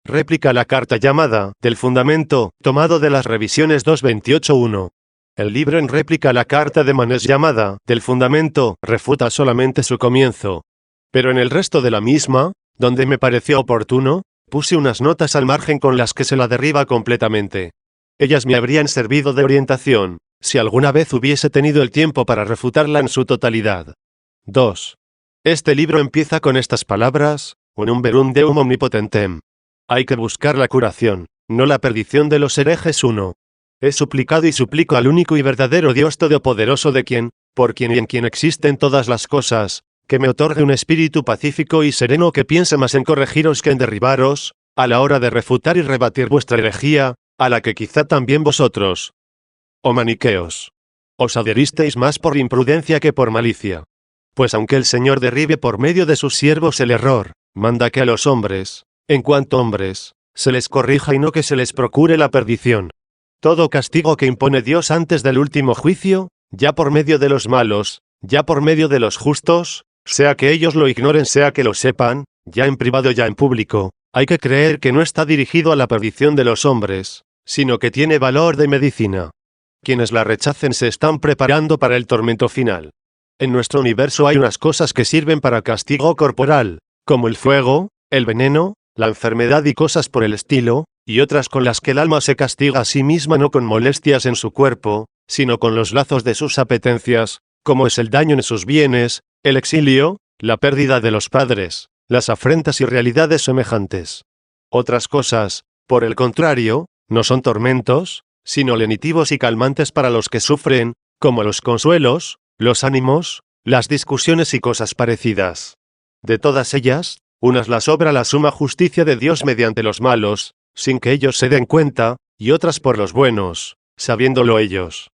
Réplica a la carta llamada Del Fundamento, tomado de las revisiones 228.1. El libro en réplica a la carta de Manès llamada Del Fundamento refuta solamente su comienzo. Pero en el resto de la misma, donde me pareció oportuno, puse unas notas al margen con las que se la derriba completamente. Ellas me habrían servido de orientación, si alguna vez hubiese tenido el tiempo para refutarla en su totalidad. 2. Este libro empieza con estas palabras: Unum verum Deum omnipotentem. Hay que buscar la curación, no la perdición de los herejes. 1. He suplicado y suplico al único y verdadero Dios todopoderoso de quien, por quien y en quien existen todas las cosas, que me otorgue un espíritu pacífico y sereno que piense más en corregiros que en derribaros, a la hora de refutar y rebatir vuestra herejía, a la que quizá también vosotros, oh maniqueos, os adheristeis más por imprudencia que por malicia. Pues aunque el Señor derribe por medio de sus siervos el error, manda que a los hombres, en cuanto hombres, se les corrija y no que se les procure la perdición. Todo castigo que impone Dios antes del último juicio, ya por medio de los malos, ya por medio de los justos, sea que ellos lo ignoren sea que lo sepan, ya en privado ya en público, hay que creer que no está dirigido a la perdición de los hombres, sino que tiene valor de medicina. Quienes la rechacen se están preparando para el tormento final. En nuestro universo hay unas cosas que sirven para castigo corporal, como el fuego, el veneno, la enfermedad y cosas por el estilo, y otras con las que el alma se castiga a sí misma no con molestias en su cuerpo, sino con los lazos de sus apetencias, como es el daño en sus bienes, el exilio, la pérdida de los padres, las afrentas y realidades semejantes. Otras cosas, por el contrario, no son tormentos, sino lenitivos y calmantes para los que sufren, como los consuelos, los ánimos, las discusiones y cosas parecidas. De todas ellas, unas las obra la suma justicia de Dios mediante los malos, sin que ellos se den cuenta, y otras por los buenos, sabiéndolo ellos.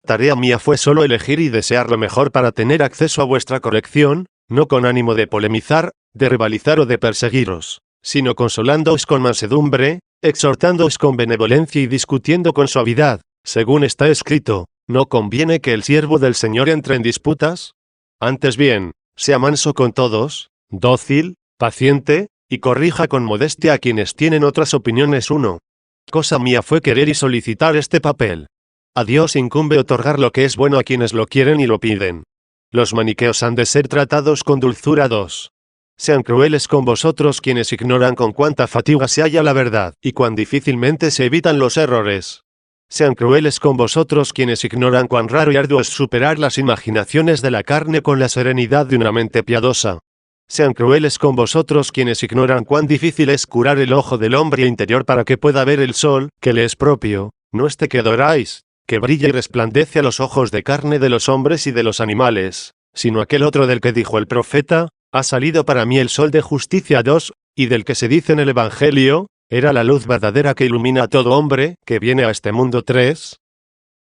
Tarea mía fue solo elegir y desear lo mejor para tener acceso a vuestra corrección, no con ánimo de polemizar, de rivalizar o de perseguiros, sino consolándoos con mansedumbre, exhortándoos con benevolencia y discutiendo con suavidad, según está escrito: ¿no conviene que el siervo del Señor entre en disputas? Antes bien, sea manso con todos, dócil, paciente, y corrija con modestia a quienes tienen otras opiniones. 1. Cosa mía fue querer y solicitar este papel. A Dios incumbe otorgar lo que es bueno a quienes lo quieren y lo piden. Los maniqueos han de ser tratados con dulzura. 2. Sean crueles con vosotros quienes ignoran con cuánta fatiga se halla la verdad, y cuán difícilmente se evitan los errores. Sean crueles con vosotros quienes ignoran cuán raro y arduo es superar las imaginaciones de la carne con la serenidad de una mente piadosa. Sean crueles con vosotros quienes ignoran cuán difícil es curar el ojo del hombre interior para que pueda ver el sol, que le es propio, no este que adoráis, que brilla y resplandece a los ojos de carne de los hombres y de los animales, sino aquel otro del que dijo el profeta: ha salido para mí el sol de justicia. 2, y del que se dice en el Evangelio: era la luz verdadera que ilumina a todo hombre que viene a este mundo. 3.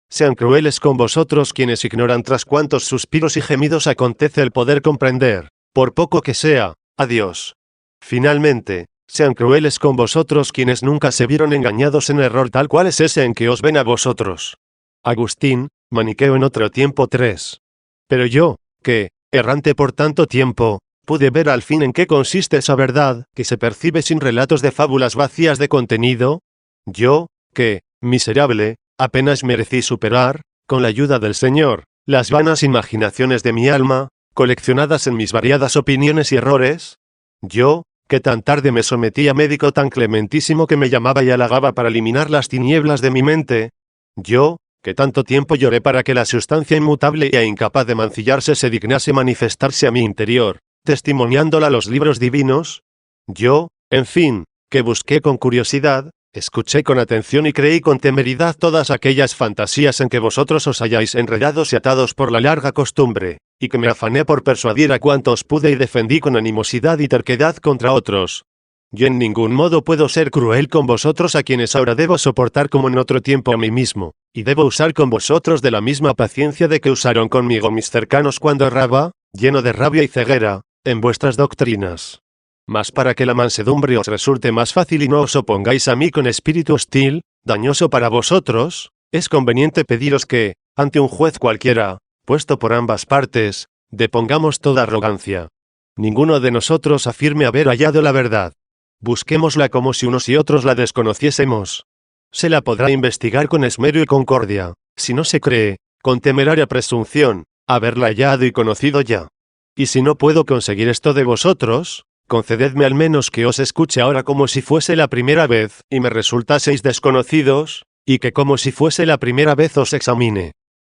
Sean crueles con vosotros quienes ignoran tras cuántos suspiros y gemidos acontece el poder comprender, por poco que sea, a Dios. Finalmente, sean crueles con vosotros quienes nunca se vieron engañados en error tal cual es ese en que os ven a vosotros. Agustín, maniqueo en otro tiempo. 3. Pero yo, que, errante por tanto tiempo, pude ver al fin en qué consiste esa verdad que se percibe sin relatos de fábulas vacías de contenido. Yo, que, miserable, apenas merecí superar, con la ayuda del Señor, las vanas imaginaciones de mi alma, coleccionadas en mis variadas opiniones y errores. Yo, que tan tarde me sometí a médico tan clementísimo que me llamaba y halagaba para eliminar las tinieblas de mi mente. Yo, que tanto tiempo lloré para que la sustancia inmutable e incapaz de mancillarse se dignase manifestarse a mi interior, testimoniándola los libros divinos. Yo, en fin, que busqué con curiosidad, escuché con atención y creí con temeridad todas aquellas fantasías en que vosotros os halláis enredados y atados por la larga costumbre, y que me afané por persuadir a cuantos pude y defendí con animosidad y terquedad contra otros. Yo en ningún modo puedo ser cruel con vosotros a quienes ahora debo soportar como en otro tiempo a mí mismo, y debo usar con vosotros de la misma paciencia de que usaron conmigo mis cercanos cuando erraba, lleno de rabia y ceguera, en vuestras doctrinas. Mas para que la mansedumbre os resulte más fácil y no os opongáis a mí con espíritu hostil, dañoso para vosotros, es conveniente pediros que, ante un juez cualquiera, puesto por ambas partes, depongamos toda arrogancia. Ninguno de nosotros afirme haber hallado la verdad. Busquémosla como si unos y otros la desconociésemos. Se la podrá investigar con esmero y concordia, si no se cree, con temeraria presunción, haberla hallado y conocido ya. Y si no puedo conseguir esto de vosotros, concededme al menos que os escuche ahora como si fuese la primera vez, y me resultaseis desconocidos, y que como si fuese la primera vez os examine.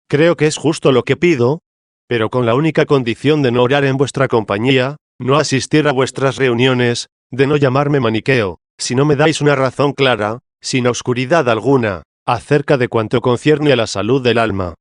Creo que es justo lo que pido, pero con la única condición de no orar en vuestra compañía, no asistir a vuestras reuniones, de no llamarme maniqueo, si no me dais una razón clara, sin oscuridad alguna, acerca de cuanto concierne a la salud del alma,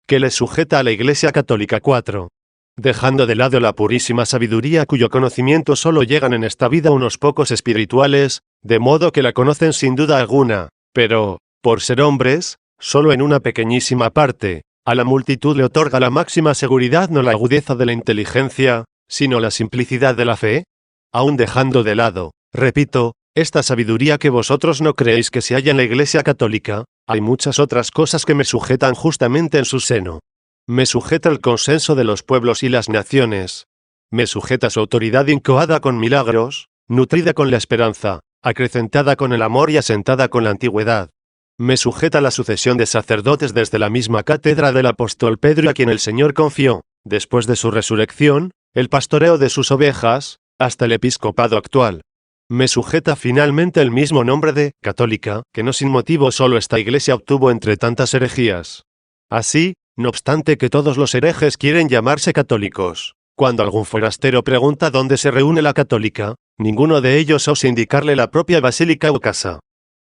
que le sujeta a la Iglesia Católica 4. Dejando de lado la purísima sabiduría cuyo conocimiento solo llegan en esta vida unos pocos espirituales, de modo que la conocen sin duda alguna, pero, por ser hombres, solo en una pequeñísima parte, a la multitud le otorga la máxima seguridad no la agudeza de la inteligencia, sino la simplicidad de la fe. Aun dejando de lado, repito, esta sabiduría que vosotros no creéis que se halla en la Iglesia Católica, hay muchas otras cosas que me sujetan justamente en su seno. Me sujeta el consenso de los pueblos y las naciones. Me sujeta su autoridad incoada con milagros, nutrida con la esperanza, acrecentada con el amor y asentada con la antigüedad. Me sujeta la sucesión de sacerdotes desde la misma cátedra del apóstol Pedro a quien el Señor confió, después de su resurrección, el pastoreo de sus ovejas, hasta el episcopado actual. Me sujeta finalmente el mismo nombre de católica, que no sin motivo solo esta Iglesia obtuvo entre tantas herejías. Así, no obstante que todos los herejes quieren llamarse católicos, cuando algún forastero pregunta dónde se reúne la católica, ninguno de ellos osa indicarle la propia basílica o casa.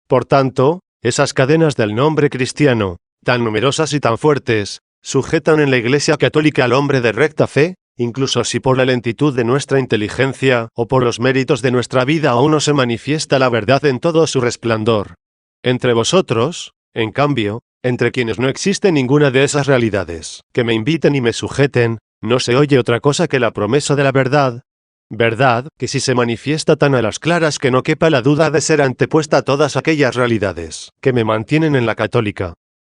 Por tanto, esas cadenas del nombre cristiano, tan numerosas y tan fuertes, sujetan en la Iglesia Católica al hombre de recta fe, incluso si por la lentitud de nuestra inteligencia o por los méritos de nuestra vida aún no se manifiesta la verdad en todo su resplandor. Entre vosotros, en cambio, entre quienes no existe ninguna de esas realidades, que me inviten y me sujeten, no se oye otra cosa que la promesa de la verdad. Verdad, que si se manifiesta tan a las claras que no quepa la duda de ser antepuesta a todas aquellas realidades, que me mantienen en la católica.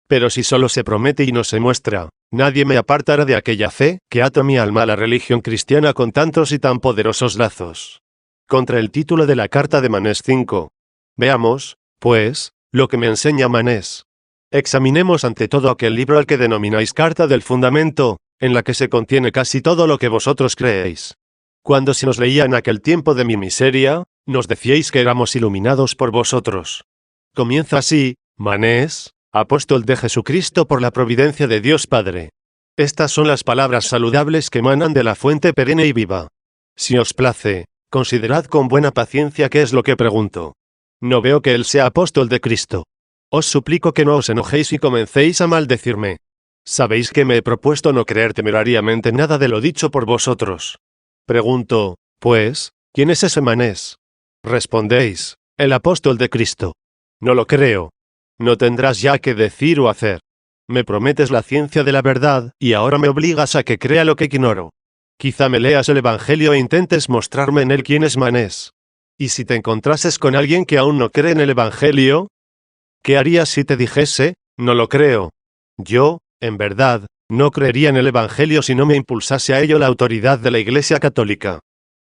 Pero si solo se promete y no se muestra, nadie me apartará de aquella fe, que ata mi alma a la religión cristiana con tantos y tan poderosos lazos. Contra el título de la carta de Manés 5. Veamos, pues, lo que me enseña Manés. Examinemos ante todo aquel libro al que denomináis Carta del Fundamento, en la que se contiene casi todo lo que vosotros creéis. Cuando se nos leía en aquel tiempo de mi miseria, nos decíais que éramos iluminados por vosotros. Comienza así, Manés, apóstol de Jesucristo por la providencia de Dios Padre. Estas son las palabras saludables que emanan de la fuente perenne y viva. Si os place, considerad con buena paciencia qué es lo que pregunto. No veo que él sea apóstol de Cristo. Os suplico que no os enojéis y comencéis a maldecirme. Sabéis que me he propuesto no creer temerariamente nada de lo dicho por vosotros. Pregunto, pues, ¿quién es ese Manés? Respondéis, el apóstol de Cristo. No lo creo. No tendrás ya que decir o hacer. Me prometes la ciencia de la verdad, y ahora me obligas a que crea lo que ignoro. Quizá me leas el Evangelio e intentes mostrarme en él quién es Manés. ¿Y si te encontrases con alguien que aún no cree en el Evangelio? ¿Qué harías si te dijese, no lo creo? Yo, en verdad, no creería en el Evangelio si no me impulsase a ello la autoridad de la Iglesia Católica.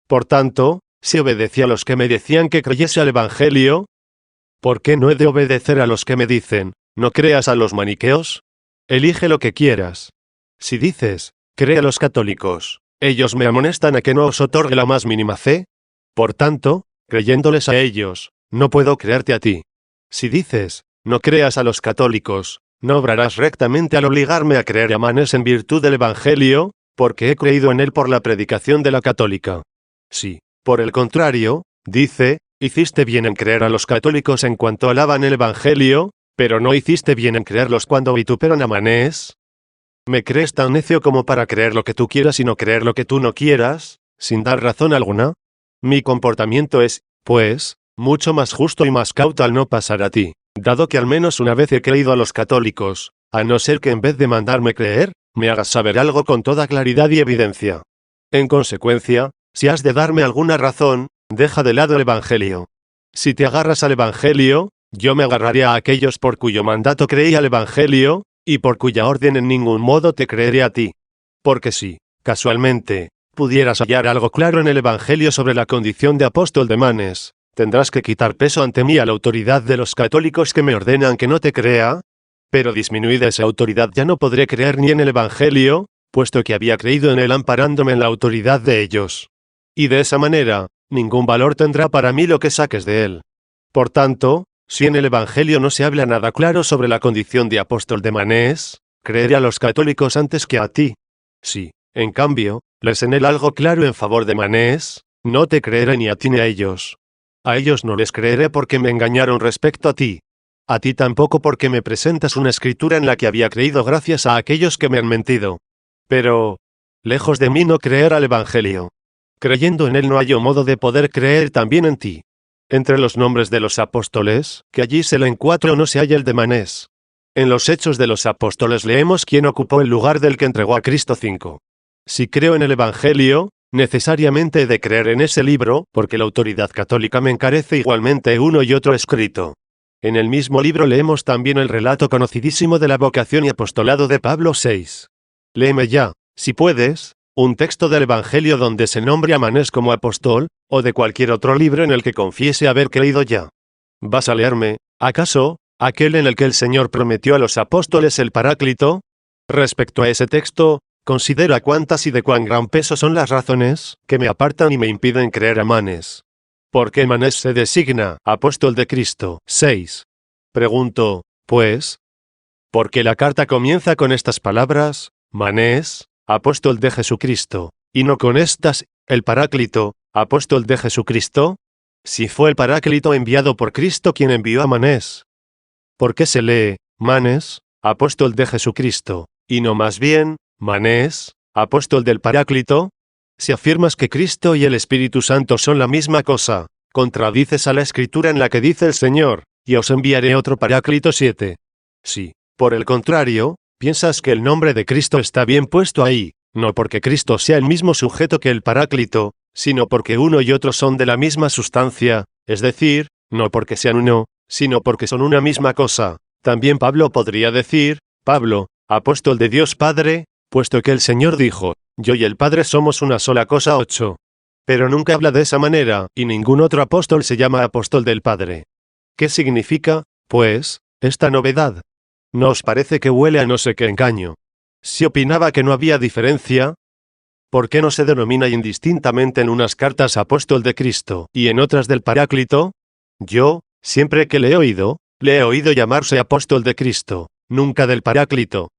Por tanto, si obedecí a los que me decían que creyese al Evangelio, ¿por qué no he de obedecer a los que me dicen, no creas a los maniqueos? Elige lo que quieras. Si dices, cree a los católicos, ellos me amonestan a que no os otorgue la más mínima fe. Por tanto, creyéndoles a ellos, no puedo creerte a ti. Si dices, no creas a los católicos, no obrarás rectamente al obligarme a creer a Manés en virtud del Evangelio, porque he creído en él por la predicación de la católica. Si, por el contrario, dice, hiciste bien en creer a los católicos en cuanto alaban el Evangelio, pero no hiciste bien en creerlos cuando vituperan a Manés. ¿Me crees tan necio como para creer lo que tú quieras y no creer lo que tú no quieras, sin dar razón alguna? Mi comportamiento es, pues, mucho más justo y más cauto al no pasar a ti, dado que al menos una vez he creído a los católicos, a no ser que en vez de mandarme creer, me hagas saber algo con toda claridad y evidencia. En consecuencia, si has de darme alguna razón, deja de lado el Evangelio. Si te agarras al Evangelio, yo me agarraré a aquellos por cuyo mandato creí al Evangelio, y por cuya orden en ningún modo te creeré a ti. Porque si, casualmente, pudieras hallar algo claro en el Evangelio sobre la condición de apóstol de Manés, ¿Tendrás que quitar peso ante mí a la autoridad de los católicos que me ordenan que no te crea? Pero disminuida esa autoridad ya no podré creer ni en el Evangelio, puesto que había creído en él amparándome en la autoridad de ellos. Y de esa manera, ningún valor tendrá para mí lo que saques de él. Por tanto, si en el Evangelio no se habla nada claro sobre la condición de apóstol de Manés, creeré a los católicos antes que a ti. Si, en cambio, lees en él algo claro en favor de Manés, no te creeré ni a ti ni a ellos. A ellos no les creeré porque me engañaron respecto a ti. A ti tampoco porque me presentas una escritura en la que había creído gracias a aquellos que me han mentido. Pero, lejos de mí no creer al Evangelio. Creyendo en él no hallo modo de poder creer también en ti. Entre los nombres de los apóstoles, que allí se leen 4 no se halla el de Manés. En los Hechos de los Apóstoles leemos quién ocupó el lugar del que entregó a Cristo 5. Si creo en el Evangelio, necesariamente he de creer en ese libro, porque la autoridad católica me encarece igualmente uno y otro escrito. En el mismo libro leemos también el relato conocidísimo de la vocación y apostolado de Pablo 6. Léeme ya, si puedes, un texto del Evangelio donde se nombre a Manés como apóstol, o de cualquier otro libro en el que confiese haber creído ya. ¿Vas a leerme, acaso, aquel en el que el Señor prometió a los apóstoles el Paráclito? Respecto a ese texto, considera cuántas y de cuán gran peso son las razones que me apartan y me impiden creer a Manés. ¿Por qué Manés se designa apóstol de Cristo? 6. Pregunto, pues, porque la carta comienza con estas palabras, Manés, apóstol de Jesucristo, y no con estas, el Paráclito, apóstol de Jesucristo? Si fue el Paráclito enviado por Cristo quien envió a Manés. ¿Por qué se lee, Manés, apóstol de Jesucristo, y no más bien, Manés, apóstol del Paráclito? Si afirmas que Cristo y el Espíritu Santo son la misma cosa, contradices a la Escritura en la que dice el Señor, y os enviaré otro Paráclito 7. Si, por el contrario, piensas que el nombre de Cristo está bien puesto ahí, no porque Cristo sea el mismo sujeto que el Paráclito, sino porque uno y otro son de la misma sustancia, es decir, no porque sean uno, sino porque son una misma cosa. También Pablo podría decir, Pablo, apóstol de Dios Padre, puesto que el Señor dijo, yo y el Padre somos una sola cosa 8. Pero nunca habla de esa manera, y ningún otro apóstol se llama apóstol del Padre. ¿Qué significa, pues, esta novedad? ¿No os parece que huele a no sé qué engaño? Si opinaba que no había diferencia, ¿por qué no se denomina indistintamente en unas cartas apóstol de Cristo y en otras del Paráclito? Yo, siempre que le he oído llamarse apóstol de Cristo, nunca del Paráclito.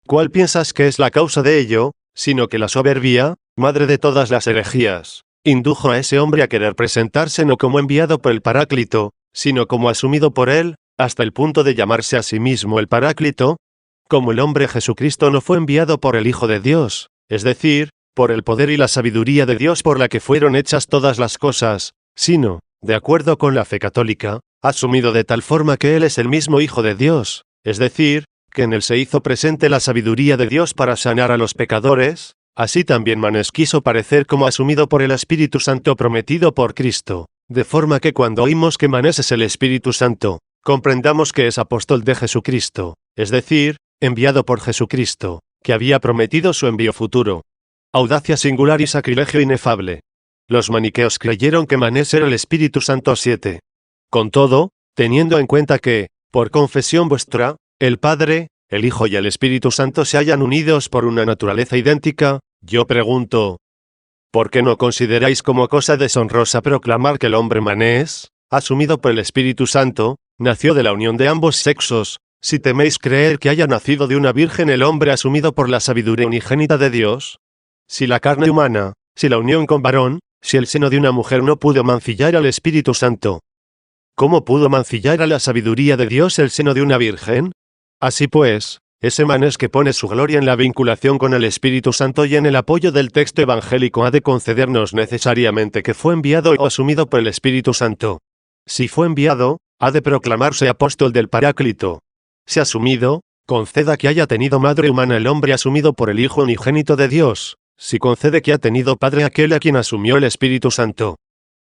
¿Cuál piensas que es la causa de ello, sino que la soberbia, madre de todas las herejías, indujo a ese hombre a querer presentarse no como enviado por el Paráclito, sino como asumido por él, hasta el punto de llamarse a sí mismo el Paráclito? Como el hombre Jesucristo no fue enviado por el Hijo de Dios, es decir, por el poder y la sabiduría de Dios por la que fueron hechas todas las cosas, sino, de acuerdo con la fe católica, asumido de tal forma que Él es el mismo Hijo de Dios, es decir, que en Él se hizo presente la sabiduría de Dios para sanar a los pecadores, así también Manés quiso parecer como asumido por el Espíritu Santo prometido por Cristo, de forma que cuando oímos que Manés es el Espíritu Santo, comprendamos que es apóstol de Jesucristo, es decir, enviado por Jesucristo, que había prometido su envío futuro. Audacia singular y sacrilegio inefable. Los maniqueos creyeron que Manés era el Espíritu Santo 7. Con todo, teniendo en cuenta que, por confesión vuestra, el Padre, el Hijo y el Espíritu Santo se hallan unidos por una naturaleza idéntica, yo pregunto, ¿por qué no consideráis como cosa deshonrosa proclamar que el hombre Manés, asumido por el Espíritu Santo, nació de la unión de ambos sexos, si teméis creer que haya nacido de una virgen el hombre asumido por la sabiduría unigénita de Dios? Si la carne humana, si la unión con varón, si el seno de una mujer no pudo mancillar al Espíritu Santo, ¿cómo pudo mancillar a la sabiduría de Dios el seno de una virgen? Así pues, ese Manés que pone su gloria en la vinculación con el Espíritu Santo y en el apoyo del texto evangélico ha de concedernos necesariamente que fue enviado o asumido por el Espíritu Santo. Si fue enviado, ha de proclamarse apóstol del Paráclito. Si asumido, conceda que haya tenido madre humana el hombre asumido por el Hijo unigénito de Dios. Si concede que ha tenido padre aquel a quien asumió el Espíritu Santo.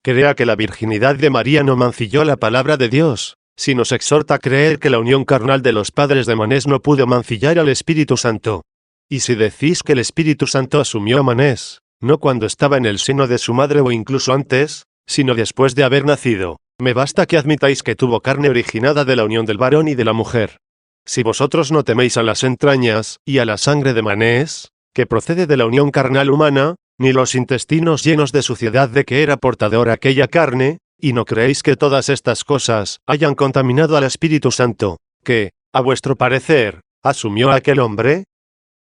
Crea que la virginidad de María no mancilló la palabra de Dios, si nos exhorta a creer que la unión carnal de los padres de Manés no pudo mancillar al Espíritu Santo. Y si decís que el Espíritu Santo asumió a Manés, no cuando estaba en el seno de su madre o incluso antes, sino después de haber nacido, Me basta que admitáis que tuvo carne originada de la unión del varón y de la mujer. Si vosotros no teméis a las entrañas y a la sangre de Manés, que procede de la unión carnal humana, ni los intestinos llenos de suciedad de que era portadora aquella carne, y no creéis que todas estas cosas hayan contaminado al Espíritu Santo, que, a vuestro parecer, asumió a aquel hombre?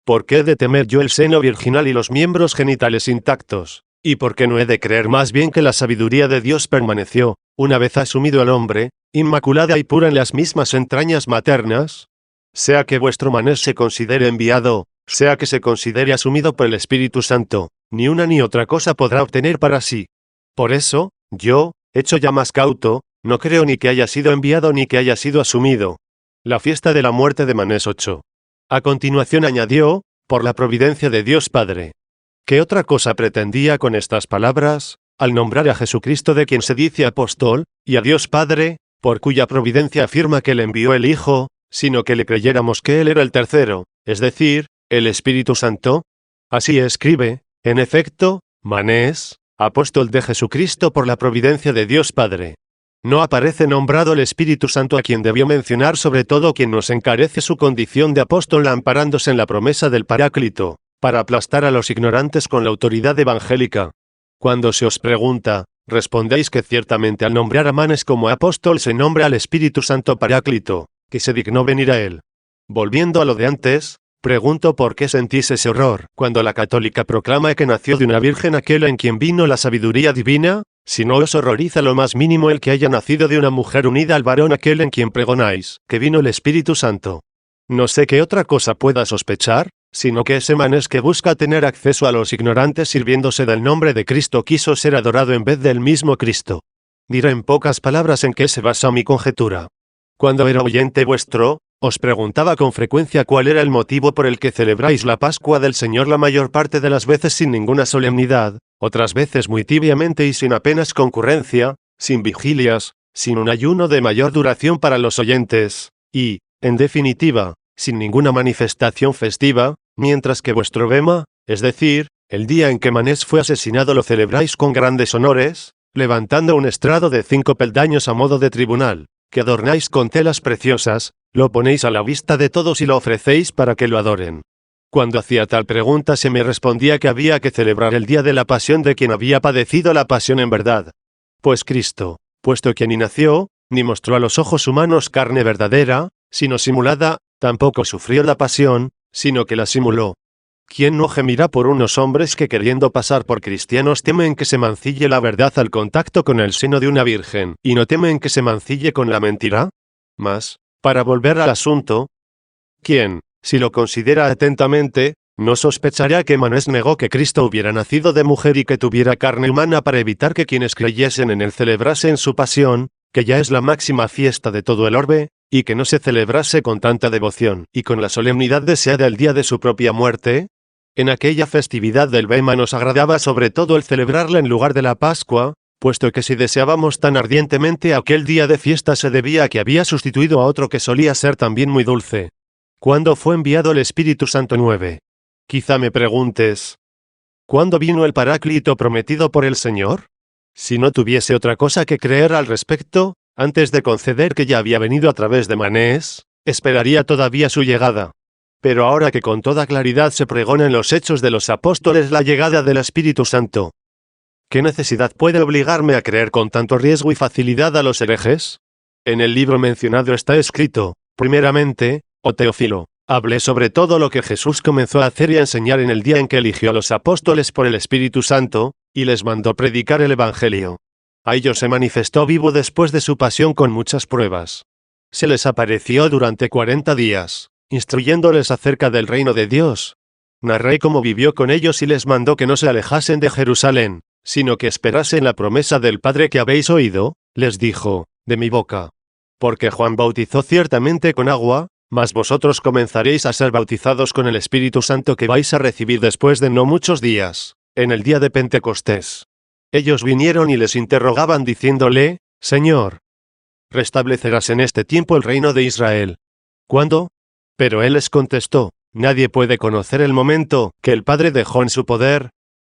¿Por qué he de temer yo el seno virginal y los miembros genitales intactos? ¿Y por qué no he de creer más bien que la sabiduría de Dios permaneció, una vez asumido el hombre, inmaculada y pura en las mismas entrañas maternas? Sea que vuestro Manés se considere enviado, sea que se considere asumido por el Espíritu Santo, ni una ni otra cosa podrá obtener para sí. Por eso, yo, hecho ya más cauto, no creo ni que haya sido enviado ni que haya sido asumido. La fiesta de la muerte de Manés 8. A continuación añadió, por la providencia de Dios Padre. ¿Qué otra cosa pretendía con estas palabras, al nombrar a Jesucristo de quien se dice apóstol, y a Dios Padre, por cuya providencia afirma que le envió el Hijo, sino que le creyéramos que Él era el tercero, es decir, el Espíritu Santo? Así escribe, en efecto, Manés, apóstol de Jesucristo por la providencia de Dios Padre. No aparece nombrado el Espíritu Santo, a quien debió mencionar sobre todo quien nos encarece su condición de apóstol amparándose en la promesa del Paráclito, para aplastar a los ignorantes con la autoridad evangélica. Cuando se os pregunta, respondéis que ciertamente al nombrar a Manés como apóstol se nombra al Espíritu Santo Paráclito, que se dignó venir a él. Volviendo a lo de antes, pregunto por qué sentís ese horror cuando la católica proclama que nació de una virgen aquel en quien vino la sabiduría divina, si no os horroriza lo más mínimo el que haya nacido de una mujer unida al varón aquel en quien pregonáis que vino el Espíritu Santo. No sé qué otra cosa pueda sospechar, sino que ese Manés que busca tener acceso a los ignorantes sirviéndose del nombre de Cristo quiso ser adorado en vez del mismo Cristo. Diré en pocas palabras en qué se basa mi conjetura. Cuando era oyente vuestro, os preguntaba con frecuencia cuál era el motivo por el que celebráis la Pascua del Señor la mayor parte de las veces sin ninguna solemnidad, otras veces muy tibiamente y sin apenas concurrencia, sin vigilias, sin un ayuno de mayor duración para los oyentes, y, en definitiva, sin ninguna manifestación festiva, mientras que vuestro bema, es decir, el día en que Manés fue asesinado lo celebráis con grandes honores, levantando un estrado de 5 peldaños a modo de tribunal, que adornáis con telas preciosas, lo ponéis a la vista de todos y lo ofrecéis para que lo adoren. Cuando hacía tal pregunta se me respondía que había que celebrar el día de la pasión de quien había padecido la pasión en verdad. Pues Cristo, puesto que ni nació, ni mostró a los ojos humanos carne verdadera, sino simulada, tampoco sufrió la pasión, sino que la simuló. ¿Quién no gemirá por unos hombres que queriendo pasar por cristianos temen que se mancille la verdad al contacto con el seno de una virgen, y no temen que se mancille con la mentira? Mas, para volver al asunto, ¿quién, si lo considera atentamente, no sospechará que Manés negó que Cristo hubiera nacido de mujer y que tuviera carne humana para evitar que quienes creyesen en él celebrasen su pasión, que ya es la máxima fiesta de todo el orbe, y que no se celebrase con tanta devoción y con la solemnidad deseada el día de su propia muerte? En aquella festividad del Bema nos agradaba sobre todo el celebrarla en lugar de la Pascua, puesto que si deseábamos tan ardientemente aquel día de fiesta se debía a que había sustituido a otro que solía ser también muy dulce. ¿Cuándo fue enviado el Espíritu Santo 9? Quizá me preguntes, ¿cuándo vino el Paráclito prometido por el Señor? Si no tuviese otra cosa que creer al respecto, antes de conceder que ya había venido a través de Manés, esperaría todavía su llegada. Pero ahora que con toda claridad se pregona en los Hechos de los Apóstoles la llegada del Espíritu Santo, ¿qué necesidad puede obligarme a creer con tanto riesgo y facilidad a los herejes? En el libro mencionado está escrito, primeramente, oh Teófilo, hablé sobre todo lo que Jesús comenzó a hacer y a enseñar en el día en que eligió a los apóstoles por el Espíritu Santo, y les mandó predicar el Evangelio. A ellos se manifestó vivo después de su pasión con muchas pruebas. Se les apareció durante 40 días, instruyéndoles acerca del reino de Dios. Narré cómo vivió con ellos y les mandó que no se alejasen de Jerusalén, sino que esperasen la promesa del Padre que habéis oído, les dijo, de mi boca. Porque Juan bautizó ciertamente con agua, mas vosotros comenzaréis a ser bautizados con el Espíritu Santo que vais a recibir después de no muchos días, en el día de Pentecostés. Ellos vinieron y les interrogaban diciéndole, Señor, ¿restablecerás en este tiempo el reino de Israel? ¿Cuándo? Pero él les contestó, nadie puede conocer el momento que el Padre dejó en su poder,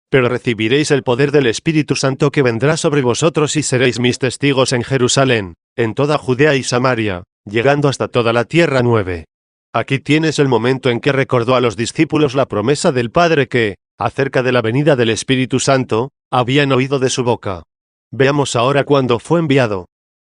Pero recibiréis el poder del Espíritu Santo que vendrá sobre vosotros y seréis mis testigos en Jerusalén, en toda Judea y Samaria, llegando hasta toda la tierra. 9. Aquí tienes el momento en que recordó a los discípulos la promesa del Padre que, acerca de la venida del Espíritu Santo, habían oído de su boca. Veamos ahora cuándo fue enviado.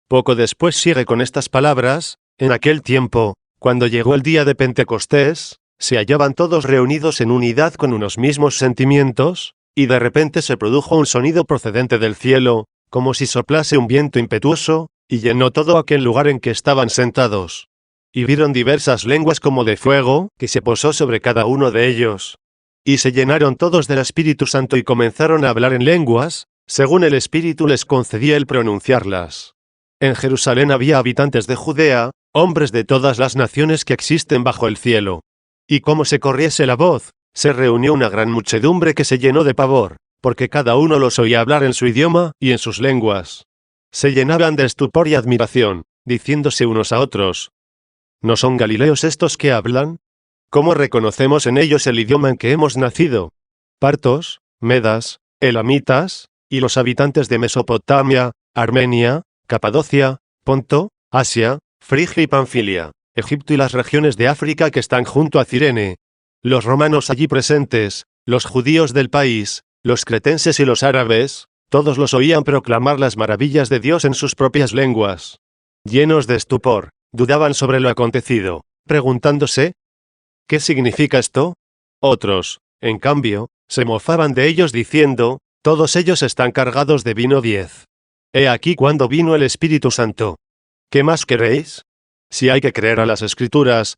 Poco después sigue con estas palabras: en aquel tiempo, cuando llegó el día de Pentecostés, se hallaban todos reunidos en unidad con unos mismos sentimientos, y de repente se produjo un sonido procedente del cielo, como si soplase un viento impetuoso, y llenó todo aquel lugar en que estaban sentados. Y vieron diversas lenguas como de fuego, que se posó sobre cada uno de ellos. Y se llenaron todos del Espíritu Santo y comenzaron a hablar en lenguas, según el Espíritu les concedía el pronunciarlas. En Jerusalén había habitantes de Judea, hombres de todas las naciones que existen bajo el cielo. Y como se corriese la voz, se reunió una gran muchedumbre que se llenó de pavor, porque cada uno los oía hablar en su idioma y en sus lenguas. Se llenaban de estupor y admiración, diciéndose unos a otros: ¿no son galileos estos que hablan? ¿Cómo reconocemos en ellos el idioma en que hemos nacido? Partos, medas, elamitas, y los habitantes de Mesopotamia, Armenia, Capadocia, Ponto, Asia, Frigia y Panfilia, Egipto y las regiones de África que están junto a Cirene. Los romanos allí presentes, los judíos del país, los cretenses y los árabes, todos los oían proclamar las maravillas de Dios en sus propias lenguas. Llenos de estupor, dudaban sobre lo acontecido, preguntándose: ¿qué significa esto? Otros, en cambio, se mofaban de ellos diciendo: todos ellos están cargados de vino. 10. He aquí cuando vino el Espíritu Santo. ¿Qué más queréis? Si hay que creer a las Escrituras,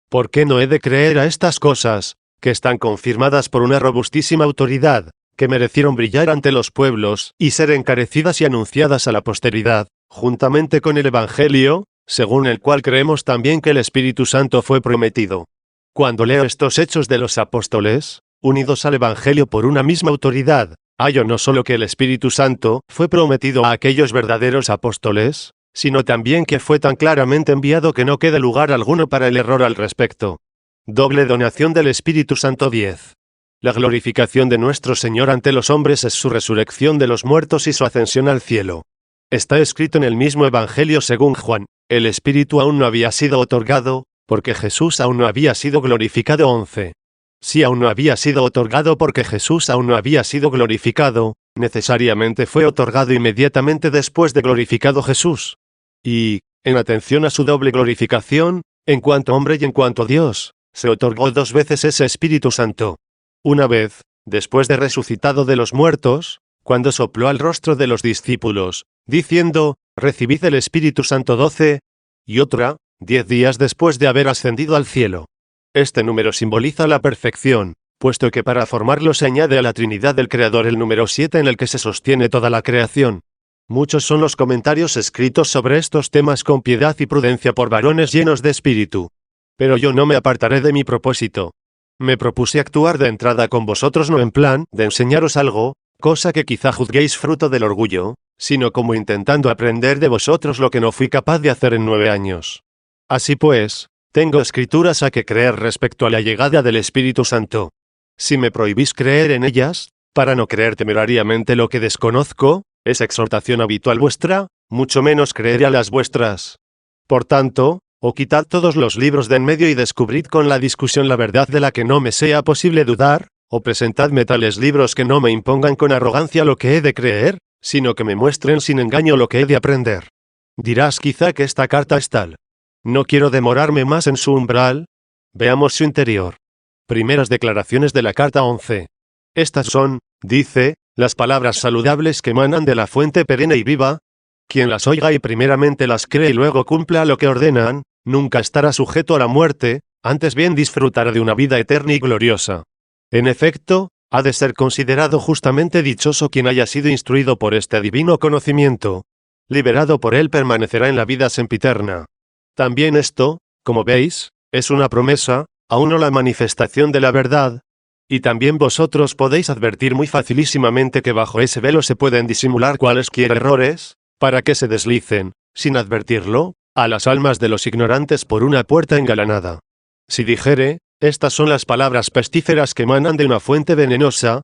¿por qué no he de creer a estas cosas, que están confirmadas por una robustísima autoridad, que merecieron brillar ante los pueblos y ser encarecidas y anunciadas a la posteridad, juntamente con el Evangelio, según el cual creemos también que el Espíritu Santo fue prometido? Cuando leo estos hechos de los apóstoles, unidos al Evangelio por una misma autoridad, hallo no solo que el Espíritu Santo fue prometido a aquellos verdaderos apóstoles, sino también que fue tan claramente enviado que no queda lugar alguno para el error al respecto. Doble donación del Espíritu Santo. 10. La glorificación de nuestro Señor ante los hombres es su resurrección de los muertos y su ascensión al cielo. Está escrito en el mismo Evangelio según Juan: el Espíritu aún no había sido otorgado, porque Jesús aún no había sido glorificado. 11. Si aún no había sido otorgado porque Jesús aún no había sido glorificado, necesariamente fue otorgado inmediatamente después de glorificado Jesús. Y, en atención a su doble glorificación, en cuanto hombre y en cuanto Dios, se otorgó dos veces ese Espíritu Santo. Una vez, después de resucitado de los muertos, cuando sopló al rostro de los discípulos, diciendo: recibid el Espíritu Santo. 12, y otra, 10 días después de haber ascendido al cielo. Este número simboliza la perfección, puesto que para formarlo se añade a la Trinidad del Creador el número 7 en el que se sostiene toda la creación. Muchos son los comentarios escritos sobre estos temas con piedad y prudencia por varones llenos de espíritu. Pero yo no me apartaré de mi propósito. Me propuse actuar de entrada con vosotros no en plan de enseñaros algo, cosa que quizá juzguéis fruto del orgullo, sino como intentando aprender de vosotros lo que no fui capaz de hacer en 9 años. Así pues, tengo escrituras a que creer respecto a la llegada del Espíritu Santo. Si me prohibís creer en ellas, para no creer temerariamente lo que desconozco, es exhortación habitual vuestra, mucho menos creeré a las vuestras. Por tanto, o quitad todos los libros de en medio y descubrid con la discusión la verdad de la que no me sea posible dudar, o presentadme tales libros que no me impongan con arrogancia lo que he de creer, sino que me muestren sin engaño lo que he de aprender. Dirás quizá que esta carta es tal. No quiero demorarme más en su umbral. Veamos su interior. Primeras declaraciones de la carta 11. Estas son, dice, las palabras saludables que emanan de la fuente perenne y viva. Quien las oiga y primeramente las cree y luego cumpla lo que ordenan, nunca estará sujeto a la muerte, antes bien disfrutará de una vida eterna y gloriosa. En efecto, ha de ser considerado justamente dichoso quien haya sido instruido por este divino conocimiento. Liberado por él permanecerá en la vida sempiterna. También esto, como veis, es una promesa, aún no la manifestación de la verdad. Y también vosotros podéis advertir muy facilísimamente que bajo ese velo se pueden disimular cualesquiera errores, para que se deslicen, sin advertirlo, a las almas de los ignorantes por una puerta engalanada. Si dijere, estas son las palabras pestíferas que emanan de una fuente venenosa,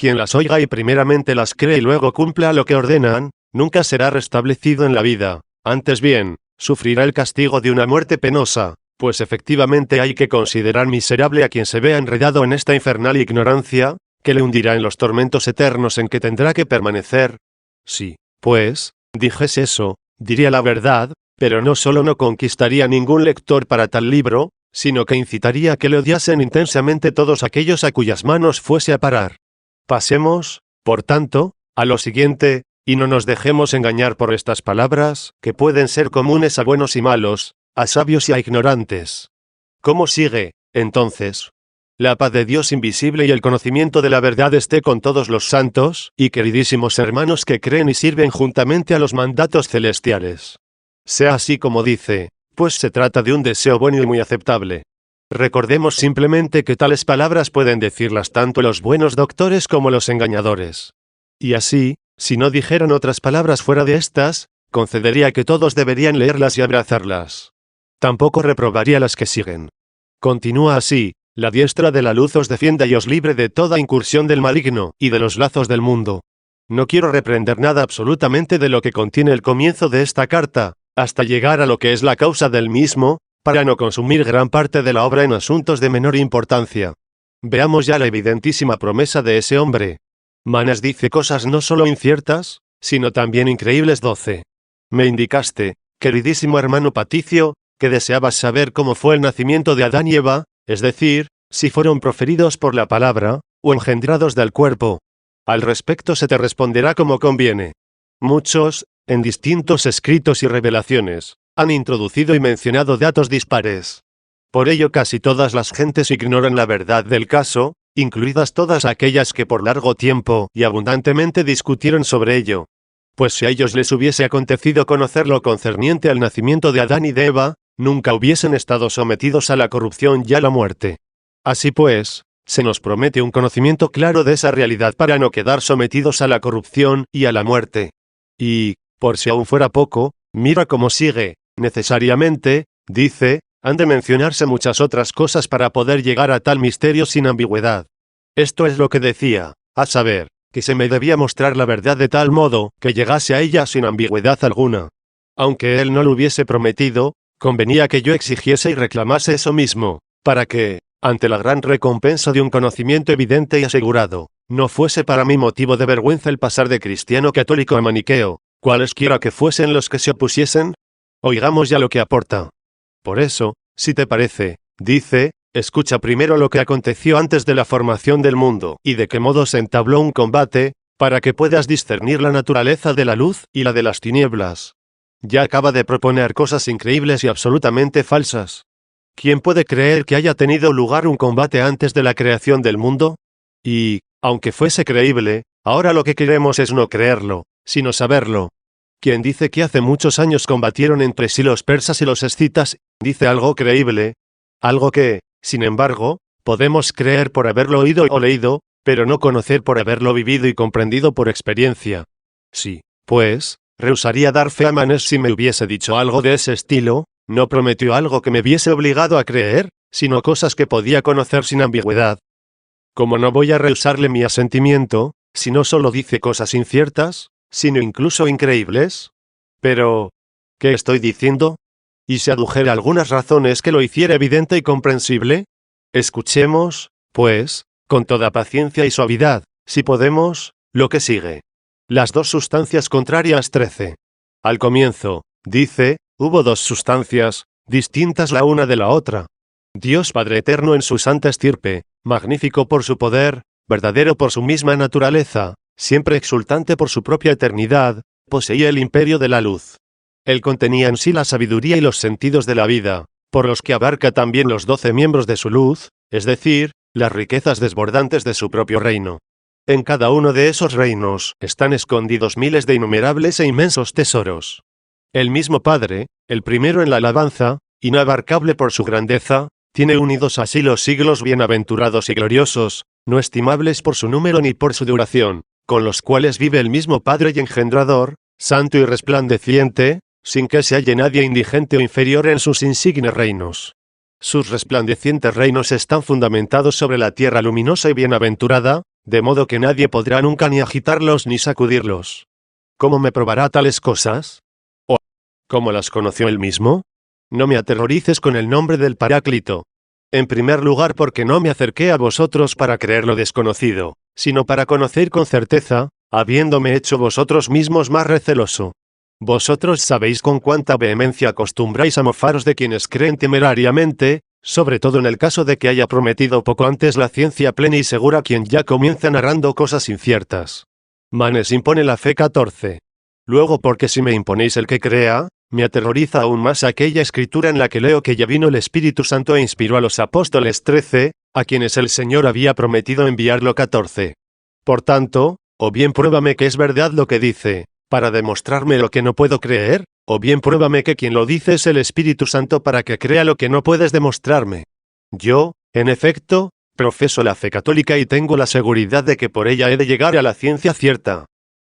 Quien las oiga y primeramente las cree y luego cumpla lo que ordenan, nunca será restablecido en la vida. Antes bien, sufrirá el castigo de una muerte penosa, pues efectivamente hay que considerar miserable a quien se vea enredado en esta infernal ignorancia, que le hundirá en los tormentos eternos en que tendrá que permanecer. Sí, pues, dijese eso, diría la verdad, pero no solo no conquistaría ningún lector para tal libro, sino que incitaría a que le odiasen intensamente todos aquellos a cuyas manos fuese a parar. Pasemos, por tanto, a lo siguiente, y no nos dejemos engañar por estas palabras, que pueden ser comunes a buenos y malos, a sabios y a ignorantes. ¿Cómo sigue, entonces? La paz de Dios invisible y el conocimiento de la verdad esté con todos los santos y queridísimos hermanos que creen y sirven juntamente a los mandatos celestiales. Sea así como dice, pues se trata de un deseo bueno y muy aceptable. Recordemos simplemente que tales palabras pueden decirlas tanto los buenos doctores como los engañadores. Y así, si no dijeran otras palabras fuera de estas, concedería que todos deberían leerlas y abrazarlas. Tampoco reprobaría las que siguen. Continúa así: la diestra de la luz os defienda y os libre de toda incursión del maligno y de los lazos del mundo. No quiero reprender nada absolutamente de lo que contiene el comienzo de esta carta, hasta llegar a lo que es la causa del mismo, para no consumir gran parte de la obra en asuntos de menor importancia. Veamos ya la evidentísima promesa de ese hombre. Manes dice cosas no solo inciertas, sino también increíbles. 12. Me indicaste, queridísimo hermano Patricio, que deseabas saber cómo fue el nacimiento de Adán y Eva, es decir, si fueron proferidos por la palabra, o engendrados del cuerpo. Al respecto se te responderá como conviene. Muchos, en distintos escritos y revelaciones, han introducido y mencionado datos dispares. Por ello casi todas las gentes ignoran la verdad del caso, incluidas todas aquellas que por largo tiempo y abundantemente discutieron sobre ello. Pues si a ellos les hubiese acontecido conocer lo concerniente al nacimiento de Adán y de Eva, nunca hubiesen estado sometidos a la corrupción y a la muerte. Así pues, se nos promete un conocimiento claro de esa realidad para no quedar sometidos a la corrupción y a la muerte. Y, por si aún fuera poco, mira cómo sigue: necesariamente, dice, han de mencionarse muchas otras cosas para poder llegar a tal misterio sin ambigüedad. Esto es lo que decía, a saber, que se me debía mostrar la verdad de tal modo que llegase a ella sin ambigüedad alguna. Aunque él no lo hubiese prometido, convenía que yo exigiese y reclamase eso mismo, para que, ante la gran recompensa de un conocimiento evidente y asegurado, no fuese para mí motivo de vergüenza el pasar de cristiano católico a maniqueo, cualesquiera que fuesen los que se opusiesen. Oigamos ya lo que aporta. Por eso, si te parece, dice, escucha primero lo que aconteció antes de la formación del mundo, y de qué modo se entabló un combate, para que puedas discernir la naturaleza de la luz y la de las tinieblas. Ya acaba de proponer cosas increíbles y absolutamente falsas. ¿Quién puede creer que haya tenido lugar un combate antes de la creación del mundo? Y, aunque fuese creíble, ahora lo que queremos es no creerlo, sino saberlo. Quien dice que hace muchos años combatieron entre sí los persas y los escitas, dice algo creíble, algo que, sin embargo, podemos creer por haberlo oído o leído, pero no conocer por haberlo vivido y comprendido por experiencia. Sí, pues, rehusaría dar fe a Manes si me hubiese dicho algo de ese estilo. No prometió algo que me viese obligado a creer, sino cosas que podía conocer sin ambigüedad. Como no voy a rehusarle mi asentimiento, si no solo dice cosas inciertas, sino incluso increíbles. Pero, ¿qué estoy diciendo? ¿Y si adujera algunas razones que lo hiciera evidente y comprensible? Escuchemos, pues, con toda paciencia y suavidad, si podemos, lo que sigue. Las dos sustancias contrarias. 13. Al comienzo, dice, hubo dos sustancias, distintas la una de la otra. Dios Padre Eterno en su santa estirpe, magnífico por su poder, verdadero por su misma naturaleza, siempre exultante por su propia eternidad, poseía el imperio de la luz. Él contenía en sí la sabiduría y los sentidos de la vida, por los que abarca también los 12 miembros de su luz, es decir, las riquezas desbordantes de su propio reino. En cada uno de esos reinos están escondidos miles de innumerables e inmensos tesoros. El mismo Padre, el primero en la alabanza, inabarcable por su grandeza, tiene unidos así los siglos bienaventurados y gloriosos, no estimables por su número ni por su duración, con los cuales vive el mismo Padre y engendrador, santo y resplandeciente, sin que se halle nadie indigente o inferior en sus insignes reinos. Sus resplandecientes reinos están fundamentados sobre la tierra luminosa y bienaventurada, de modo que nadie podrá nunca ni agitarlos ni sacudirlos. ¿Cómo me probará tales cosas? ¿O cómo las conoció él mismo? No me aterrorices con el nombre del Paráclito. En primer lugar, porque no me acerqué a vosotros para creer lo desconocido, sino para conocer con certeza, habiéndome hecho vosotros mismos más receloso. Vosotros sabéis con cuánta vehemencia acostumbráis a mofaros de quienes creen temerariamente, sobre todo en el caso de que haya prometido poco antes la ciencia plena y segura quien ya comienza narrando cosas inciertas. Manes impone la fe 14. Luego, porque si me imponéis el que crea, me aterroriza aún más aquella escritura en la que leo que ya vino el Espíritu Santo e inspiró a los apóstoles 13, a quienes el Señor había prometido enviarlo 14. Por tanto, o bien pruébame que es verdad lo que dice, para demostrarme lo que no puedo creer, o bien pruébame que quien lo dice es el Espíritu Santo para que crea lo que no puedes demostrarme. Yo, en efecto, profeso la fe católica y tengo la seguridad de que por ella he de llegar a la ciencia cierta.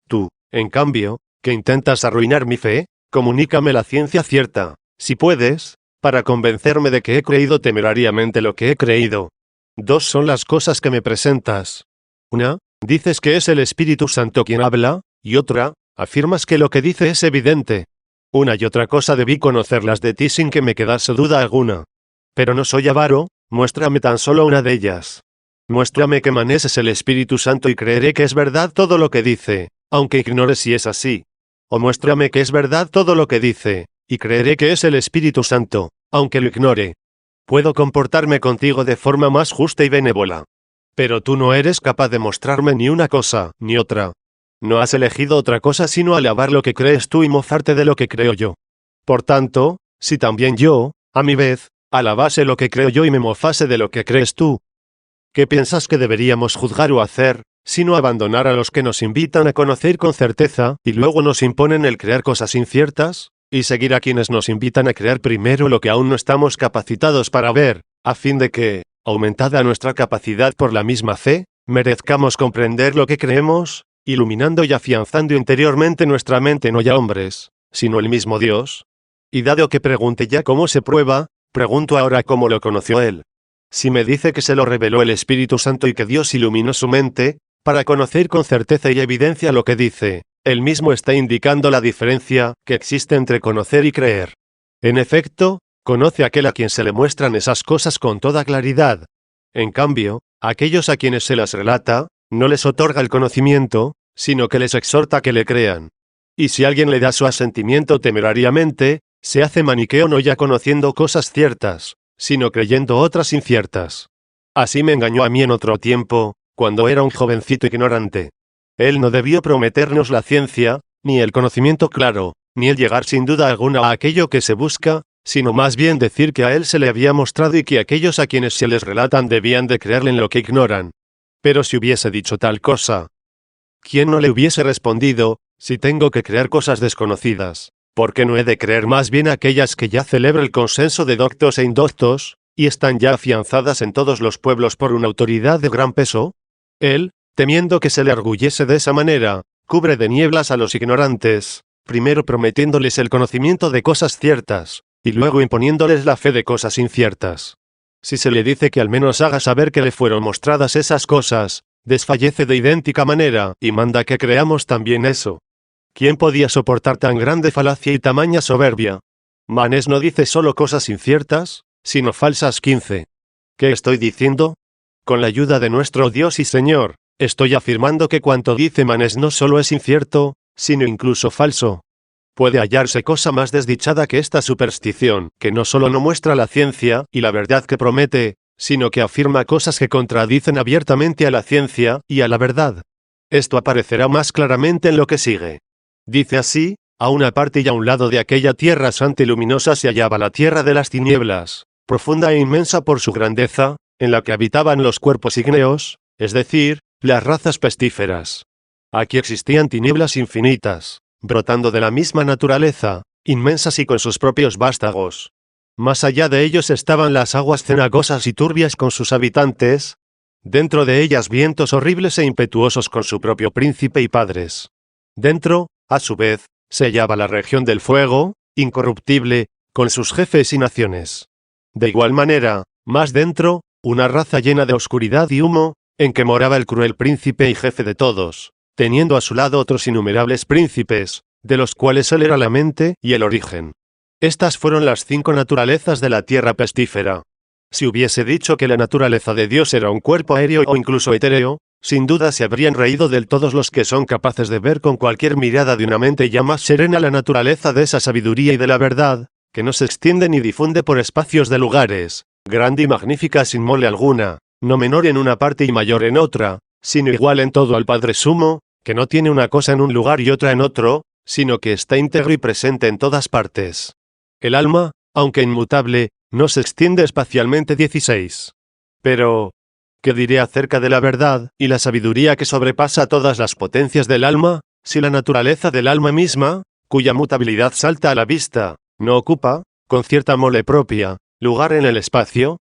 Tú, en cambio, que intentas arruinar mi fe, comunícame la ciencia cierta, si puedes, para convencerme de que he creído temerariamente lo que he creído. Dos son las cosas que me presentas. Una, dices que es el Espíritu Santo quien habla, y otra, afirmas que lo que dice es evidente. Una y otra cosa debí conocerlas de ti sin que me quedase duda alguna. Pero no soy avaro, muéstrame tan solo una de ellas. Muéstrame que Manés es el Espíritu Santo y creeré que es verdad todo lo que dice, aunque ignore si es así. O muéstrame que es verdad todo lo que dice, y creeré que es el Espíritu Santo, aunque lo ignore. Puedo comportarme contigo de forma más justa y benévola. Pero tú no eres capaz de mostrarme ni una cosa, ni otra. No has elegido otra cosa sino alabar lo que crees tú y mofarte de lo que creo yo. Por tanto, si también yo, a mi vez, alabase lo que creo yo y me mofase de lo que crees tú, ¿qué piensas que deberíamos juzgar o hacer, sino abandonar a los que nos invitan a conocer con certeza, y luego nos imponen el creer cosas inciertas, y seguir a quienes nos invitan a creer primero lo que aún no estamos capacitados para ver, a fin de que, aumentada nuestra capacidad por la misma fe, merezcamos comprender lo que creemos, iluminando y afianzando interiormente nuestra mente no ya hombres, sino el mismo Dios? Y dado que pregunte ya cómo se prueba, pregunto ahora cómo lo conoció él. Si me dice que se lo reveló el Espíritu Santo y que Dios iluminó su mente, para conocer con certeza y evidencia lo que dice, él mismo está indicando la diferencia que existe entre conocer y creer. En efecto, conoce aquel a quien se le muestran esas cosas con toda claridad. En cambio, aquellos a quienes se las relata, no les otorga el conocimiento, sino que les exhorta a que le crean. Y si alguien le da su asentimiento temerariamente, se hace maniqueo no ya conociendo cosas ciertas, sino creyendo otras inciertas. Así me engañó a mí en otro tiempo, cuando era un jovencito ignorante. Él no debió prometernos la ciencia, ni el conocimiento claro, ni el llegar sin duda alguna a aquello que se busca, sino más bien decir que a él se le había mostrado y que aquellos a quienes se les relatan debían de creerle en lo que ignoran. Pero si hubiese dicho tal cosa, ¿quién no le hubiese respondido, si tengo que creer cosas desconocidas, por qué no he de creer más bien aquellas que ya celebra el consenso de doctos e indoctos, y están ya afianzadas en todos los pueblos por una autoridad de gran peso? Él, temiendo que se le arguyese de esa manera, cubre de nieblas a los ignorantes, primero prometiéndoles el conocimiento de cosas ciertas, y luego imponiéndoles la fe de cosas inciertas. Si se le dice que al menos haga saber que le fueron mostradas esas cosas, desfallece de idéntica manera, y manda que creamos también eso. ¿Quién podía soportar tan grande falacia y tamaña soberbia? Manés no dice solo cosas inciertas, sino falsas 15. ¿Qué estoy diciendo? Con la ayuda de nuestro Dios y Señor, estoy afirmando que cuanto dice Manés no solo es incierto, sino incluso falso. Puede hallarse cosa más desdichada que esta superstición, que no solo no muestra la ciencia y la verdad que promete, sino que afirma cosas que contradicen abiertamente a la ciencia y a la verdad. Esto aparecerá más claramente en lo que sigue. Dice así: a una parte y a un lado de aquella tierra santa y luminosa se hallaba la tierra de las tinieblas, profunda e inmensa por su grandeza, en la que habitaban los cuerpos ígneos, es decir, las razas pestíferas. Aquí existían tinieblas infinitas, brotando de la misma naturaleza, inmensas y con sus propios vástagos. Más allá de ellos estaban las aguas cenagosas y turbias con sus habitantes, dentro de ellas vientos horribles e impetuosos con su propio príncipe y padres. Dentro, a su vez, se hallaba la región del fuego, incorruptible, con sus jefes y naciones. De igual manera, más dentro, una raza llena de oscuridad y humo, en que moraba el cruel príncipe y jefe de todos, teniendo a su lado otros innumerables príncipes, de los cuales él era la mente y el origen. Estas fueron las 5 naturalezas de la tierra pestífera. Si hubiese dicho que la naturaleza de Dios era un cuerpo aéreo o incluso etéreo, sin duda se habrían reído de él todos los que son capaces de ver con cualquier mirada de una mente ya más serena la naturaleza de esa sabiduría y de la verdad, que no se extiende ni difunde por espacios de lugares, grande y magnífica sin mole alguna, no menor en una parte y mayor en otra, sino igual en todo al Padre Sumo, que no tiene una cosa en un lugar y otra en otro, sino que está íntegro y presente en todas partes. El alma, aunque inmutable, no se extiende espacialmente. 16. Pero, ¿qué diré acerca de la verdad y la sabiduría que sobrepasa todas las potencias del alma, si la naturaleza del alma misma, cuya mutabilidad salta a la vista, no ocupa, con cierta mole propia, lugar en el espacio?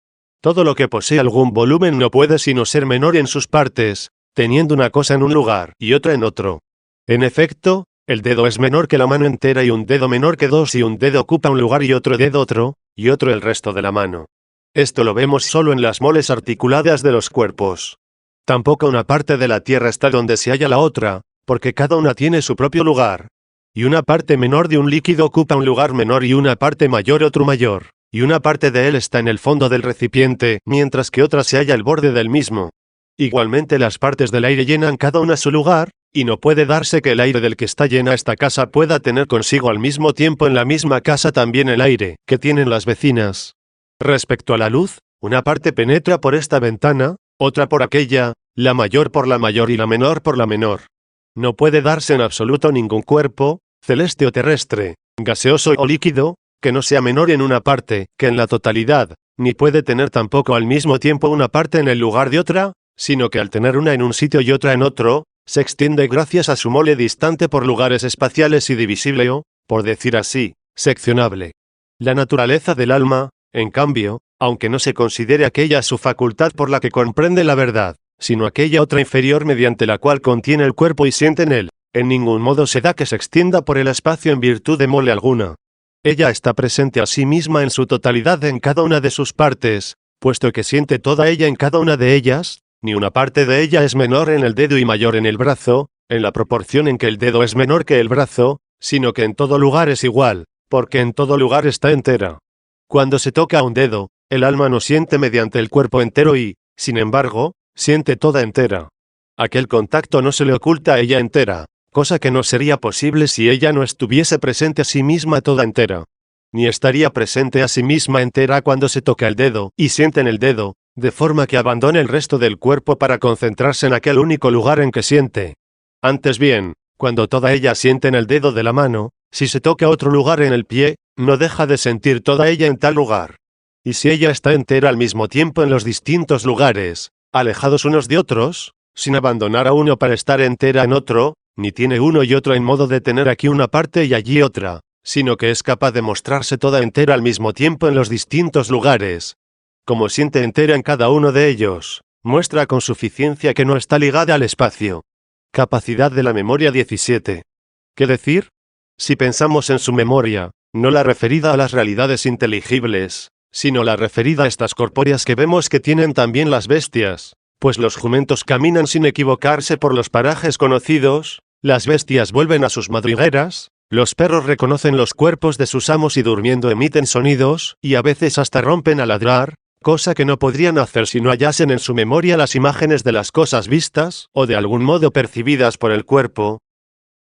Todo lo que posee algún volumen no puede sino ser menor en sus partes, teniendo una cosa en un lugar y otra en otro. En efecto, el dedo es menor que la mano entera y un dedo menor que dos y un dedo ocupa un lugar y otro dedo otro, y otro el resto de la mano. Esto lo vemos solo en las moles articuladas de los cuerpos. Tampoco una parte de la tierra está donde se halla la otra, porque cada una tiene su propio lugar. Y una parte menor de un líquido ocupa un lugar menor y una parte mayor otro mayor, y una parte de él está en el fondo del recipiente, mientras que otra se halla al borde del mismo. Igualmente las partes del aire llenan cada una su lugar, y no puede darse que el aire del que está llena esta casa pueda tener consigo al mismo tiempo en la misma casa también el aire que tienen las vecinas. Respecto a la luz, una parte penetra por esta ventana, otra por aquella, la mayor por la mayor y la menor por la menor. No puede darse en absoluto ningún cuerpo, celeste o terrestre, gaseoso o líquido, que no sea menor en una parte que en la totalidad, ni puede tener tampoco al mismo tiempo una parte en el lugar de otra, sino que al tener una en un sitio y otra en otro, se extiende gracias a su mole distante por lugares espaciales y divisible o, por decir así, seccionable. La naturaleza del alma, en cambio, aunque no se considere aquella su facultad por la que comprende la verdad, sino aquella otra inferior mediante la cual contiene el cuerpo y siente en él, en ningún modo se da que se extienda por el espacio en virtud de mole alguna. Ella está presente a sí misma en su totalidad en cada una de sus partes, puesto que siente toda ella en cada una de ellas, ni una parte de ella es menor en el dedo y mayor en el brazo, en la proporción en que el dedo es menor que el brazo, sino que en todo lugar es igual, porque en todo lugar está entera. Cuando se toca a un dedo, el alma no siente mediante el cuerpo entero y, sin embargo, siente toda entera. Aquel contacto no se le oculta a ella entera, cosa que no sería posible si ella no estuviese presente a sí misma toda entera. Ni estaría presente a sí misma entera cuando se toca el dedo y siente en el dedo, de forma que abandone el resto del cuerpo para concentrarse en aquel único lugar en que siente. Antes bien, cuando toda ella siente en el dedo de la mano, si se toca otro lugar en el pie, no deja de sentir toda ella en tal lugar. Y si ella está entera al mismo tiempo en los distintos lugares, alejados unos de otros, sin abandonar a uno para estar entera en otro, ni tiene uno y otro en modo de tener aquí una parte y allí otra, sino que es capaz de mostrarse toda entera al mismo tiempo en los distintos lugares. Como siente entera en cada uno de ellos, muestra con suficiencia que no está ligada al espacio. Capacidad de la memoria 17. ¿Qué decir? Si pensamos en su memoria, no la referida a las realidades inteligibles, sino la referida a estas corpóreas que vemos que tienen también las bestias, pues los jumentos caminan sin equivocarse por los parajes conocidos, las bestias vuelven a sus madrigueras, los perros reconocen los cuerpos de sus amos y durmiendo emiten sonidos, y a veces hasta rompen a ladrar, cosa que no podrían hacer si no hallasen en su memoria las imágenes de las cosas vistas, o de algún modo percibidas por el cuerpo.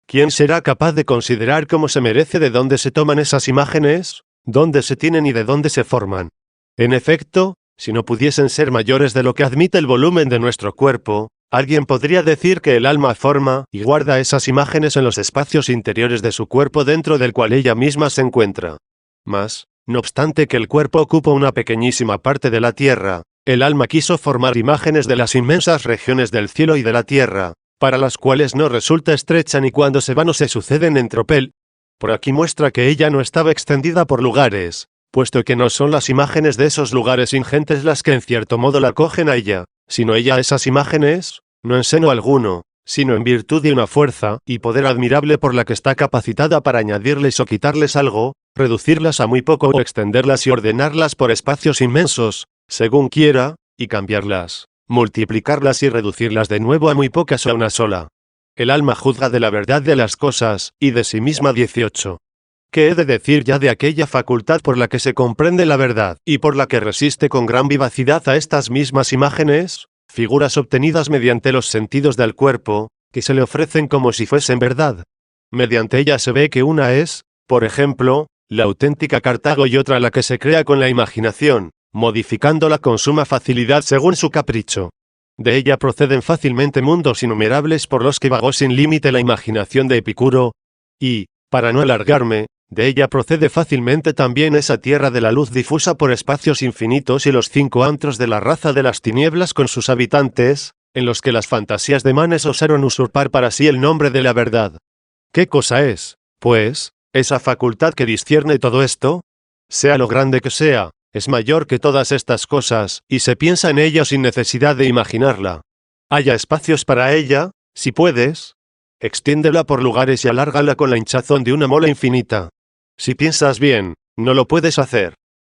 ¿Quién será capaz de considerar cómo se merece de dónde se toman esas imágenes, dónde se tienen y de dónde se forman? En efecto, si no pudiesen ser mayores de lo que admite el volumen de nuestro cuerpo, alguien podría decir que el alma forma y guarda esas imágenes en los espacios interiores de su cuerpo dentro del cual ella misma se encuentra. Mas, no obstante que el cuerpo ocupa una pequeñísima parte de la tierra, el alma quiso formar imágenes de las inmensas regiones del cielo y de la tierra, para las cuales no resulta estrecha ni cuando se van o se suceden en tropel. Por aquí muestra que ella no estaba extendida por lugares, puesto que no son las imágenes de esos lugares ingentes las que en cierto modo la cogen a ella, sino ella a esas imágenes, no en seno alguno, sino en virtud de una fuerza y poder admirable por la que está capacitada para añadirles o quitarles algo, reducirlas a muy poco o extenderlas y ordenarlas por espacios inmensos, según quiera, y cambiarlas, multiplicarlas y reducirlas de nuevo a muy pocas o a una sola. El alma juzga de la verdad de las cosas, y de sí misma. 18. ¿Qué he de decir ya de aquella facultad por la que se comprende la verdad, y por la que resiste con gran vivacidad a estas mismas imágenes, figuras obtenidas mediante los sentidos del cuerpo, que se le ofrecen como si fuesen verdad? Mediante ella se ve que una es, por ejemplo, la auténtica Cartago y otra la que se crea con la imaginación, modificándola con suma facilidad según su capricho. De ella proceden fácilmente mundos innumerables por los que vagó sin límite la imaginación de Epicuro, y, para no alargarme, de ella procede fácilmente también esa tierra de la luz difusa por espacios infinitos y los 5 antros de la raza de las tinieblas con sus habitantes, en los que las fantasías de Manes osaron usurpar para sí el nombre de la verdad. ¿Qué cosa es, pues, esa facultad que discierne todo esto? Sea lo grande que sea, es mayor que todas estas cosas, y se piensa en ella sin necesidad de imaginarla. Haya espacios para ella, si puedes. Extiéndela por lugares y alárgala con la hinchazón de una mola infinita. Si piensas bien, no lo puedes hacer.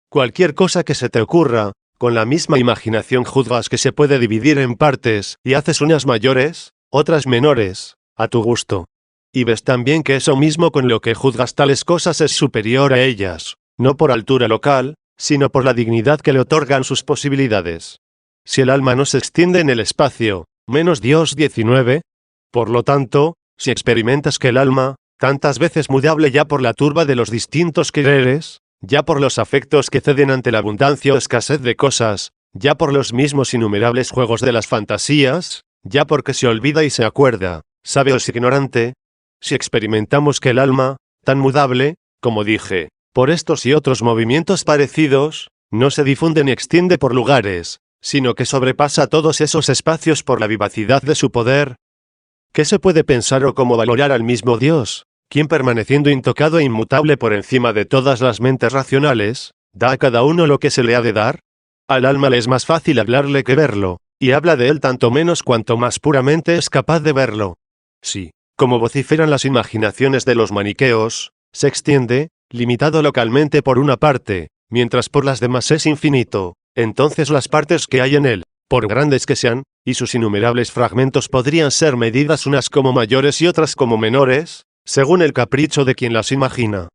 Cualquier cosa que se te ocurra, con la misma imaginación juzgas que se puede dividir en partes, y haces unas mayores, otras menores, a tu gusto. Y ves también que eso mismo con lo que juzgas tales cosas es superior a ellas, no por altura local, sino por la dignidad que le otorgan sus posibilidades. Si el alma no se extiende en el espacio, menos Dios. 19. Por lo tanto, si experimentas que el alma, tantas veces mudable ya por la turba de los distintos quereres, ya por los afectos que ceden ante la abundancia o escasez de cosas, ya por los mismos innumerables juegos de las fantasías, ya porque se olvida y se acuerda, sabe o es ignorante, si experimentamos que el alma, tan mudable, como dije, por estos y otros movimientos parecidos, no se difunde ni extiende por lugares, sino que sobrepasa todos esos espacios por la vivacidad de su poder, ¿qué se puede pensar o cómo valorar al mismo Dios, quien permaneciendo intocado e inmutable por encima de todas las mentes racionales, da a cada uno lo que se le ha de dar? Al alma le es más fácil hablarle que verlo, y habla de él tanto menos cuanto más puramente es capaz de verlo. Sí, como vociferan las imaginaciones de los maniqueos, se extiende, limitado localmente por una parte, mientras por las demás es infinito, entonces las partes que hay en él, por grandes que sean, y sus innumerables fragmentos podrían ser medidas unas como mayores y otras como menores, según el capricho de quien las imagina.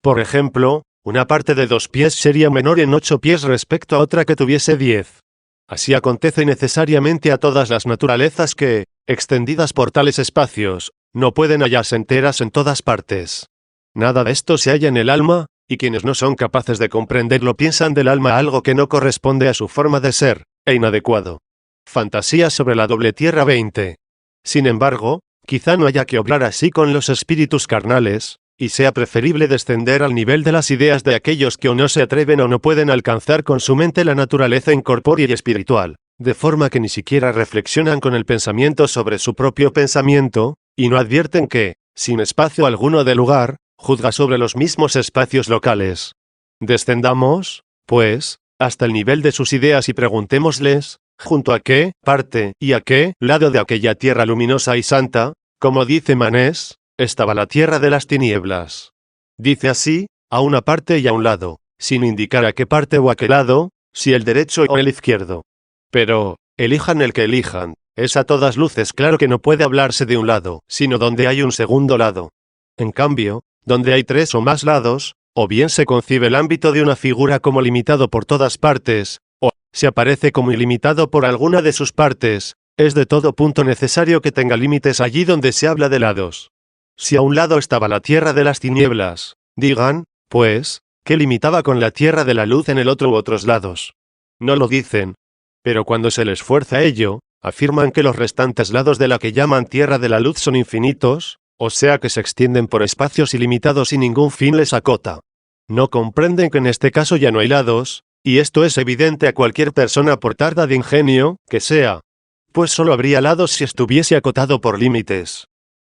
Por ejemplo, una parte de 2 pies sería menor en 8 pies respecto a otra que tuviese 10. Así acontece necesariamente a todas las naturalezas que, extendidas por tales espacios, no pueden hallarse enteras en todas partes. Nada de esto se halla en el alma, y quienes no son capaces de comprenderlo piensan del alma algo que no corresponde a su forma de ser, e inadecuado. Fantasías sobre la doble tierra. 20. Sin embargo, quizá no haya que obrar así con los espíritus carnales, y sea preferible descender al nivel de las ideas de aquellos que o no se atreven o no pueden alcanzar con su mente la naturaleza incorpórea y espiritual, de forma que ni siquiera reflexionan con el pensamiento sobre su propio pensamiento, y no advierten que, sin espacio alguno de lugar, juzga sobre los mismos espacios locales. Descendamos, pues, hasta el nivel de sus ideas y preguntémosles, junto a qué parte y a qué lado de aquella tierra luminosa y santa, como dice Manés, estaba la tierra de las tinieblas. Dice así, a una parte y a un lado, sin indicar a qué parte o a qué lado, si el derecho o el izquierdo. Pero, elijan el que elijan, es a todas luces claro que no puede hablarse de un lado, sino donde hay un segundo lado. En cambio, donde hay 3 o más lados, o bien se concibe el ámbito de una figura como limitado por todas partes, o se aparece como ilimitado por alguna de sus partes, es de todo punto necesario que tenga límites allí donde se habla de lados. Si a un lado estaba la tierra de las tinieblas, digan, pues, que limitaba con la tierra de la luz en el otro u otros lados. No lo dicen, pero cuando se les fuerza ello, afirman que los restantes lados de la que llaman tierra de la luz son infinitos, o sea que se extienden por espacios ilimitados y ningún fin les acota. No comprenden que en este caso ya no hay lados, y esto es evidente a cualquier persona por tarda de ingenio que sea, pues solo habría lados si estuviese acotado por límites.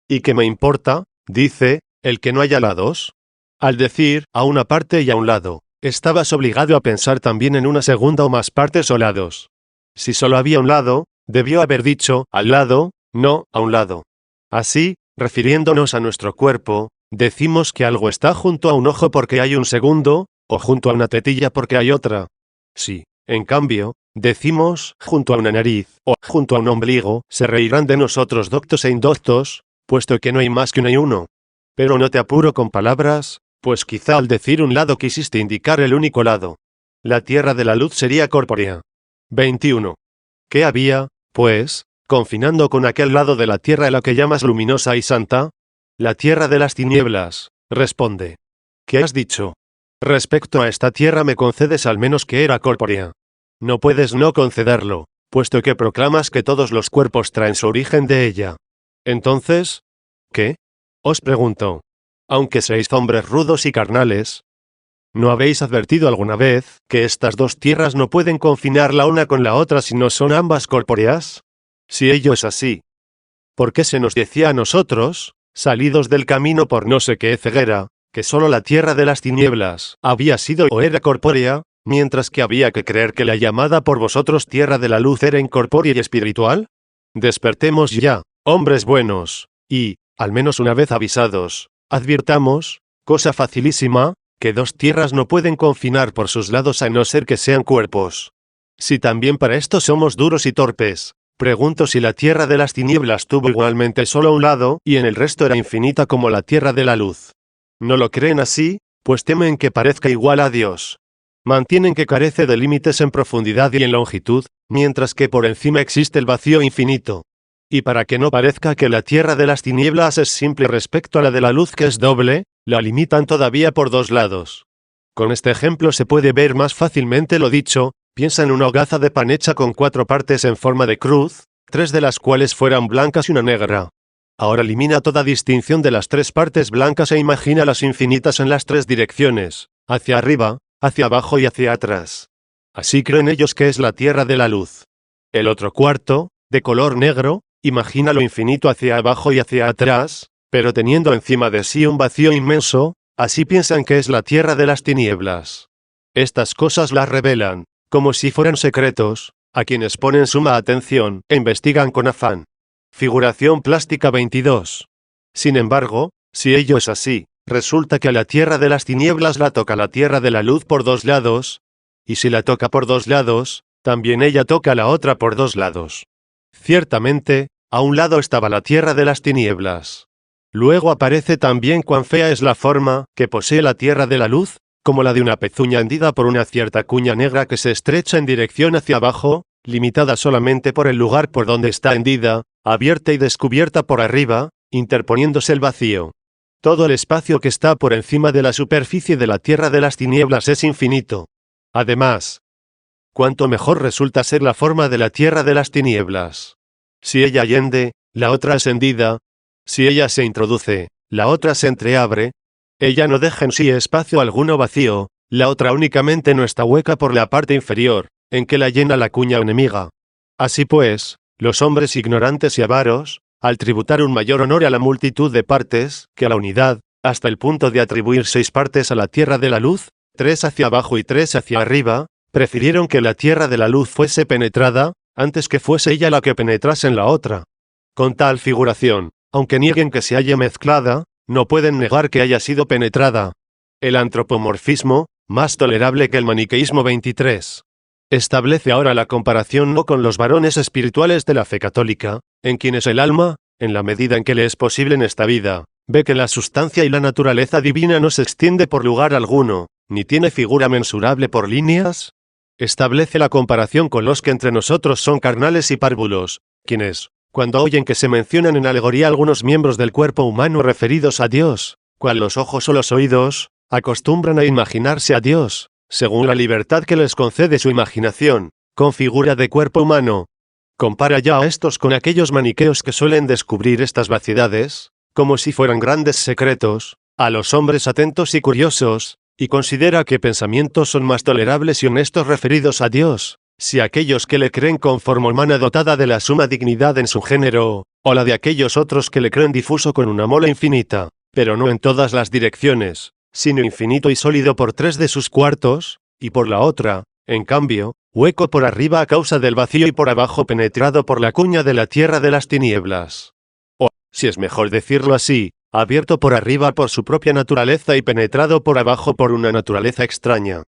¿Y qué me importa, dice, el que no haya lados? Al decir a una parte y a un lado, estabas obligado a pensar también en una segunda o más partes o lados. Si solo había un lado, debió haber dicho al lado, no a un lado. Así, refiriéndonos a nuestro cuerpo, decimos que algo está junto a un ojo porque hay un segundo, o junto a una tetilla porque hay otra. Si, en cambio, Decimos, junto a una nariz, o junto a un ombligo, se reirán de nosotros doctos e indoctos, puesto que no hay más que uno y uno. Pero no te apuro con palabras, pues quizá al decir un lado quisiste indicar el único lado. La tierra de la luz sería corpórea. 21. ¿Qué había, pues, confinando con aquel lado de la tierra a la que llamas luminosa y santa? La tierra de las tinieblas, responde. ¿Qué has dicho? Respecto a esta tierra me concedes al menos que era corpórea. No puedes no concederlo, puesto que proclamas que todos los cuerpos traen su origen de ella. Entonces, ¿qué? Os pregunto. Aunque seáis hombres rudos y carnales, ¿no habéis advertido alguna vez que estas dos tierras no pueden confinar la una con la otra si no son ambas corpóreas? Si ello es así, ¿por qué se nos decía a nosotros, salidos del camino por no sé qué ceguera, que sólo la tierra de las tinieblas había sido o era corpórea, mientras que había que creer que la llamada por vosotros tierra de la luz era incorpórea y espiritual? Despertemos ya, hombres buenos, y, al menos una vez avisados, advirtamos, cosa facilísima, que dos tierras no pueden confinar por sus lados a no ser que sean cuerpos. Si también para esto somos duros y torpes, pregunto si la tierra de las tinieblas tuvo igualmente solo un lado y en el resto era infinita como la tierra de la luz. ¿No lo creen así? Pues temen que parezca igual a Dios. Mantienen que carece de límites en profundidad y en longitud, mientras que por encima existe el vacío infinito. Y para que no parezca que la tierra de las tinieblas es simple respecto a la de la luz que es doble, la limitan todavía por dos lados. Con este ejemplo se puede ver más fácilmente lo dicho. Piensa en una hogaza de pan hecha con 4 partes en forma de cruz, 3 de las cuales fueran blancas y una negra. Ahora elimina toda distinción de las 3 partes blancas e imagina las infinitas en las 3 direcciones, hacia arriba, hacia abajo y hacia atrás. Así creen ellos que es la tierra de la luz. El otro cuarto, de color negro, imagina lo infinito hacia abajo y hacia atrás, pero teniendo encima de sí un vacío inmenso, así piensan que es la tierra de las tinieblas. Estas cosas las revelan, como si fueran secretos, a quienes ponen suma atención e investigan con afán. Figuración plástica 22. Sin embargo, si ello es así, resulta que a la tierra de las tinieblas la toca la tierra de la luz por dos lados, y si la toca por dos lados, también ella toca a la otra por dos lados. Ciertamente, a un lado estaba la tierra de las tinieblas. Luego aparece también cuán fea es la forma que posee la tierra de la luz, como la de una pezuña hendida por una cierta cuña negra que se estrecha en dirección hacia abajo, limitada solamente por el lugar por donde está hendida, abierta y descubierta por arriba, interponiéndose el vacío. Todo el espacio que está por encima de la superficie de la tierra de las tinieblas es infinito. Además, cuánto mejor resulta ser la forma de la tierra de las tinieblas. Si ella hiende, la otra es hendida. Si ella se introduce, la otra se entreabre. Ella no deja en sí espacio alguno vacío, la otra únicamente no está hueca por la parte inferior, en que la llena la cuña enemiga. Así pues, los hombres ignorantes y avaros, al tributar un mayor honor a la multitud de partes que a la unidad, hasta el punto de atribuir 6 partes a la tierra de la luz, 3 hacia abajo y 3 hacia arriba, prefirieron que la tierra de la luz fuese penetrada, antes que fuese ella la que penetrase en la otra. Con tal figuración, aunque nieguen que se haya mezclada, no pueden negar que haya sido penetrada. El antropomorfismo, más tolerable que el maniqueísmo 23. Establece ahora la comparación no con los varones espirituales de la fe católica, en quienes el alma, en la medida en que le es posible en esta vida, ve que la sustancia y la naturaleza divina no se extiende por lugar alguno, ni tiene figura mensurable por líneas. Establece la comparación con los que entre nosotros son carnales y párvulos, quienes, cuando oyen que se mencionan en alegoría algunos miembros del cuerpo humano referidos a Dios, cual los ojos o los oídos, acostumbran a imaginarse a Dios, según la libertad que les concede su imaginación, con figura de cuerpo humano. Compara ya a estos con aquellos maniqueos que suelen descubrir estas vaciedades, como si fueran grandes secretos, a los hombres atentos y curiosos, y considera que pensamientos son más tolerables y honestos referidos a Dios, si aquellos que le creen con forma humana dotada de la suma dignidad en su género, o la de aquellos otros que le creen difuso con una mola infinita, pero no en todas las direcciones, sino infinito y sólido por 3 de sus cuartos, y por la otra, en cambio, hueco por arriba a causa del vacío y por abajo penetrado por la cuña de la tierra de las tinieblas. O, si es mejor decirlo así, abierto por arriba por su propia naturaleza y penetrado por abajo por una naturaleza extraña.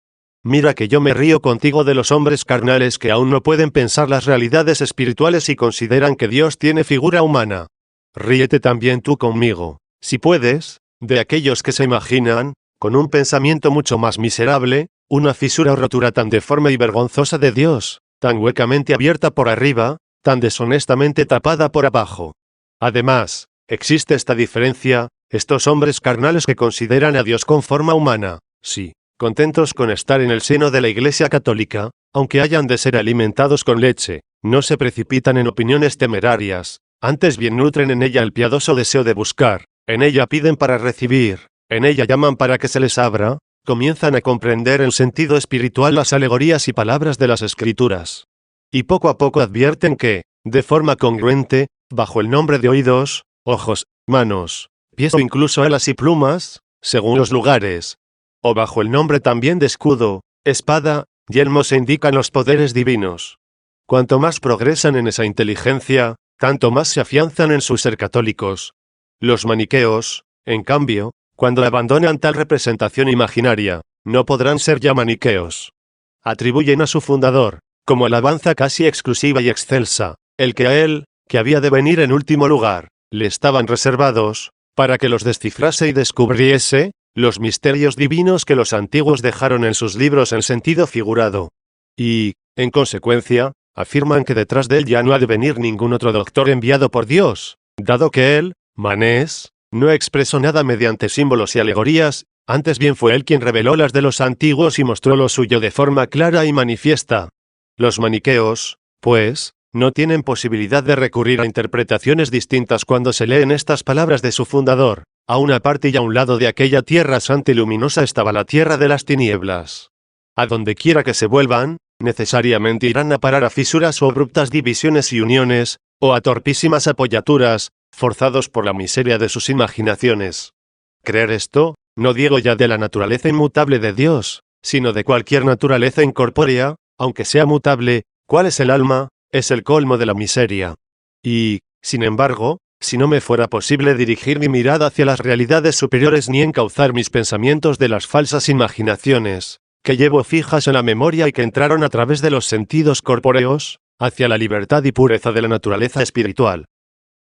Mira que yo me río contigo de los hombres carnales que aún no pueden pensar las realidades espirituales y consideran que Dios tiene figura humana. Ríete también tú conmigo, si puedes, de aquellos que se imaginan, con un pensamiento mucho más miserable, una fisura o rotura tan deforme y vergonzosa de Dios, tan huecamente abierta por arriba, tan deshonestamente tapada por abajo. Además, existe esta diferencia, estos hombres carnales que consideran a Dios con forma humana, sí, contentos con estar en el seno de la Iglesia Católica, aunque hayan de ser alimentados con leche, no se precipitan en opiniones temerarias, antes bien nutren en ella el piadoso deseo de buscar, en ella piden para recibir, en ella llaman para que se les abra, comienzan a comprender en sentido espiritual las alegorías y palabras de las Escrituras. Y poco a poco advierten que, de forma congruente, bajo el nombre de oídos, ojos, manos, pies o incluso alas y plumas, según los lugares, o bajo el nombre también de escudo, espada, yelmo se indican los poderes divinos. Cuanto más progresan en esa inteligencia, tanto más se afianzan en su ser católicos. Los maniqueos, en cambio, cuando abandonan tal representación imaginaria, no podrán ser ya maniqueos. Atribuyen a su fundador, como alabanza casi exclusiva y excelsa, el que a él, que había de venir en último lugar, le estaban reservados, para que los descifrase y descubriese, los misterios divinos que los antiguos dejaron en sus libros en sentido figurado. Y, en consecuencia, afirman que detrás de él ya no ha de venir ningún otro doctor enviado por Dios, dado que él, Manés, no expresó nada mediante símbolos y alegorías, antes bien fue él quien reveló las de los antiguos y mostró lo suyo de forma clara y manifiesta. Los maniqueos, pues, no tienen posibilidad de recurrir a interpretaciones distintas cuando se leen estas palabras de su fundador. A una parte y a un lado de aquella tierra santa y luminosa estaba la tierra de las tinieblas. A donde quiera que se vuelvan, necesariamente irán a parar a fisuras o abruptas divisiones y uniones, o a torpísimas apoyaturas, forzados por la miseria de sus imaginaciones. Creer esto, no digo ya de la naturaleza inmutable de Dios, sino de cualquier naturaleza incorpórea, aunque sea mutable, ¿cuál es el alma? Es el colmo de la miseria. Y, sin embargo, si no me fuera posible dirigir mi mirada hacia las realidades superiores ni encauzar mis pensamientos de las falsas imaginaciones, que llevo fijas en la memoria y que entraron a través de los sentidos corpóreos, hacia la libertad y pureza de la naturaleza espiritual.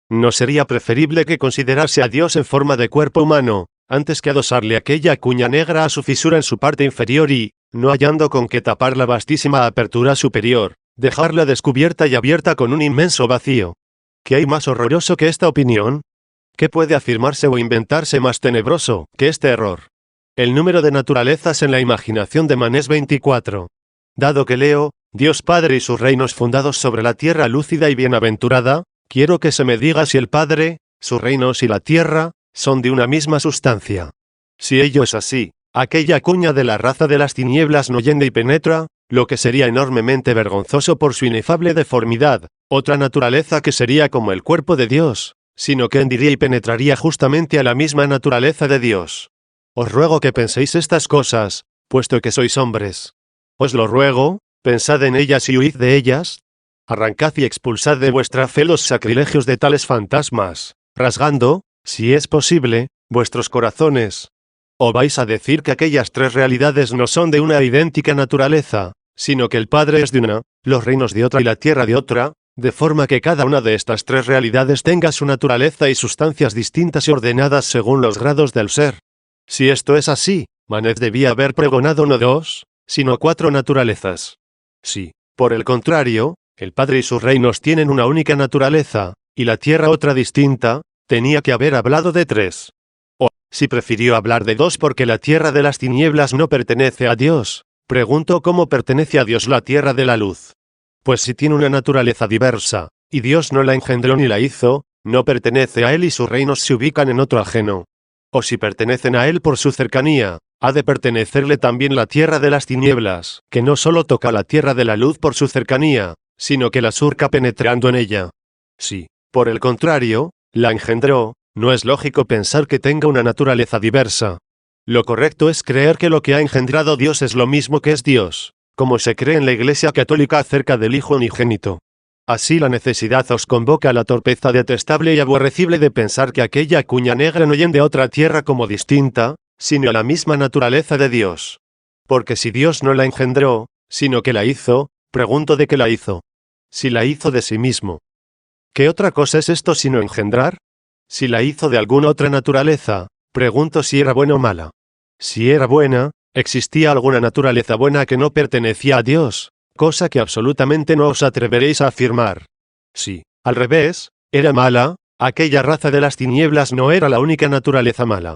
¿No sería preferible que considerase a Dios en forma de cuerpo humano, antes que adosarle aquella cuña negra a su fisura en su parte inferior y, no hallando con qué tapar la vastísima apertura superior, dejarla descubierta y abierta con un inmenso vacío? ¿Qué hay más horroroso que esta opinión? ¿Qué puede afirmarse o inventarse más tenebroso que este error? El número de naturalezas en la imaginación de Manés 24. Dado que leo, Dios Padre y sus reinos fundados sobre la tierra lúcida y bienaventurada, quiero que se me diga si el Padre, sus reinos y la tierra, son de una misma sustancia. Si ello es así, aquella cuña de la raza de las tinieblas no yende y penetra, lo que sería enormemente vergonzoso por su inefable deformidad, otra naturaleza que sería como el cuerpo de Dios, sino que hendiría y penetraría justamente a la misma naturaleza de Dios. Os ruego que penséis estas cosas, puesto que sois hombres. Os lo ruego, pensad en ellas y huid de ellas. Arrancad y expulsad de vuestra fe los sacrilegios de tales fantasmas, rasgando, si es posible, vuestros corazones. ¿O vais a decir que aquellas tres realidades no son de una idéntica naturaleza, sino que el Padre es de una, los reinos de otra y la tierra de otra, de forma que cada una de estas tres realidades tenga su naturaleza y sustancias distintas y ordenadas según los grados del ser? Si esto es así, Manés debía haber pregonado no dos, sino cuatro naturalezas. Si, por el contrario, el Padre y sus reinos tienen una única naturaleza, y la tierra otra distinta, tenía que haber hablado de tres. O, si prefirió hablar de dos porque la tierra de las tinieblas no pertenece a Dios, pregunto cómo pertenece a Dios la tierra de la luz. Pues si tiene una naturaleza diversa, y Dios no la engendró ni la hizo, no pertenece a Él y sus reinos se ubican en otro ajeno. O si pertenecen a Él por su cercanía, ha de pertenecerle también la tierra de las tinieblas, que no solo toca la tierra de la luz por su cercanía, sino que la surca penetrando en ella. Si, por el contrario, la engendró, no es lógico pensar que tenga una naturaleza diversa. Lo correcto es creer que lo que ha engendrado Dios es lo mismo que es Dios, como se cree en la Iglesia Católica acerca del Hijo unigénito. Así la necesidad os convoca a la torpeza detestable y aborrecible de pensar que aquella cuña negra no yende a otra tierra como distinta, sino a la misma naturaleza de Dios. Porque si Dios no la engendró, sino que la hizo, pregunto de qué la hizo. Si la hizo de sí mismo. ¿Qué otra cosa es esto sino engendrar? Si la hizo de alguna otra naturaleza, pregunto si era buena o mala. Si era buena, ¿existía alguna naturaleza buena que no pertenecía a Dios? Cosa que absolutamente no os atreveréis a afirmar. Si, al revés, era mala, aquella raza de las tinieblas no era la única naturaleza mala.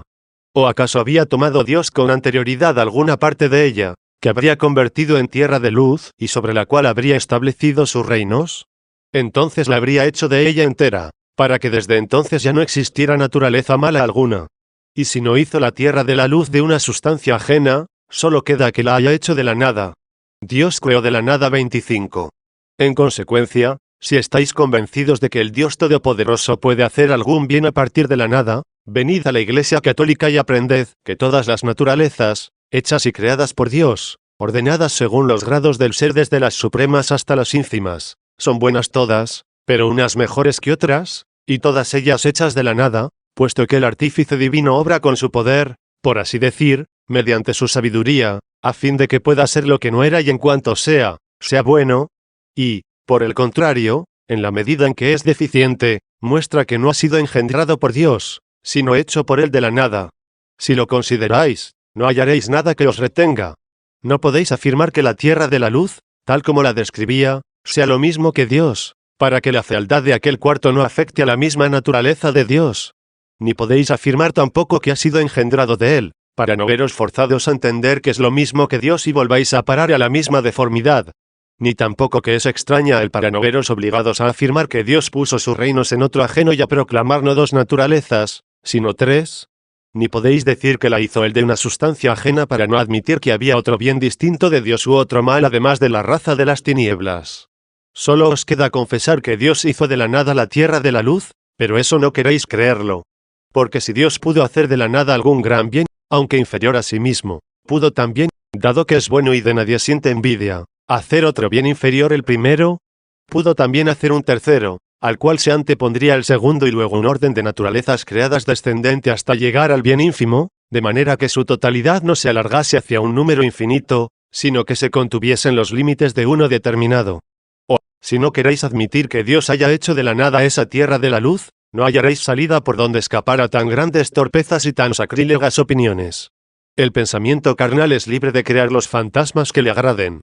¿O acaso había tomado Dios con anterioridad alguna parte de ella, que habría convertido en tierra de luz, y sobre la cual habría establecido sus reinos? Entonces la habría hecho de ella entera, para que desde entonces ya no existiera naturaleza mala alguna. Y si no hizo la tierra de la luz de una sustancia ajena, solo queda que la haya hecho de la nada. Dios creó de la nada 25. En consecuencia, si estáis convencidos de que el Dios Todopoderoso puede hacer algún bien a partir de la nada, venid a la Iglesia Católica y aprended que todas las naturalezas, hechas y creadas por Dios, ordenadas según los grados del ser desde las supremas hasta las ínfimas, son buenas todas, pero unas mejores que otras, y todas ellas hechas de la nada, puesto que el artífice divino obra con su poder, por así decir, mediante su sabiduría, a fin de que pueda ser lo que no era y en cuanto sea bueno, y, por el contrario, en la medida en que es deficiente, muestra que no ha sido engendrado por Dios, sino hecho por él de la nada. Si lo consideráis, no hallaréis nada que os retenga. No podéis afirmar que la tierra de la luz, tal como la describía, sea lo mismo que Dios, para que la fealdad de aquel cuarto no afecte a la misma naturaleza de Dios. Ni podéis afirmar tampoco que ha sido engendrado de él, para no veros forzados a entender que es lo mismo que Dios y volváis a parar a la misma deformidad. Ni tampoco que es extraña el para no veros obligados a afirmar que Dios puso sus reinos en otro ajeno y a proclamar no dos naturalezas, sino tres. Ni podéis decir que la hizo él de una sustancia ajena para no admitir que había otro bien distinto de Dios u otro mal además de la raza de las tinieblas. Solo os queda confesar que Dios hizo de la nada la tierra de la luz, pero eso no queréis creerlo. Porque si Dios pudo hacer de la nada algún gran bien, aunque inferior a sí mismo, pudo también, dado que es bueno y de nadie siente envidia, hacer otro bien inferior el primero, pudo también hacer un tercero, al cual se antepondría el segundo y luego un orden de naturalezas creadas descendente hasta llegar al bien ínfimo, de manera que su totalidad no se alargase hacia un número infinito, sino que se contuviese en los límites de uno determinado. O, si no queréis admitir que Dios haya hecho de la nada esa tierra de la luz, no hallaréis salida por donde escapar a tan grandes torpezas y tan sacrílegas opiniones. El pensamiento carnal es libre de crear los fantasmas que le agraden.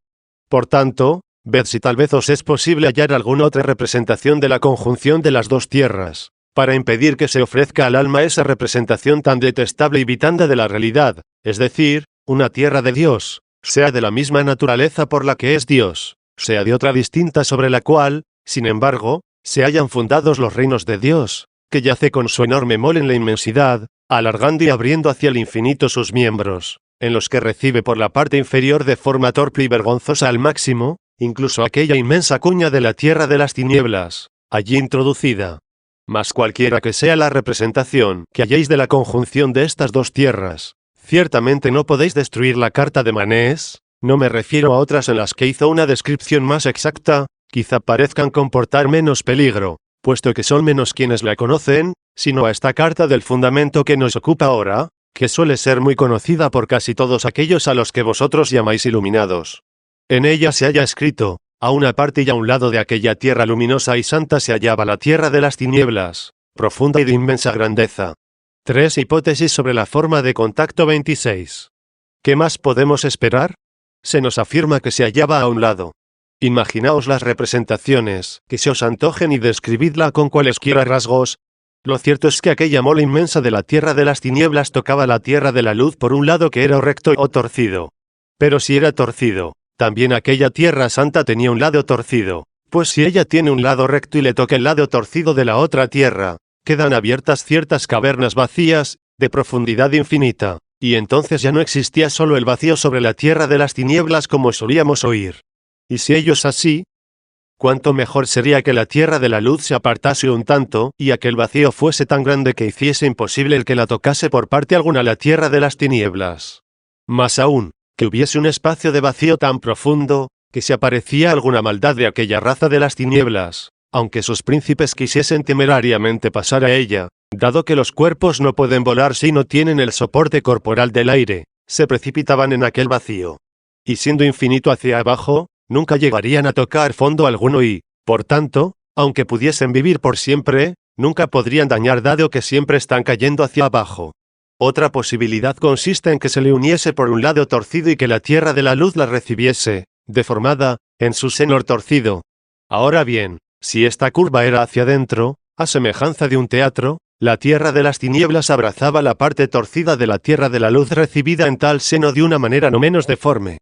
Por tanto, ved si tal vez os es posible hallar alguna otra representación de la conjunción de las dos tierras, para impedir que se ofrezca al alma esa representación tan detestable y vitanda de la realidad, es decir, una tierra de Dios, sea de la misma naturaleza por la que es Dios, sea de otra distinta sobre la cual, sin embargo, se hayan fundados los reinos de Dios, que yace con su enorme mole en la inmensidad, alargando y abriendo hacia el infinito sus miembros, en los que recibe por la parte inferior de forma torpe y vergonzosa al máximo, incluso aquella inmensa cuña de la tierra de las tinieblas, allí introducida. Mas cualquiera que sea la representación que halléis de la conjunción de estas dos tierras, ciertamente no podéis destruir la carta de Manés, no me refiero a otras en las que hizo una descripción más exacta, quizá parezcan comportar menos peligro, puesto que son menos quienes la conocen, sino a esta carta del fundamento que nos ocupa ahora, que suele ser muy conocida por casi todos aquellos a los que vosotros llamáis iluminados. En ella se halla escrito, a una parte y a un lado de aquella tierra luminosa y santa se hallaba la tierra de las tinieblas, profunda y de inmensa grandeza. 3 hipótesis sobre la forma de contacto 26. ¿Qué más podemos esperar? Se nos afirma que se hallaba a un lado. Imaginaos las representaciones que se os antojen y describidla con cualesquiera rasgos. Lo cierto es que aquella mole inmensa de la tierra de las tinieblas tocaba la tierra de la luz por un lado que era o recto o torcido. Pero si era torcido, también aquella tierra santa tenía un lado torcido, pues si ella tiene un lado recto y le toca el lado torcido de la otra tierra, quedan abiertas ciertas cavernas vacías, de profundidad infinita, y entonces ya no existía solo el vacío sobre la tierra de las tinieblas como solíamos oír. Y si ello es así, cuánto mejor sería que la tierra de la luz se apartase un tanto, y aquel vacío fuese tan grande que hiciese imposible el que la tocase por parte alguna la tierra de las tinieblas. Más aún, que hubiese un espacio de vacío tan profundo, que si aparecía alguna maldad de aquella raza de las tinieblas, aunque sus príncipes quisiesen temerariamente pasar a ella, dado que los cuerpos no pueden volar si no tienen el soporte corporal del aire, se precipitaban en aquel vacío. Y siendo infinito hacia abajo, nunca llegarían a tocar fondo alguno y, por tanto, aunque pudiesen vivir por siempre, nunca podrían dañar dado que siempre están cayendo hacia abajo. Otra posibilidad consiste en que se le uniese por un lado torcido y que la tierra de la luz la recibiese, deformada, en su seno torcido. Ahora bien, si esta curva era hacia adentro, a semejanza de un teatro, la tierra de las tinieblas abrazaba la parte torcida de la tierra de la luz recibida en tal seno de una manera no menos deforme.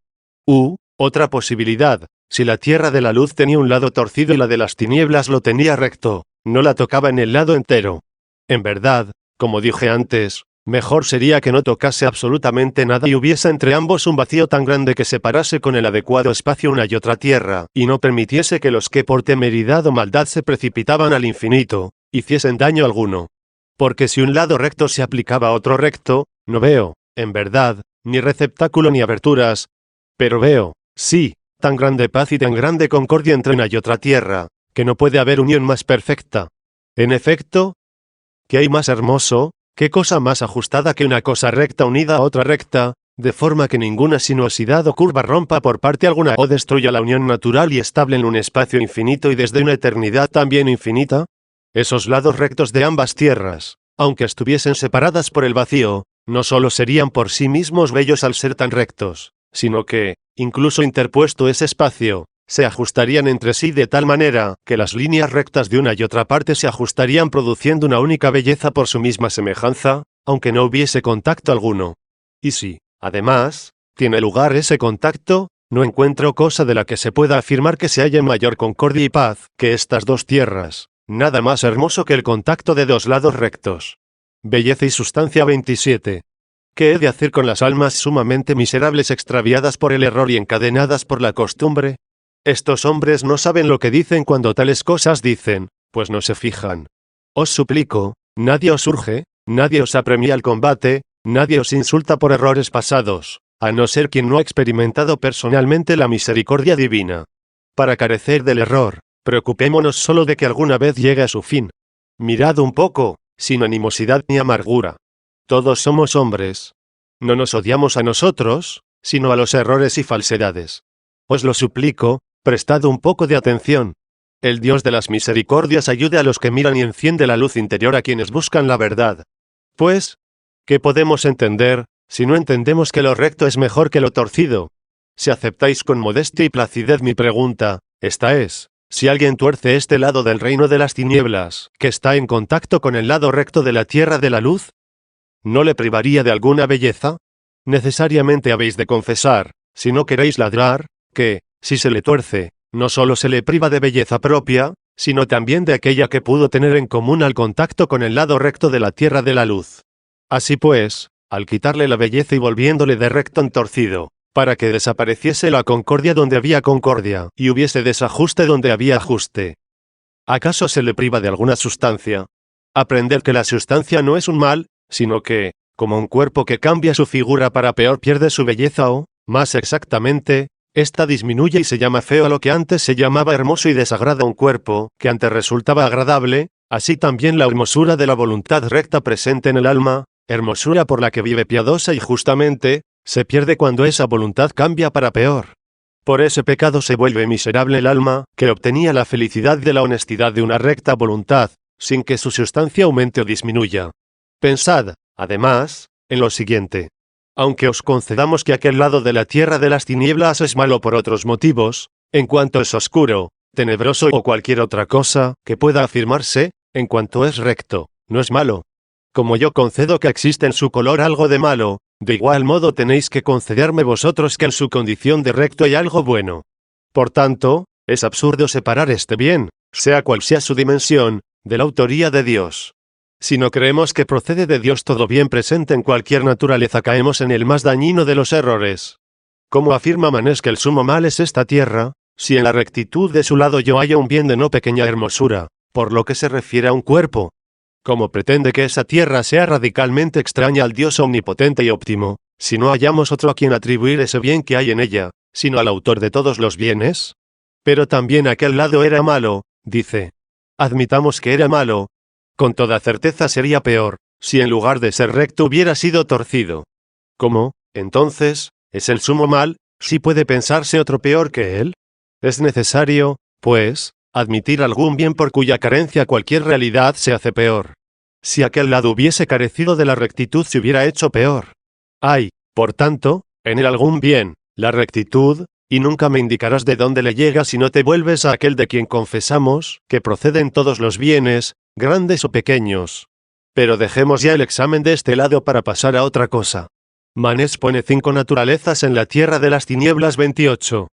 Otra posibilidad, si la tierra de la luz tenía un lado torcido y la de las tinieblas lo tenía recto, no la tocaba en el lado entero. En verdad, como dije antes, mejor sería que no tocase absolutamente nada y hubiese entre ambos un vacío tan grande que separase con el adecuado espacio una y otra tierra, y no permitiese que los que por temeridad o maldad se precipitaban al infinito, hiciesen daño alguno. Porque si un lado recto se aplicaba a otro recto, no veo, en verdad, ni receptáculo ni aberturas, pero veo, sí, tan grande paz y tan grande concordia entre una y otra tierra, que no puede haber unión más perfecta. En efecto, ¿qué hay más hermoso? ¿Qué cosa más ajustada que una cosa recta unida a otra recta, de forma que ninguna sinuosidad o curva rompa por parte alguna o destruya la unión natural y estable en un espacio infinito y desde una eternidad también infinita? Esos lados rectos de ambas tierras, aunque estuviesen separadas por el vacío, no solo serían por sí mismos bellos al ser tan rectos, sino que, incluso interpuesto ese espacio, se ajustarían entre sí de tal manera que las líneas rectas de una y otra parte se ajustarían produciendo una única belleza por su misma semejanza, aunque no hubiese contacto alguno. Y si, además, tiene lugar ese contacto, no encuentro cosa de la que se pueda afirmar que se halle mayor concordia y paz que estas dos tierras, nada más hermoso que el contacto de dos lados rectos. Belleza y sustancia 27. ¿Qué he de hacer con las almas sumamente miserables extraviadas por el error y encadenadas por la costumbre? Estos hombres no saben lo que dicen cuando tales cosas dicen, pues no se fijan. Os suplico, nadie os urge, nadie os apremia al combate, nadie os insulta por errores pasados, a no ser quien no ha experimentado personalmente la misericordia divina. Para carecer del error, preocupémonos solo de que alguna vez llegue a su fin. Mirad un poco, sin animosidad ni amargura. Todos somos hombres. No nos odiamos a nosotros, sino a los errores y falsedades. Os lo suplico, prestad un poco de atención. El Dios de las misericordias ayude a los que miran y enciende la luz interior a quienes buscan la verdad. Pues, ¿qué podemos entender, si no entendemos que lo recto es mejor que lo torcido? Si aceptáis con modestia y placidez mi pregunta, esta es, si alguien tuerce este lado del reino de las tinieblas, que está en contacto con el lado recto de la tierra de la luz, ¿no le privaría de alguna belleza? Necesariamente habéis de confesar, si no queréis ladrar, que, si se le tuerce, no solo se le priva de belleza propia, sino también de aquella que pudo tener en común al contacto con el lado recto de la tierra de la luz. Así pues, al quitarle la belleza y volviéndole de recto en torcido, para que desapareciese la concordia donde había concordia, y hubiese desajuste donde había ajuste. ¿Acaso se le priva de alguna sustancia? Aprender que la sustancia no es un mal, sino que, como un cuerpo que cambia su figura para peor pierde su belleza o, más exactamente, esta disminuye y se llama feo a lo que antes se llamaba hermoso y desagrada un cuerpo, que antes resultaba agradable, así también la hermosura de la voluntad recta presente en el alma, hermosura por la que vive piadosa y justamente, se pierde cuando esa voluntad cambia para peor. Por ese pecado se vuelve miserable el alma, que obtenía la felicidad de la honestidad de una recta voluntad, sin que su sustancia aumente o disminuya. Pensad, además, en lo siguiente. Aunque os concedamos que aquel lado de la tierra de las tinieblas es malo por otros motivos, en cuanto es oscuro, tenebroso o cualquier otra cosa que pueda afirmarse, en cuanto es recto, no es malo. Como yo concedo que existe en su color algo de malo, de igual modo tenéis que concederme vosotros que en su condición de recto hay algo bueno. Por tanto, es absurdo separar este bien, sea cual sea su dimensión, de la autoría de Dios. Si no creemos que procede de Dios todo bien presente en cualquier naturaleza, caemos en el más dañino de los errores. Como afirma Manés que el sumo mal es esta tierra, si en la rectitud de su lado yo hallo un bien de no pequeña hermosura, por lo que se refiere a un cuerpo. Como pretende que esa tierra sea radicalmente extraña al Dios omnipotente y óptimo, si no hallamos otro a quien atribuir ese bien que hay en ella, sino al autor de todos los bienes? Pero también aquel lado era malo, dice. Admitamos que era malo. Con toda certeza sería peor, si en lugar de ser recto hubiera sido torcido. ¿Cómo? Entonces, ¿es el sumo mal, si puede pensarse otro peor que él? Es necesario, pues, admitir algún bien por cuya carencia cualquier realidad se hace peor. Si aquel lado hubiese carecido de la rectitud se hubiera hecho peor. Hay, por tanto, en él algún bien, la rectitud, y nunca me indicarás de dónde le llega si no te vuelves a aquel de quien confesamos que proceden todos los bienes, grandes o pequeños. Pero dejemos ya el examen de este lado para pasar a otra cosa. Manés pone 5 naturalezas en la tierra de las tinieblas 28.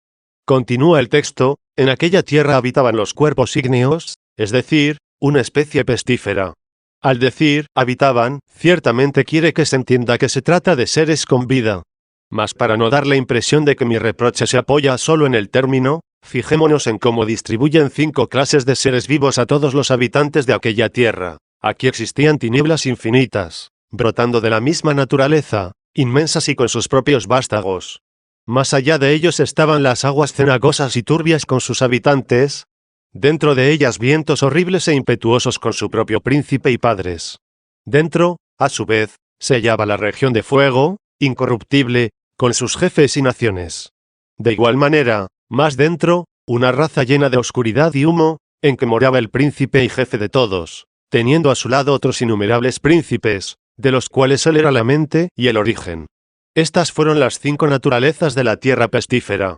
Continúa el texto, en aquella tierra habitaban los cuerpos ígneos, es decir, una especie pestífera. Al decir habitaban, ciertamente quiere que se entienda que se trata de seres con vida. Mas para no dar la impresión de que mi reproche se apoya solo en el término, fijémonos en cómo distribuyen 5 clases de seres vivos a todos los habitantes de aquella tierra. Aquí existían tinieblas infinitas, brotando de la misma naturaleza, inmensas y con sus propios vástagos. Más allá de ellos estaban las aguas cenagosas y turbias con sus habitantes, dentro de ellas vientos horribles e impetuosos con su propio príncipe y padres. Dentro, a su vez, se hallaba la región de fuego, incorruptible, con sus jefes y naciones. De igual manera, más dentro, una raza llena de oscuridad y humo, en que moraba el príncipe y jefe de todos, teniendo a su lado otros innumerables príncipes, de los cuales él era la mente y el origen. Estas fueron las 5 naturalezas de la tierra pestífera.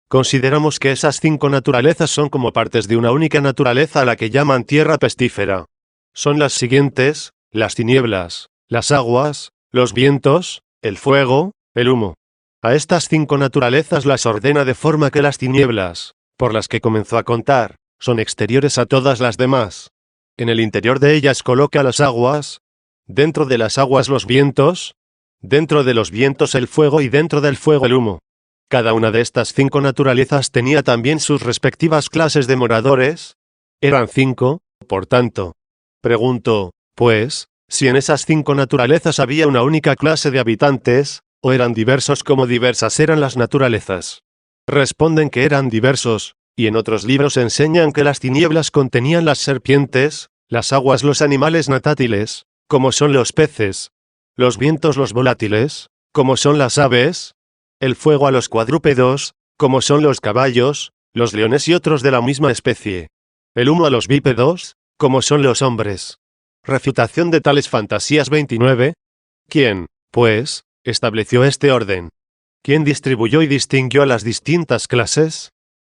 Consideramos que esas 5 naturalezas son como partes de una única naturaleza a la que llaman tierra pestífera. Son las siguientes: las tinieblas, las aguas, los vientos, el fuego, el humo. A estas 5 naturalezas las ordena de forma que las tinieblas, por las que comenzó a contar, son exteriores a todas las demás. En el interior de ellas coloca las aguas, dentro de las aguas los vientos, dentro de los vientos el fuego y dentro del fuego el humo. Cada una de estas 5 naturalezas tenía también sus respectivas clases de moradores. Eran 5, por tanto. Pregunto, pues, si en esas 5 naturalezas había una única clase de habitantes, o eran diversos como diversas eran las naturalezas. Responden que eran diversos, y en otros libros enseñan que las tinieblas contenían las serpientes, las aguas los animales natátiles, como son los peces, los vientos los volátiles, como son las aves, el fuego a los cuadrúpedos, como son los caballos, los leones y otros de la misma especie, el humo a los bípedos, como son los hombres. Refutación de tales fantasías 29. ¿Quién, pues, estableció este orden? ¿Quién distribuyó y distinguió a las distintas clases?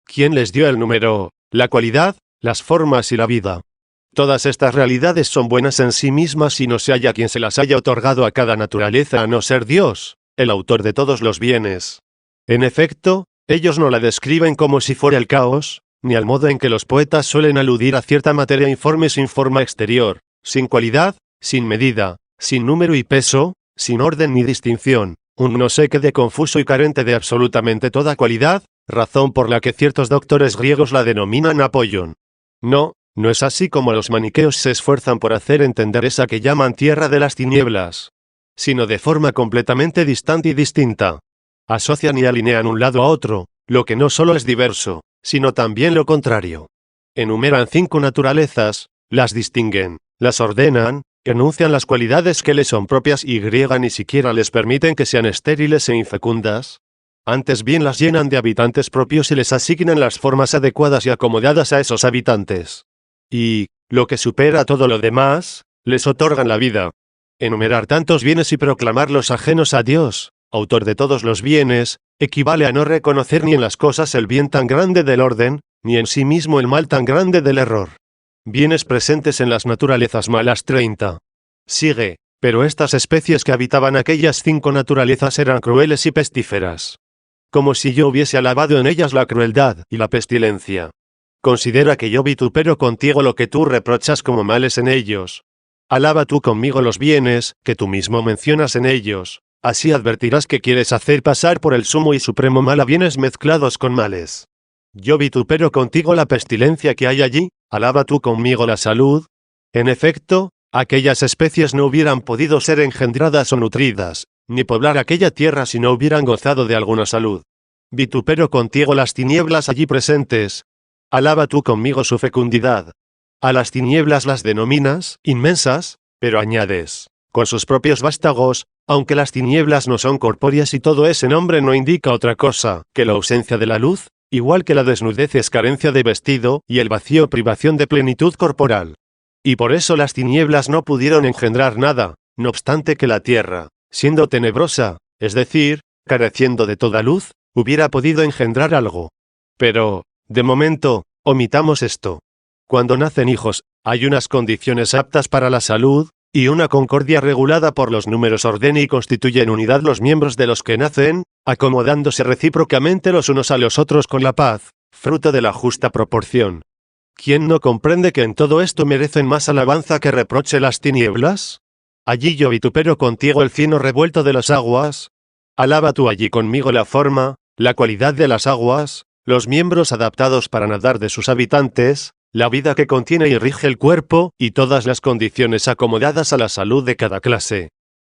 ¿Quién les dio el número, la cualidad, las formas y la vida? Todas estas realidades son buenas en sí mismas y no se halla quien se las haya otorgado a cada naturaleza a no ser Dios, el autor de todos los bienes. En efecto, ellos no la describen como si fuera el caos, ni al modo en que los poetas suelen aludir a cierta materia informe sin forma exterior, sin cualidad, sin medida, sin número y peso, sin orden ni distinción, un no sé qué de confuso y carente de absolutamente toda cualidad, razón por la que ciertos doctores griegos la denominan Apollón. No, no es así como los maniqueos se esfuerzan por hacer entender esa que llaman tierra de las tinieblas, sino de forma completamente distante y distinta. Asocian y alinean un lado a otro, lo que no solo es diverso, sino también lo contrario. Enumeran 5 naturalezas, las distinguen, las ordenan, enuncian las cualidades que les son propias y ni siquiera les permiten que sean estériles e infecundas. Antes bien las llenan de habitantes propios y les asignan las formas adecuadas y acomodadas a esos habitantes. Y, lo que supera todo lo demás, les otorgan la vida. Enumerar tantos bienes y proclamarlos ajenos a Dios, autor de todos los bienes, equivale a no reconocer ni en las cosas el bien tan grande del orden, ni en sí mismo el mal tan grande del error. Bienes presentes en las naturalezas malas 30. Sigue, pero estas especies que habitaban aquellas 5 naturalezas eran crueles y pestíferas. Como si yo hubiese alabado en ellas la crueldad y la pestilencia. Considera que yo vitupero contigo lo que tú reprochas como males en ellos. Alaba tú conmigo los bienes que tú mismo mencionas en ellos. Así advertirás que quieres hacer pasar por el sumo y supremo mal a bienes mezclados con males. Yo vitupero contigo la pestilencia que hay allí, alaba tú conmigo la salud. En efecto, aquellas especies no hubieran podido ser engendradas o nutridas, ni poblar aquella tierra si no hubieran gozado de alguna salud. Vitupero contigo las tinieblas allí presentes. Alaba tú conmigo su fecundidad. A las tinieblas las denominas inmensas, pero añades, con sus propios vástagos, Aunque las tinieblas no son corpóreas y todo ese nombre no indica otra cosa que la ausencia de la luz, igual que la desnudez es carencia de vestido y el vacío privación de plenitud corporal. Y por eso las tinieblas no pudieron engendrar nada, no obstante que la tierra, siendo tenebrosa, es decir, careciendo de toda luz, hubiera podido engendrar algo. Pero, de momento, omitamos esto. Cuando nacen hijos, hay unas condiciones aptas para la salud, y una concordia regulada por los números ordena y constituye en unidad los miembros de los que nacen, acomodándose recíprocamente los unos a los otros con la paz, fruto de la justa proporción. ¿Quién no comprende que en todo esto merecen más alabanza que reproche las tinieblas? Allí yo vitupero contigo el cieno revuelto de las aguas. Alaba tú allí conmigo la forma, la cualidad de las aguas, los miembros adaptados para nadar de sus habitantes, la vida que contiene y rige el cuerpo, y todas las condiciones acomodadas a la salud de cada clase.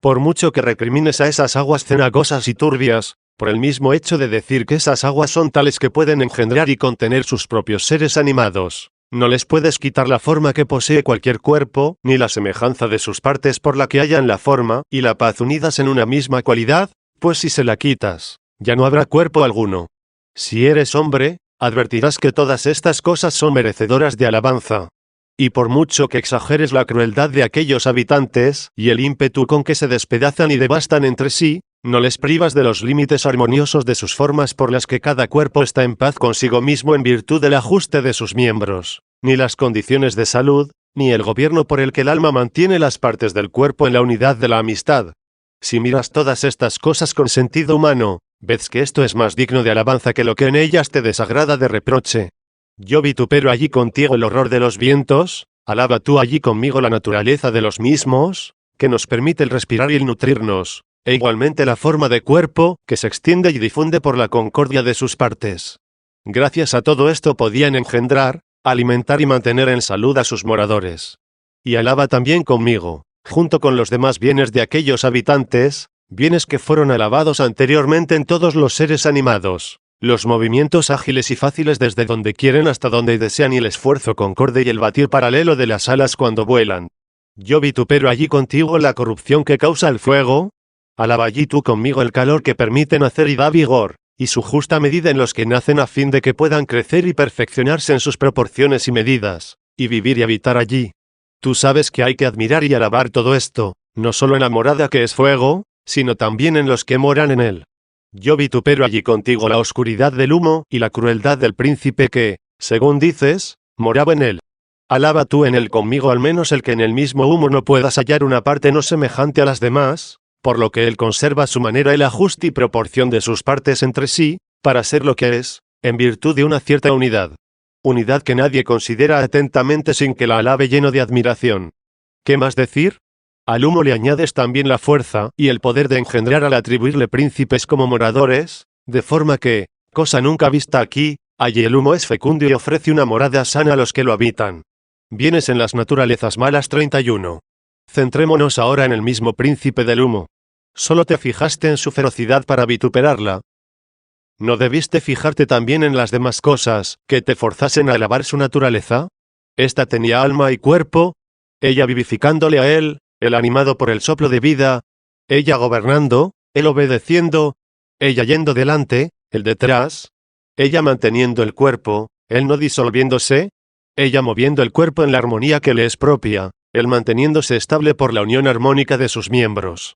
Por mucho que recrimines a esas aguas cenagosas y turbias, por el mismo hecho de decir que esas aguas son tales que pueden engendrar y contener sus propios seres animados, no les puedes quitar la forma que posee cualquier cuerpo, ni la semejanza de sus partes por la que hayan la forma y la paz unidas en una misma cualidad, pues si se la quitas, ya no habrá cuerpo alguno. Si eres hombre, advertirás que todas estas cosas son merecedoras de alabanza. Y por mucho que exageres la crueldad de aquellos habitantes, y el ímpetu con que se despedazan y devastan entre sí, no les privas de los límites armoniosos de sus formas por las que cada cuerpo está en paz consigo mismo en virtud del ajuste de sus miembros, ni las condiciones de salud, ni el gobierno por el que el alma mantiene las partes del cuerpo en la unidad de la amistad. Si miras todas estas cosas con sentido humano, ves que esto es más digno de alabanza que lo que en ellas te desagrada de reproche. Yo vitupero allí contigo el horror de los vientos, alaba tú allí conmigo la naturaleza de los mismos, que nos permite el respirar y el nutrirnos, e igualmente la forma de cuerpo, que se extiende y difunde por la concordia de sus partes. Gracias a todo esto podían engendrar, alimentar y mantener en salud a sus moradores. Y alaba también conmigo, junto con los demás bienes de aquellos habitantes, bienes que fueron alabados anteriormente en todos los seres animados, los movimientos ágiles y fáciles desde donde quieren hasta donde desean y el esfuerzo concorde y el batir paralelo de las alas cuando vuelan. Yo vitupero allí contigo la corrupción que causa el fuego, alaba allí tú conmigo el calor que permite nacer y da vigor, y su justa medida en los que nacen a fin de que puedan crecer y perfeccionarse en sus proporciones y medidas, y vivir y habitar allí. Tú sabes que hay que admirar y alabar todo esto, no solo en la morada que es fuego, sino también en los que moran en él. Yo vitupero allí contigo la oscuridad del humo y la crueldad del príncipe que, según dices, moraba en él. Alaba tú en él conmigo al menos el que en el mismo humo no puedas hallar una parte no semejante a las demás, por lo que él conserva su manera el ajuste y proporción de sus partes entre sí, para ser lo que es, en virtud de una cierta unidad. Unidad que nadie considera atentamente sin que la alabe lleno de admiración. ¿Qué más decir? Al humo le añades también la fuerza y el poder de engendrar al atribuirle príncipes como moradores, de forma que, cosa nunca vista aquí, allí el humo es fecundo y ofrece una morada sana a los que lo habitan. Bienes en las naturalezas malas 31. Centrémonos ahora en el mismo príncipe del humo. ¿Solo te fijaste en su ferocidad para vituperarla? ¿No debiste fijarte también en las demás cosas que te forzasen a alabar su naturaleza? Esta tenía alma y cuerpo, ella vivificándole a él animado por el soplo de vida, ella gobernando, él obedeciendo, ella yendo delante, él detrás, ella manteniendo el cuerpo, él no disolviéndose, ella moviendo el cuerpo en la armonía que le es propia, él manteniéndose estable por la unión armónica de sus miembros.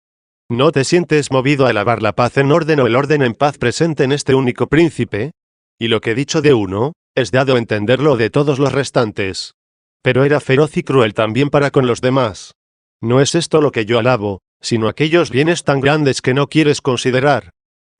¿No te sientes movido a alabar la paz en orden o el orden en paz presente en este único príncipe? Y lo que he dicho de uno, es dado a entenderlo de todos los restantes. Pero era feroz y cruel también para con los demás. No es esto lo que yo alabo, sino aquellos bienes tan grandes que no quieres considerar.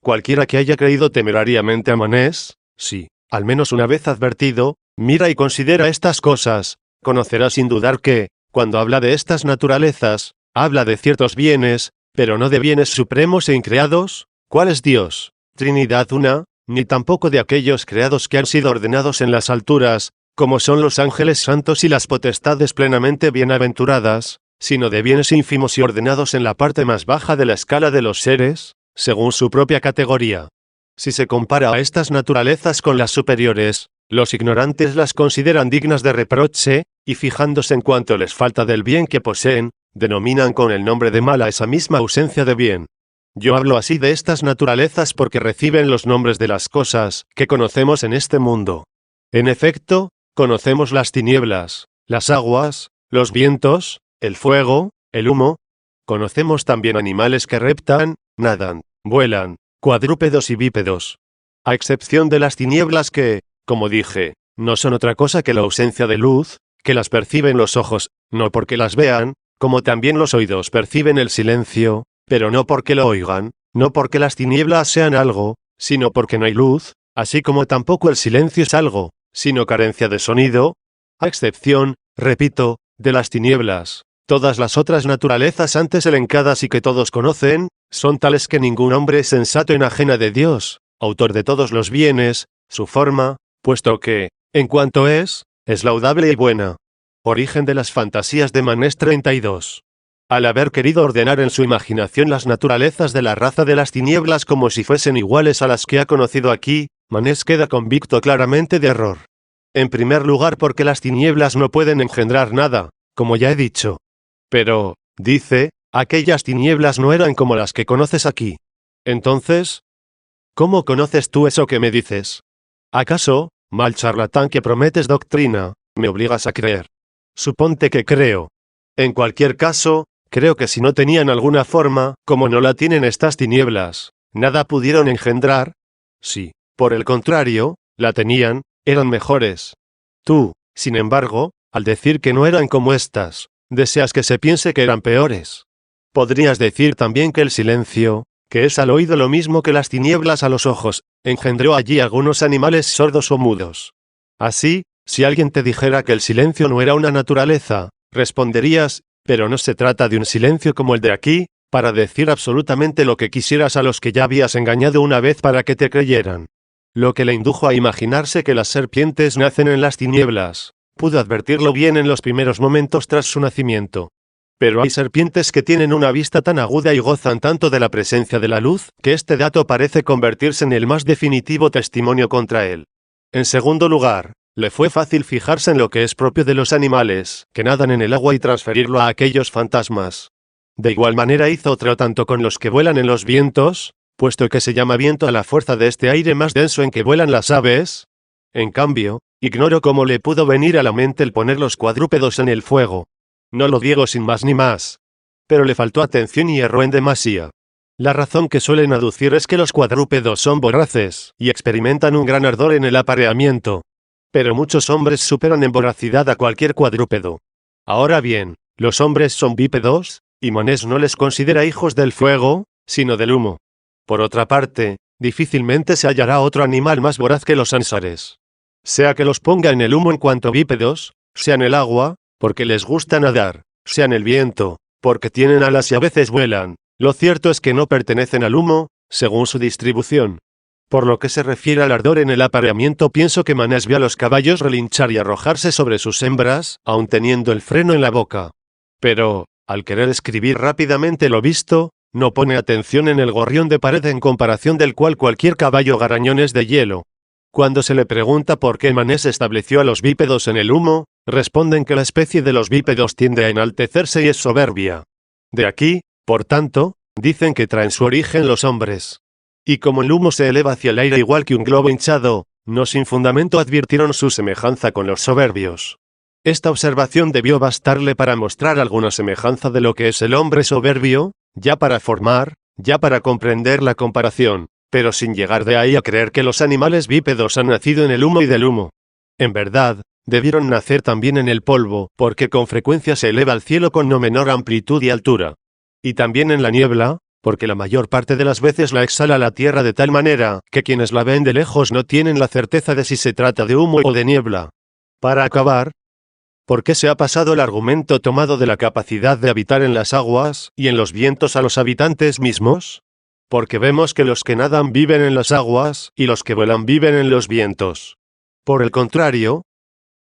Cualquiera que haya creído temerariamente a Manés, sí, al menos una vez advertido, mira y considera estas cosas, conocerá sin dudar que, cuando habla de estas naturalezas, habla de ciertos bienes, pero no de bienes supremos e increados, ¿cuál es Dios, Trinidad una, ni tampoco de aquellos creados que han sido ordenados en las alturas, como son los ángeles santos y las potestades plenamente bienaventuradas, sino de bienes ínfimos y ordenados en la parte más baja de la escala de los seres, según su propia categoría. Si se compara a estas naturalezas con las superiores, los ignorantes las consideran dignas de reproche, y fijándose en cuanto les falta del bien que poseen, denominan con el nombre de mal a esa misma ausencia de bien. Yo hablo así de estas naturalezas porque reciben los nombres de las cosas que conocemos en este mundo. En efecto, conocemos las tinieblas, las aguas, los vientos, el fuego, el humo. Conocemos también animales que reptan, nadan, vuelan, cuadrúpedos y bípedos. A excepción de las tinieblas que, como dije, no son otra cosa que la ausencia de luz, que las perciben los ojos, no porque las vean, como también los oídos perciben el silencio, pero no porque lo oigan, no porque las tinieblas sean algo, sino porque no hay luz, así como tampoco el silencio es algo, sino carencia de sonido. A excepción, repito, de las tinieblas, todas las otras naturalezas antes elencadas y que todos conocen, son tales que ningún hombre sensato enajena de Dios, autor de todos los bienes, su forma, puesto que, en cuanto es laudable y buena. Origen de las fantasías de Manés 32. Al haber querido ordenar en su imaginación las naturalezas de la raza de las tinieblas como si fuesen iguales a las que ha conocido aquí, Manés queda convicto claramente de error. En primer lugar porque las tinieblas no pueden engendrar nada, como ya he dicho. Pero, dice, aquellas tinieblas no eran como las que conoces aquí. Entonces, ¿cómo conoces tú eso que me dices? ¿Acaso, mal charlatán que prometes doctrina, me obligas a creer? Suponte que creo. En cualquier caso, creo que si no tenían alguna forma, como no la tienen estas tinieblas, nada pudieron engendrar. Sí, por el contrario, la tenían, eran mejores. Tú, sin embargo, al decir que no eran como estas, deseas que se piense que eran peores. Podrías decir también que el silencio, que es al oído lo mismo que las tinieblas a los ojos, engendró allí algunos animales sordos o mudos. Así, si alguien te dijera que el silencio no era una naturaleza, responderías, pero no se trata de un silencio como el de aquí, para decir absolutamente lo que quisieras a los que ya habías engañado una vez para que te creyeran. Lo que le indujo a imaginarse que las serpientes nacen en las tinieblas, pudo advertirlo bien en los primeros momentos tras su nacimiento. Pero hay serpientes que tienen una vista tan aguda y gozan tanto de la presencia de la luz, que este dato parece convertirse en el más definitivo testimonio contra él. En segundo lugar, le fue fácil fijarse en lo que es propio de los animales, que nadan en el agua y transferirlo a aquellos fantasmas. De igual manera hizo otro tanto con los que vuelan en los vientos, puesto que se llama viento a la fuerza de este aire más denso en que vuelan las aves. En cambio, ignoro cómo le pudo venir a la mente el poner los cuadrúpedos en el fuego. No lo digo sin más ni más. Pero le faltó atención y erró en demasía. La razón que suelen aducir es que los cuadrúpedos son voraces y experimentan un gran ardor en el apareamiento. Pero muchos hombres superan en voracidad a cualquier cuadrúpedo. Ahora bien, los hombres son bípedos, y Manés no les considera hijos del fuego, sino del humo. Por otra parte, difícilmente se hallará otro animal más voraz que los ánsares. Sea que los ponga en el humo en cuanto bípedos, sea en el agua, porque les gusta nadar, sea en el viento, porque tienen alas y a veces vuelan, lo cierto es que no pertenecen al humo, según su distribución. Por lo que se refiere al ardor en el apareamiento, pienso que Manés vio a los caballos relinchar y arrojarse sobre sus hembras, aun teniendo el freno en la boca. Pero, al querer escribir rápidamente lo visto, no pone atención en el gorrión de pared en comparación del cual cualquier caballo garañón es de hielo. Cuando se le pregunta por qué Manés estableció a los bípedos en el humo, responden que la especie de los bípedos tiende a enaltecerse y es soberbia. De aquí, por tanto, dicen que traen su origen los hombres. Y como el humo se eleva hacia el aire igual que un globo hinchado, no sin fundamento advirtieron su semejanza con los soberbios. Esta observación debió bastarle para mostrar alguna semejanza de lo que es el hombre soberbio, ya para formar, ya para comprender la comparación, pero sin llegar de ahí a creer que los animales bípedos han nacido en el humo y del humo. En verdad, debieron nacer también en el polvo, porque con frecuencia se eleva al cielo con no menor amplitud y altura. Y también en la niebla, porque la mayor parte de las veces la exhala la tierra de tal manera, que quienes la ven de lejos no tienen la certeza de si se trata de humo o de niebla. Para acabar, ¿por qué se ha pasado el argumento tomado de la capacidad de habitar en las aguas y en los vientos a los habitantes mismos? Porque vemos que los que nadan viven en las aguas, y los que vuelan viven en los vientos. Por el contrario,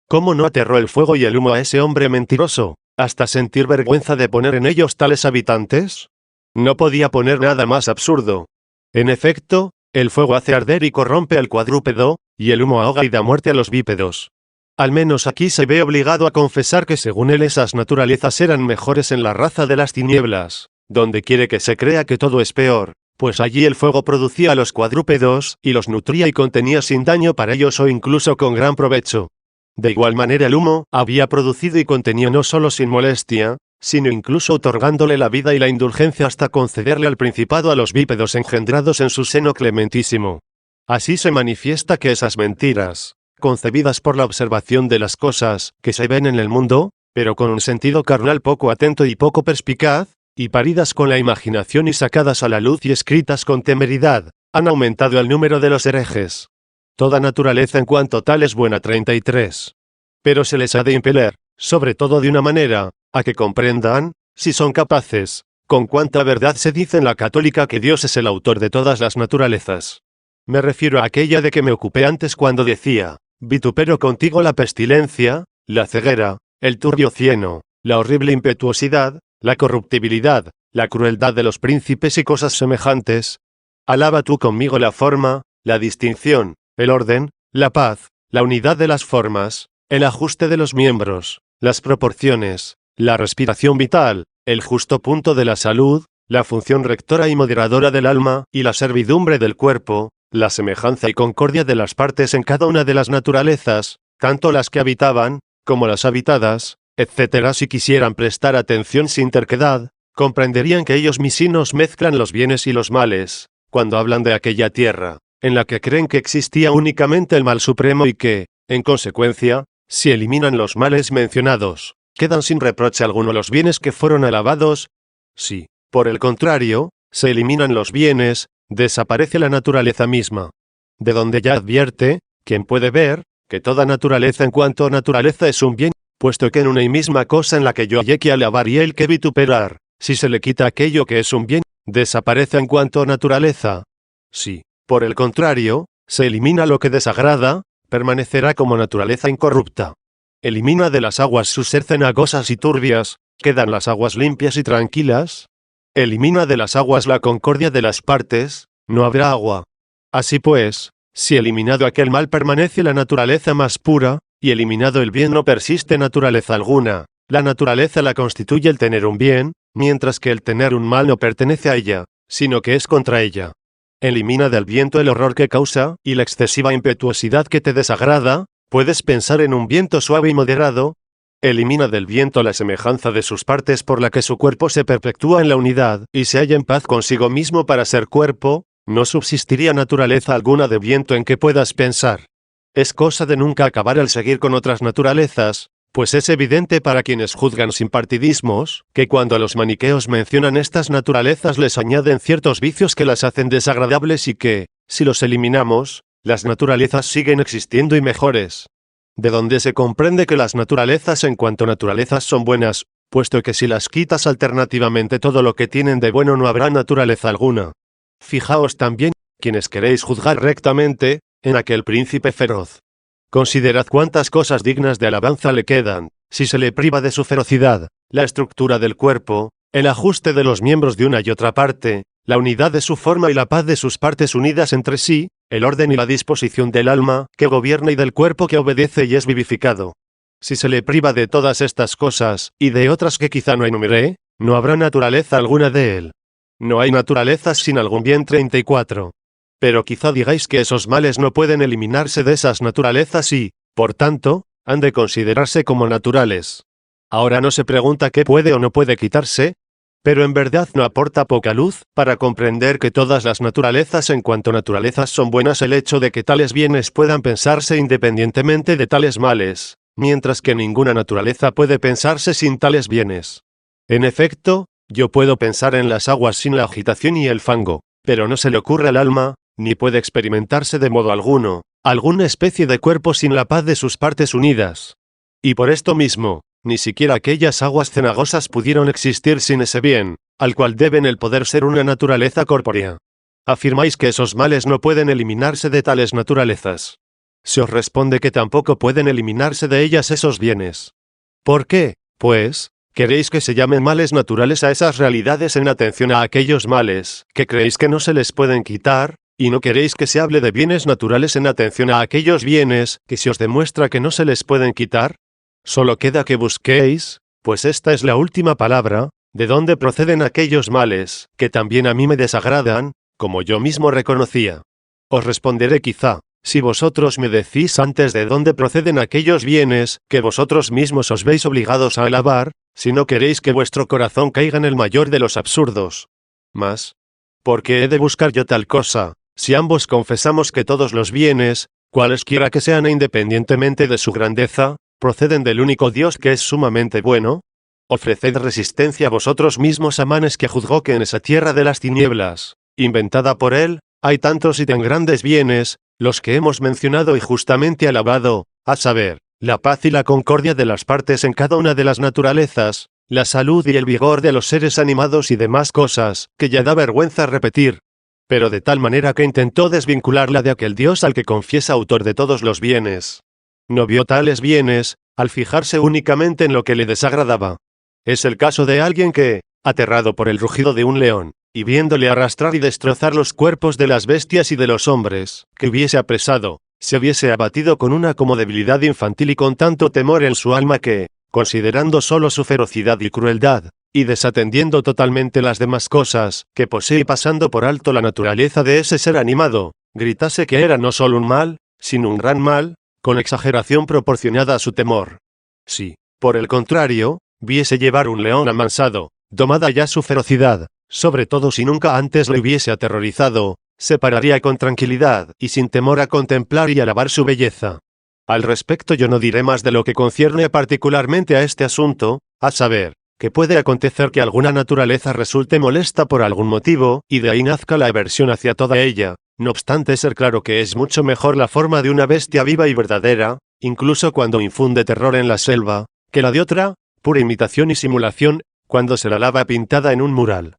¿cómo no aterró el fuego y el humo a ese hombre mentiroso, hasta sentir vergüenza de poner en ellos tales habitantes? No podía poner nada más absurdo. En efecto, el fuego hace arder y corrompe al cuadrúpedo, y el humo ahoga y da muerte a los bípedos. Al menos aquí se ve obligado a confesar que según él esas naturalezas eran mejores en la raza de las tinieblas, donde quiere que se crea que todo es peor, pues allí el fuego producía a los cuadrúpedos, y los nutría y contenía sin daño para ellos o incluso con gran provecho. De igual manera el humo había producido y contenía no solo sin molestia, sino incluso otorgándole la vida y la indulgencia hasta concederle al principado a los bípedos engendrados en su seno clementísimo. Así se manifiesta que esas mentiras, concebidas por la observación de las cosas que se ven en el mundo, pero con un sentido carnal poco atento y poco perspicaz, y paridas con la imaginación y sacadas a la luz y escritas con temeridad, han aumentado el número de los herejes. Toda naturaleza en cuanto tal es buena. 33. Pero se les ha de impeler, sobre todo de una manera, a que comprendan, si son capaces, con cuánta verdad se dice en la católica que Dios es el autor de todas las naturalezas. Me refiero a aquella de que me ocupé antes cuando decía, vitupero contigo la pestilencia, la ceguera, el turbio cieno, la horrible impetuosidad, la corruptibilidad, la crueldad de los príncipes y cosas semejantes. Alaba tú conmigo la forma, la distinción, el orden, la paz, la unidad de las formas, el ajuste de los miembros, las proporciones, la respiración vital, el justo punto de la salud, la función rectora y moderadora del alma, y la servidumbre del cuerpo, la semejanza y concordia de las partes en cada una de las naturalezas, tanto las que habitaban, como las habitadas, etc. Si quisieran prestar atención sin terquedad, comprenderían que ellos mismos mezclan los bienes y los males, cuando hablan de aquella tierra, en la que creen que existía únicamente el mal supremo y que, en consecuencia, si eliminan los males mencionados, quedan sin reproche alguno los bienes que fueron alabados. Si, por el contrario, se eliminan los bienes, desaparece la naturaleza misma. De donde ya advierte, quien puede ver, que toda naturaleza en cuanto a naturaleza es un bien, puesto que en una y misma cosa en la que yo hallé que alabar y el que vituperar, si se le quita aquello que es un bien, desaparece en cuanto a naturaleza. Si, por el contrario, se elimina lo que desagrada, permanecerá como naturaleza incorrupta. Elimina de las aguas su ser cenagosas y turbias, quedan las aguas limpias y tranquilas. Elimina de las aguas la concordia de las partes, no habrá agua. Así pues, si eliminado aquel mal permanece la naturaleza más pura, y eliminado el bien no persiste naturaleza alguna, la naturaleza la constituye el tener un bien, mientras que el tener un mal no pertenece a ella, sino que es contra ella. Elimina del viento el horror que causa, y la excesiva impetuosidad que te desagrada, puedes pensar en un viento suave y moderado. Elimina del viento la semejanza de sus partes por la que su cuerpo se perpetúa en la unidad, y se halla en paz consigo mismo para ser cuerpo, no subsistiría naturaleza alguna de viento en que puedas pensar. Es cosa de nunca acabar al seguir con otras naturalezas, pues es evidente para quienes juzgan sin partidismos, que cuando los maniqueos mencionan estas naturalezas les añaden ciertos vicios que las hacen desagradables y que, si los eliminamos, las naturalezas siguen existiendo y mejores. De donde se comprende que las naturalezas en cuanto naturalezas son buenas, puesto que si las quitas alternativamente todo lo que tienen de bueno no habrá naturaleza alguna. Fijaos también, quienes queréis juzgar rectamente, en aquel príncipe feroz. Considerad cuántas cosas dignas de alabanza le quedan, si se le priva de su ferocidad, la estructura del cuerpo, el ajuste de los miembros de una y otra parte, la unidad de su forma y la paz de sus partes unidas entre sí, el orden y la disposición del alma que gobierna y del cuerpo que obedece y es vivificado. Si se le priva de todas estas cosas, y de otras que quizá no enumeré, no habrá naturaleza alguna de él. No hay naturalezas sin algún bien. 34. Pero quizá digáis que esos males no pueden eliminarse de esas naturalezas y, por tanto, han de considerarse como naturales. Ahora no se pregunta qué puede o no puede quitarse, pero en verdad no aporta poca luz para comprender que todas las naturalezas en cuanto naturalezas son buenas el hecho de que tales bienes puedan pensarse independientemente de tales males, mientras que ninguna naturaleza puede pensarse sin tales bienes. En efecto, yo puedo pensar en las aguas sin la agitación y el fango, pero no se le ocurre al alma, ni puede experimentarse de modo alguno, alguna especie de cuerpo sin la paz de sus partes unidas. Y por esto mismo, ni siquiera aquellas aguas cenagosas pudieron existir sin ese bien, al cual deben el poder ser una naturaleza corpórea. Afirmáis que esos males no pueden eliminarse de tales naturalezas. Se os responde que tampoco pueden eliminarse de ellas esos bienes. ¿Por qué, pues, queréis que se llamen males naturales a esas realidades en atención a aquellos males que creéis que no se les pueden quitar, Y no queréis que se hable de bienes naturales en atención a aquellos bienes que se os demuestra que no se les pueden quitar. Solo queda que busquéis, pues esta es la última palabra, de dónde proceden aquellos males, que también a mí me desagradan, como yo mismo reconocía. Os responderé quizá, si vosotros me decís antes de dónde proceden aquellos bienes, que vosotros mismos os veis obligados a alabar, si no queréis que vuestro corazón caiga en el mayor de los absurdos. Mas, ¿por qué he de buscar yo tal cosa, si ambos confesamos que todos los bienes, cualesquiera que sean e independientemente de su grandeza, proceden del único Dios que es sumamente bueno? Ofreced resistencia a vosotros mismos a manes que juzgó que en esa tierra de las tinieblas, inventada por él, hay tantos y tan grandes bienes, los que hemos mencionado y justamente alabado, a saber, la paz y la concordia de las partes en cada una de las naturalezas, la salud y el vigor de los seres animados y demás cosas, que ya da vergüenza repetir. Pero de tal manera que intentó desvincularla de aquel Dios al que confiesa autor de todos los bienes. No vio tales bienes, al fijarse únicamente en lo que le desagradaba. Es el caso de alguien que, aterrado por el rugido de un león, y viéndole arrastrar y destrozar los cuerpos de las bestias y de los hombres, que hubiese apresado, se hubiese abatido con una como debilidad infantil y con tanto temor en su alma que, considerando solo su ferocidad y crueldad, y desatendiendo totalmente las demás cosas que posee y pasando por alto la naturaleza de ese ser animado, gritase que era no solo un mal, sino un gran mal, con exageración proporcionada a su temor. Si, por el contrario, viese llevar un león amansado, domada ya su ferocidad, sobre todo si nunca antes le hubiese aterrorizado, se pararía con tranquilidad y sin temor a contemplar y alabar su belleza. Al respecto yo no diré más de lo que concierne particularmente a este asunto, a saber, que puede acontecer que alguna naturaleza resulte molesta por algún motivo, y de ahí nazca la aversión hacia toda ella, no obstante ser claro que es mucho mejor la forma de una bestia viva y verdadera, incluso cuando infunde terror en la selva, que la de otra, pura imitación y simulación, cuando se la lava pintada en un mural.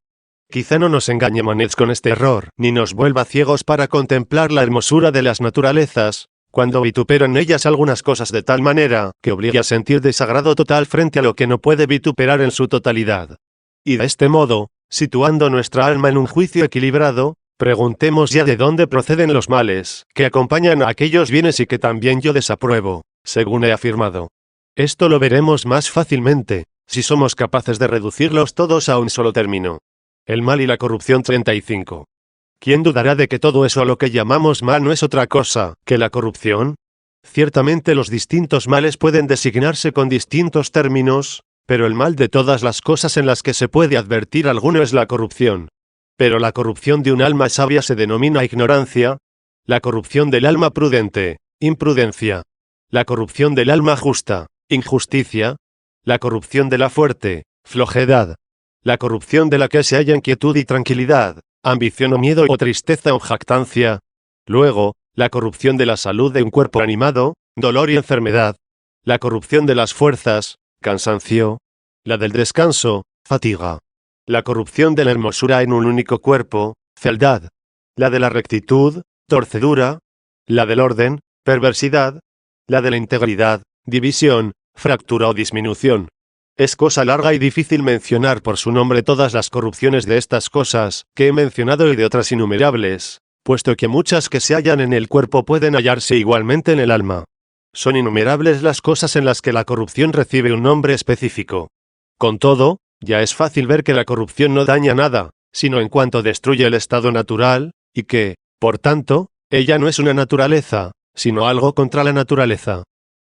Quizá no nos engañe Monets con este error, ni nos vuelva ciegos para contemplar la hermosura de las naturalezas, cuando vituperan ellas algunas cosas de tal manera que obligue a sentir desagrado total frente a lo que no puede vituperar en su totalidad. Y de este modo, situando nuestra alma en un juicio equilibrado, preguntemos ya de dónde proceden los males que acompañan a aquellos bienes y que también yo desapruebo, según he afirmado. Esto lo veremos más fácilmente, si somos capaces de reducirlos todos a un solo término. El mal y la corrupción 35. ¿Quién dudará de que todo eso a lo que llamamos mal no es otra cosa que la corrupción? Ciertamente los distintos males pueden designarse con distintos términos, pero el mal de todas las cosas en las que se puede advertir alguno es la corrupción. Pero la corrupción de un alma sabia se denomina ignorancia, la corrupción del alma prudente, imprudencia, la corrupción del alma justa, injusticia, la corrupción de la fuerte, flojedad, la corrupción de la que se halla en quietud y tranquilidad, ambición o miedo o tristeza o jactancia. Luego, la corrupción de la salud de un cuerpo animado, dolor y enfermedad. La corrupción de las fuerzas, cansancio. La del descanso, fatiga. La corrupción de la hermosura en un único cuerpo, fealdad. La de la rectitud, torcedura. La del orden, perversidad. La de la integridad, división, fractura o disminución. Es cosa larga y difícil mencionar por su nombre todas las corrupciones de estas cosas que he mencionado y de otras innumerables, puesto que muchas que se hallan en el cuerpo pueden hallarse igualmente en el alma. Son innumerables las cosas en las que la corrupción recibe un nombre específico. Con todo, ya es fácil ver que la corrupción no daña nada, sino en cuanto destruye el estado natural, y que, por tanto, ella no es una naturaleza, sino algo contra la naturaleza.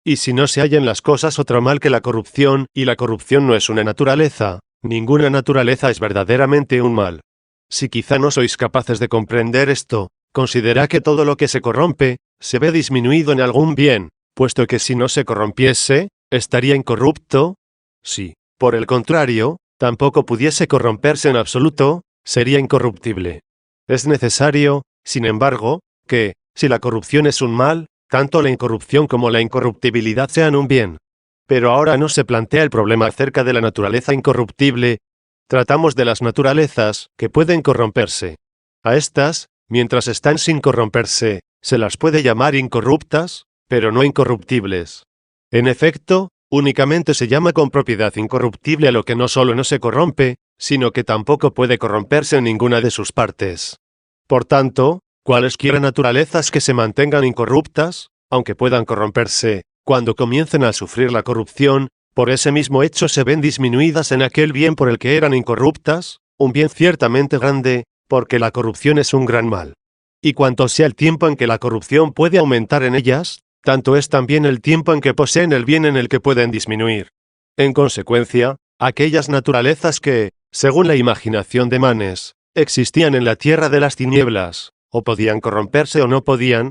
Y si no se halla en las cosas otro mal que la corrupción, y la corrupción no es una naturaleza, ninguna naturaleza es verdaderamente un mal. Si quizá no sois capaces de comprender esto, considerad que todo lo que se corrompe, se ve disminuido en algún bien, puesto que si no se corrompiese, estaría incorrupto. Si, por el contrario, tampoco pudiese corromperse en absoluto, sería incorruptible. Es necesario, sin embargo, que, si la corrupción es un mal, tanto la incorrupción como la incorruptibilidad sean un bien. Pero ahora no se plantea el problema acerca de la naturaleza incorruptible. Tratamos de las naturalezas que pueden corromperse. A estas, mientras están sin corromperse, se las puede llamar incorruptas, pero no incorruptibles. En efecto, únicamente se llama con propiedad incorruptible a lo que no solo no se corrompe, sino que tampoco puede corromperse en ninguna de sus partes. Por tanto, cualesquiera naturalezas que se mantengan incorruptas, aunque puedan corromperse, cuando comiencen a sufrir la corrupción, por ese mismo hecho se ven disminuidas en aquel bien por el que eran incorruptas, un bien ciertamente grande, porque la corrupción es un gran mal. Y cuanto sea el tiempo en que la corrupción puede aumentar en ellas, tanto es también el tiempo en que poseen el bien en el que pueden disminuir. En consecuencia, aquellas naturalezas que, según la imaginación de Manes, existían en la tierra de las tinieblas, o podían corromperse o no podían,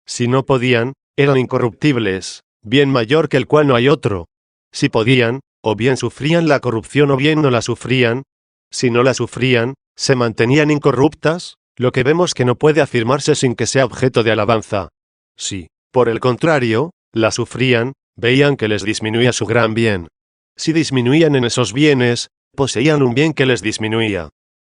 si no podían, eran incorruptibles, bien mayor que el cual no hay otro. Si podían, o bien sufrían la corrupción o bien no la sufrían. Si no la sufrían, se mantenían incorruptas, lo que vemos que no puede afirmarse sin que sea objeto de alabanza. Si, por el contrario, la sufrían, veían que les disminuía su gran bien. Si disminuían en esos bienes, poseían un bien que les disminuía.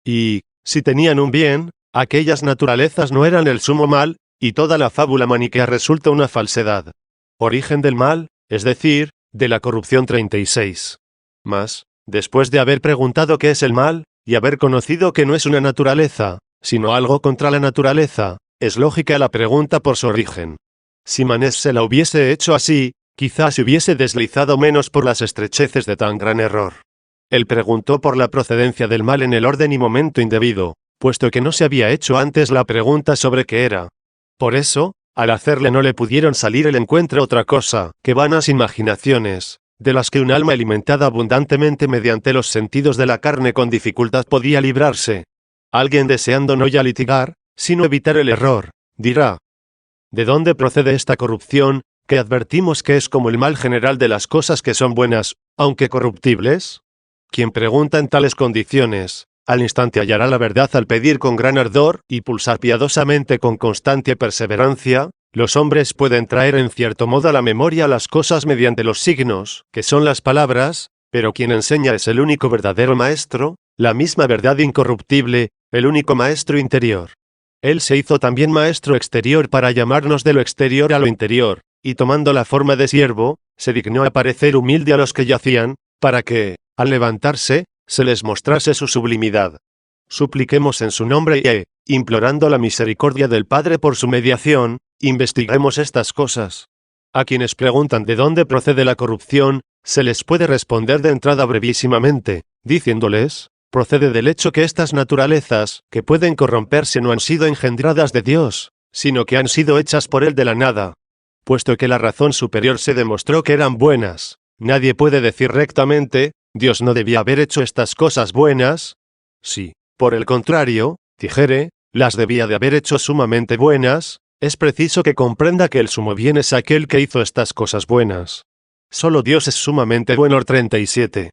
Y, si tenían un bien, aquellas naturalezas no eran el sumo mal, y toda la fábula maniquea resulta una falsedad. Origen del mal, es decir, de la corrupción 36. Mas, después de haber preguntado qué es el mal, y haber conocido que no es una naturaleza, sino algo contra la naturaleza, es lógica la pregunta por su origen. Si Manés se la hubiese hecho así, quizás se hubiese deslizado menos por las estrecheces de tan gran error. Él preguntó por la procedencia del mal en el orden y momento indebido, puesto que no se había hecho antes la pregunta sobre qué era. Por eso, al hacerle no le pudieron salir el encuentro otra cosa que vanas imaginaciones, de las que un alma alimentada abundantemente mediante los sentidos de la carne con dificultad podía librarse. Alguien deseando no ya litigar, sino evitar el error, dirá: ¿de dónde procede esta corrupción, que advertimos que es como el mal general de las cosas que son buenas, aunque corruptibles? Quien pregunta en tales condiciones, al instante hallará la verdad al pedir con gran ardor y pulsar piadosamente con constante perseverancia. Los hombres pueden traer en cierto modo a la memoria las cosas mediante los signos, que son las palabras, pero quien enseña es el único verdadero maestro, la misma verdad incorruptible, el único maestro interior. Él se hizo también maestro exterior para llamarnos de lo exterior a lo interior, y tomando la forma de siervo, se dignó a parecer humilde a los que yacían, para que, al levantarse, se les mostrase su sublimidad. Supliquemos en su nombre y, implorando la misericordia del Padre por su mediación, investiguemos estas cosas. A quienes preguntan de dónde procede la corrupción, se les puede responder de entrada brevísimamente, diciéndoles: procede del hecho que estas naturalezas, que pueden corromperse, no han sido engendradas de Dios, sino que han sido hechas por Él de la nada. Puesto que la razón superior se demostró que eran buenas, nadie puede decir rectamente: Dios no debía haber hecho estas cosas buenas. Si, por el contrario, dijere, las debía de haber hecho sumamente buenas, es preciso que comprenda que el sumo bien es aquel que hizo estas cosas buenas. Solo Dios es sumamente bueno. 37.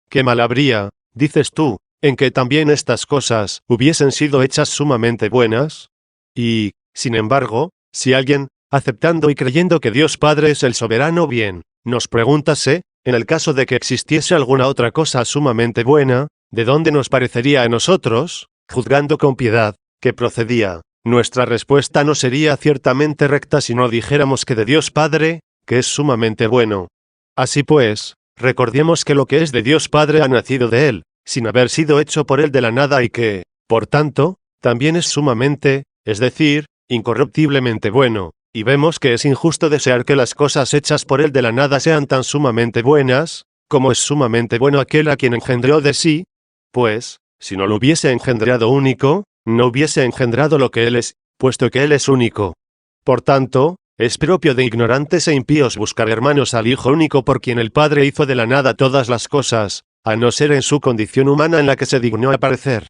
¿Qué mal habría, dices tú, en que también estas cosas hubiesen sido hechas sumamente buenas? Y, sin embargo, si alguien, aceptando y creyendo que Dios Padre es el soberano bien, nos preguntase, en el caso de que existiese alguna otra cosa sumamente buena, ¿de dónde nos parecería a nosotros, juzgando con piedad, que procedía? Nuestra respuesta no sería ciertamente recta si no dijéramos que de Dios Padre, que es sumamente bueno. Así pues, recordemos que lo que es de Dios Padre ha nacido de Él, sin haber sido hecho por Él de la nada y que, por tanto, también es sumamente, es decir, incorruptiblemente bueno. Y vemos que es injusto desear que las cosas hechas por Él de la nada sean tan sumamente buenas, como es sumamente bueno aquel a quien engendró de sí, pues, si no lo hubiese engendrado único, no hubiese engendrado lo que Él es, puesto que Él es único. Por tanto, es propio de ignorantes e impíos buscar hermanos al Hijo único por quien el Padre hizo de la nada todas las cosas, a no ser en su condición humana en la que se dignó aparecer.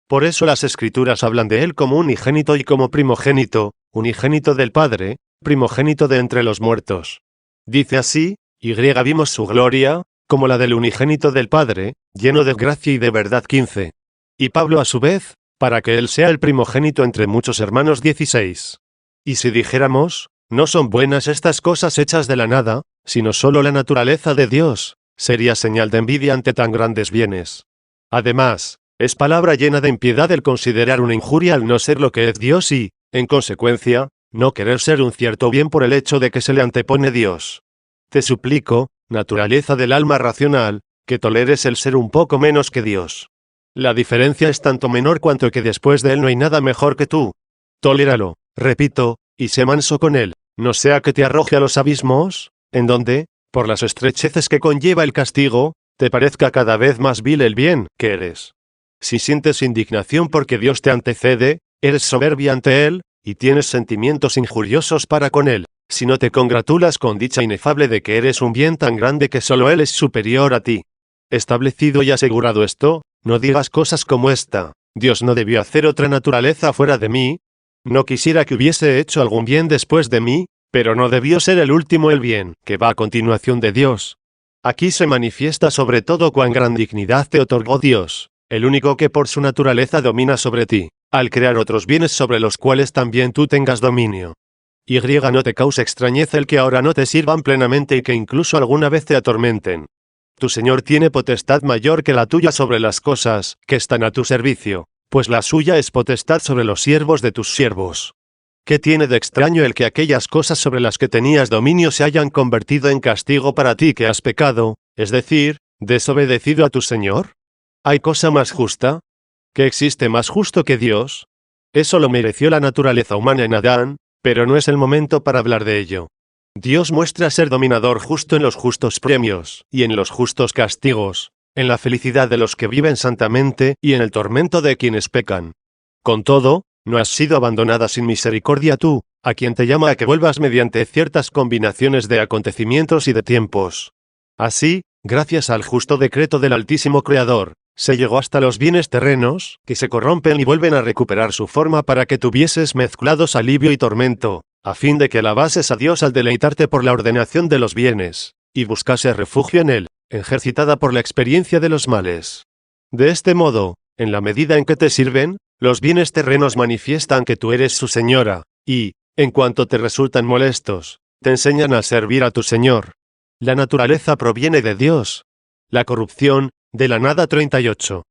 Por eso las Escrituras hablan de Él como unigénito y como primogénito, unigénito del Padre, primogénito de entre los muertos. Dice así: y vimos su gloria, como la del unigénito del Padre, lleno de gracia y de verdad. 15. Y Pablo a su vez, para que Él sea el primogénito entre muchos hermanos. 16. Y si dijéramos, no son buenas estas cosas hechas de la nada, sino solo la naturaleza de Dios, sería señal de envidia ante tan grandes bienes. Además, es palabra llena de impiedad el considerar una injuria al no ser lo que es Dios y, en consecuencia, no querer ser un cierto bien por el hecho de que se le antepone Dios. Te suplico, naturaleza del alma racional, que toleres el ser un poco menos que Dios. La diferencia es tanto menor cuanto que después de Él no hay nada mejor que tú. Toléralo, repito, y sé manso con él, no sea que te arroje a los abismos, en donde, por las estrecheces que conlleva el castigo, te parezca cada vez más vil el bien que eres. Si sientes indignación porque Dios te antecede, eres soberbia ante Él, y tienes sentimientos injuriosos para con Él, si no te congratulas con dicha inefable de que eres un bien tan grande que solo Él es superior a ti. Establecido y asegurado esto, no digas cosas como esta: Dios no debió hacer otra naturaleza fuera de mí. No quisiera que hubiese hecho algún bien después de mí, pero no debió ser el último el bien, que va a continuación de Dios. Aquí se manifiesta sobre todo cuán gran dignidad te otorgó Dios, el único que por su naturaleza domina sobre ti, al crear otros bienes sobre los cuales también tú tengas dominio. Y no te cause extrañeza el que ahora no te sirvan plenamente y que incluso alguna vez te atormenten. Tu Señor tiene potestad mayor que la tuya sobre las cosas que están a tu servicio, pues la suya es potestad sobre los siervos de tus siervos. ¿Qué tiene de extraño el que aquellas cosas sobre las que tenías dominio se hayan convertido en castigo para ti que has pecado, es decir, desobedecido a tu Señor? ¿Hay cosa más justa? ¿Qué existe más justo que Dios? Eso lo mereció la naturaleza humana en Adán, pero no es el momento para hablar de ello. Dios muestra ser dominador justo en los justos premios, y en los justos castigos, en la felicidad de los que viven santamente y en el tormento de quienes pecan. Con todo, no has sido abandonada sin misericordia tú, a quien te llama a que vuelvas mediante ciertas combinaciones de acontecimientos y de tiempos. Así, gracias al justo decreto del Altísimo Creador, se llegó hasta los bienes terrenos, que se corrompen y vuelven a recuperar su forma para que tuvieses mezclados alivio y tormento, a fin de que alabases a Dios al deleitarte por la ordenación de los bienes, y buscases refugio en Él, ejercitada por la experiencia de los males. De este modo, en la medida en que te sirven, los bienes terrenos manifiestan que tú eres su señora, y, en cuanto te resultan molestos, te enseñan a servir a tu Señor. La naturaleza proviene de Dios. La corrupción, de la nada 38.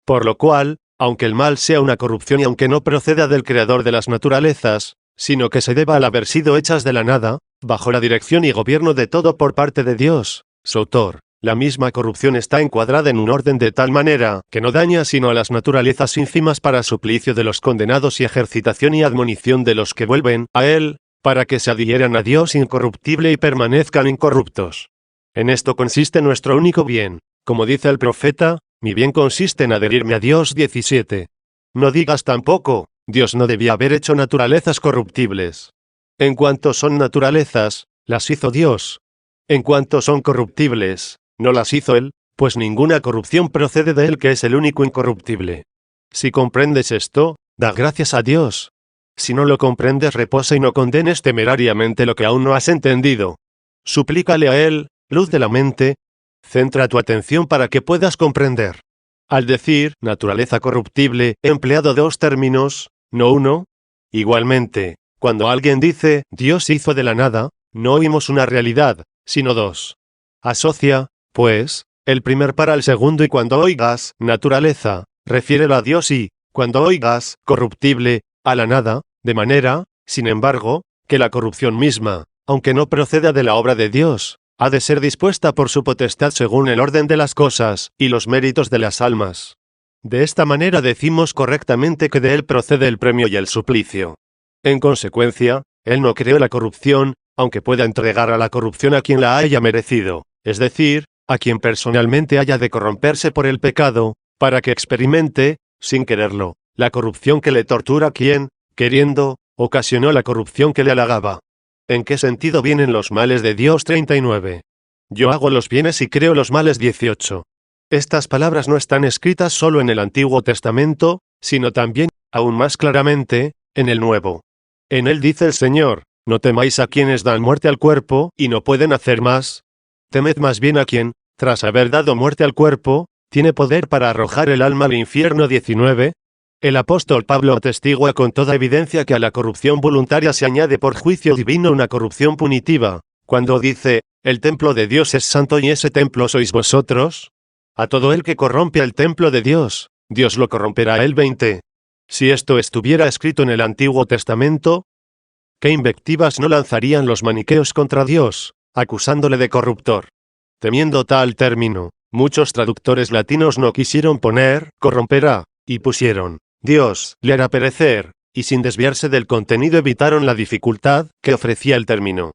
Por lo cual, aunque el mal sea una corrupción y aunque no proceda del Creador de las naturalezas, sino que se deba al haber sido hechas de la nada, bajo la dirección y gobierno de todo por parte de Dios, su autor, la misma corrupción está encuadrada en un orden de tal manera que no daña sino a las naturalezas ínfimas para suplicio de los condenados y ejercitación y admonición de los que vuelven a Él, para que se adhieran a Dios incorruptible y permanezcan incorruptos. En esto consiste nuestro único bien, como dice el profeta: mi bien consiste en adherirme a Dios. 17. No digas tampoco: Dios no debía haber hecho naturalezas corruptibles. En cuanto son naturalezas, las hizo Dios. En cuanto son corruptibles, no las hizo Él, pues ninguna corrupción procede de Él, que es el único incorruptible. Si comprendes esto, da gracias a Dios. Si no lo comprendes, reposa y no condenes temerariamente lo que aún no has entendido. Suplícale a Él, luz de la mente. Centra tu atención para que puedas comprender. Al decir naturaleza corruptible, he empleado dos términos, no uno. Igualmente, cuando alguien dice Dios hizo de la nada, no oímos una realidad, sino dos. Asocia, pues, el primer para el segundo, y cuando oigas naturaleza, refiérelo a Dios, y, cuando oigas corruptible, a la nada, de manera, sin embargo, que la corrupción misma, aunque no proceda de la obra de Dios, ha de ser dispuesta por su potestad según el orden de las cosas y los méritos de las almas. De esta manera decimos correctamente que de Él procede el premio y el suplicio. En consecuencia, Él no creó la corrupción, aunque pueda entregar a la corrupción a quien la haya merecido, es decir, a quien personalmente haya de corromperse por el pecado, para que experimente, sin quererlo, la corrupción que le tortura quien, queriendo, ocasionó la corrupción que le halagaba. ¿En qué sentido vienen los males de Dios? 39. Yo hago los bienes y creo los males. 18. Estas palabras no están escritas solo en el Antiguo Testamento, sino también, aún más claramente, en el Nuevo. En él dice el Señor: no temáis a quienes dan muerte al cuerpo, y no pueden hacer más. Temed más bien a quien, tras haber dado muerte al cuerpo, tiene poder para arrojar el alma al infierno. 19. El apóstol Pablo atestigua con toda evidencia que a la corrupción voluntaria se añade por juicio divino una corrupción punitiva, cuando dice: el templo de Dios es santo y ese templo sois vosotros. A todo el que corrompe el templo de Dios, Dios lo corromperá a él. 20. Si esto estuviera escrito en el Antiguo Testamento, ¿qué invectivas no lanzarían los maniqueos contra Dios, acusándole de corruptor? Temiendo tal término, muchos traductores latinos no quisieron poner corromperá, y pusieron Dios le hará perecer, y sin desviarse del contenido evitaron la dificultad que ofrecía el término.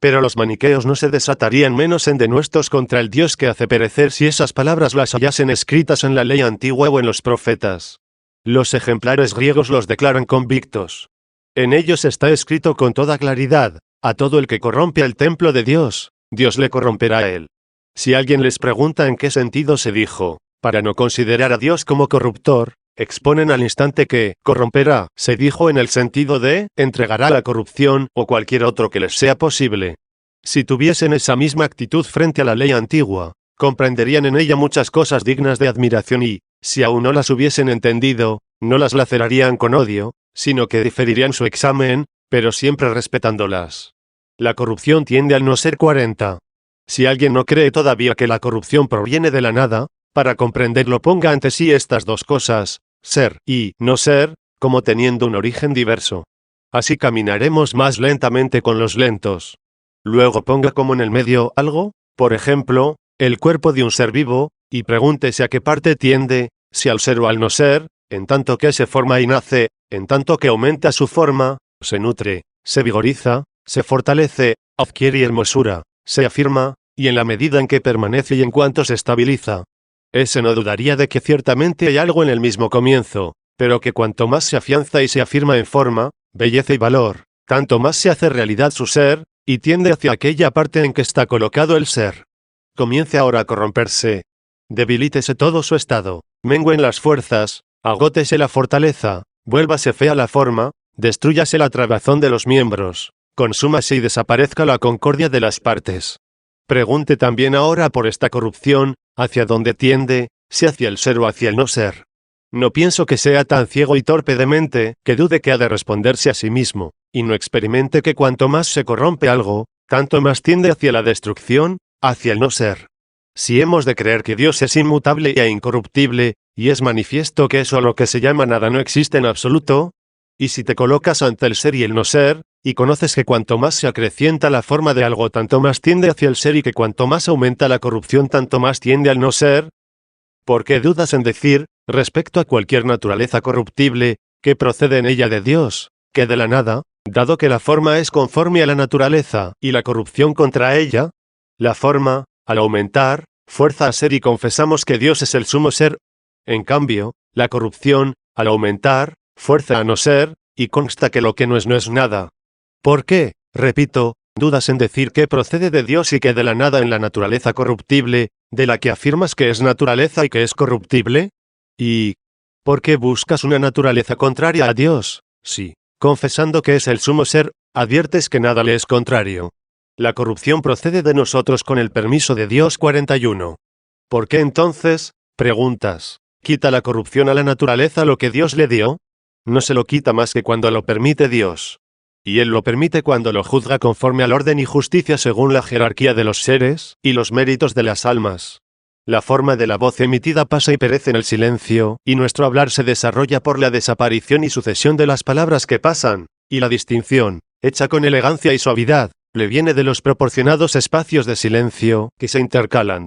Pero los maniqueos no se desatarían menos en denuestos contra el Dios que hace perecer si esas palabras las hallasen escritas en la ley antigua o en los profetas. Los ejemplares griegos los declaran convictos. En ellos está escrito con toda claridad: a todo el que corrompe el templo de Dios, Dios le corromperá a él. Si alguien les pregunta en qué sentido se dijo, para no considerar a Dios como corruptor, exponen al instante que corromperá se dijo en el sentido de entregará a la corrupción o cualquier otro que les sea posible. Si tuviesen esa misma actitud frente a la ley antigua, comprenderían en ella muchas cosas dignas de admiración y, si aún no las hubiesen entendido, no las lacerarían con odio, sino que diferirían su examen, pero siempre respetándolas. La corrupción tiende al no ser 40. Si alguien no cree todavía que la corrupción proviene de la nada, para comprenderlo ponga ante sí estas dos cosas, ser y no ser, como teniendo un origen diverso. Así caminaremos más lentamente con los lentos. Luego ponga como en el medio algo, por ejemplo, el cuerpo de un ser vivo, y pregúntese a qué parte tiende, si al ser o al no ser, en tanto que se forma y nace, en tanto que aumenta su forma, se nutre, se vigoriza, se fortalece, adquiere hermosura, se afirma, y en la medida en que permanece y en cuanto se estabiliza. Ese no dudaría de que ciertamente hay algo en el mismo comienzo, pero que cuanto más se afianza y se afirma en forma, belleza y valor, tanto más se hace realidad su ser, y tiende hacia aquella parte en que está colocado el ser. Comience ahora a corromperse. Debilítese todo su estado, mengüen las fuerzas, agótese la fortaleza, vuélvase fea la forma, destrúyase la trabazón de los miembros, consúmase y desaparezca la concordia de las partes. Pregunte también ahora por esta corrupción, hacia dónde tiende, si hacia el ser o hacia el no ser. No pienso que sea tan ciego y torpe de mente, que dude que ha de responderse a sí mismo, y no experimente que cuanto más se corrompe algo, tanto más tiende hacia la destrucción, hacia el no ser. Si hemos de creer que Dios es inmutable e incorruptible, y es manifiesto que eso a lo que se llama nada no existe en absoluto, y si te colocas ante el ser y el no ser, y conoces que cuanto más se acrecienta la forma de algo tanto más tiende hacia el ser y que cuanto más aumenta la corrupción tanto más tiende al no ser, ¿por qué dudas en decir, respecto a cualquier naturaleza corruptible, que procede en ella de Dios, que de la nada, dado que la forma es conforme a la naturaleza, y la corrupción contra ella? La forma, al aumentar, fuerza a ser y confesamos que Dios es el sumo ser. En cambio, la corrupción, al aumentar, fuerza a no ser, y consta que lo que no es nada. ¿Por qué, repito, dudas en decir que procede de Dios y que de la nada en la naturaleza corruptible, de la que afirmas que es naturaleza y que es corruptible? ¿Y por qué buscas una naturaleza contraria a Dios, si, confesando que es el sumo ser, adviertes que nada le es contrario? La corrupción procede de nosotros con el permiso de Dios. 41. ¿Por qué entonces, preguntas, quita la corrupción a la naturaleza lo que Dios le dio? No se lo quita más que cuando lo permite Dios. Y Él lo permite cuando lo juzga conforme al orden y justicia según la jerarquía de los seres y los méritos de las almas. La forma de la voz emitida pasa y perece en el silencio, y nuestro hablar se desarrolla por la desaparición y sucesión de las palabras que pasan, y la distinción, hecha con elegancia y suavidad, le viene de los proporcionados espacios de silencio que se intercalan.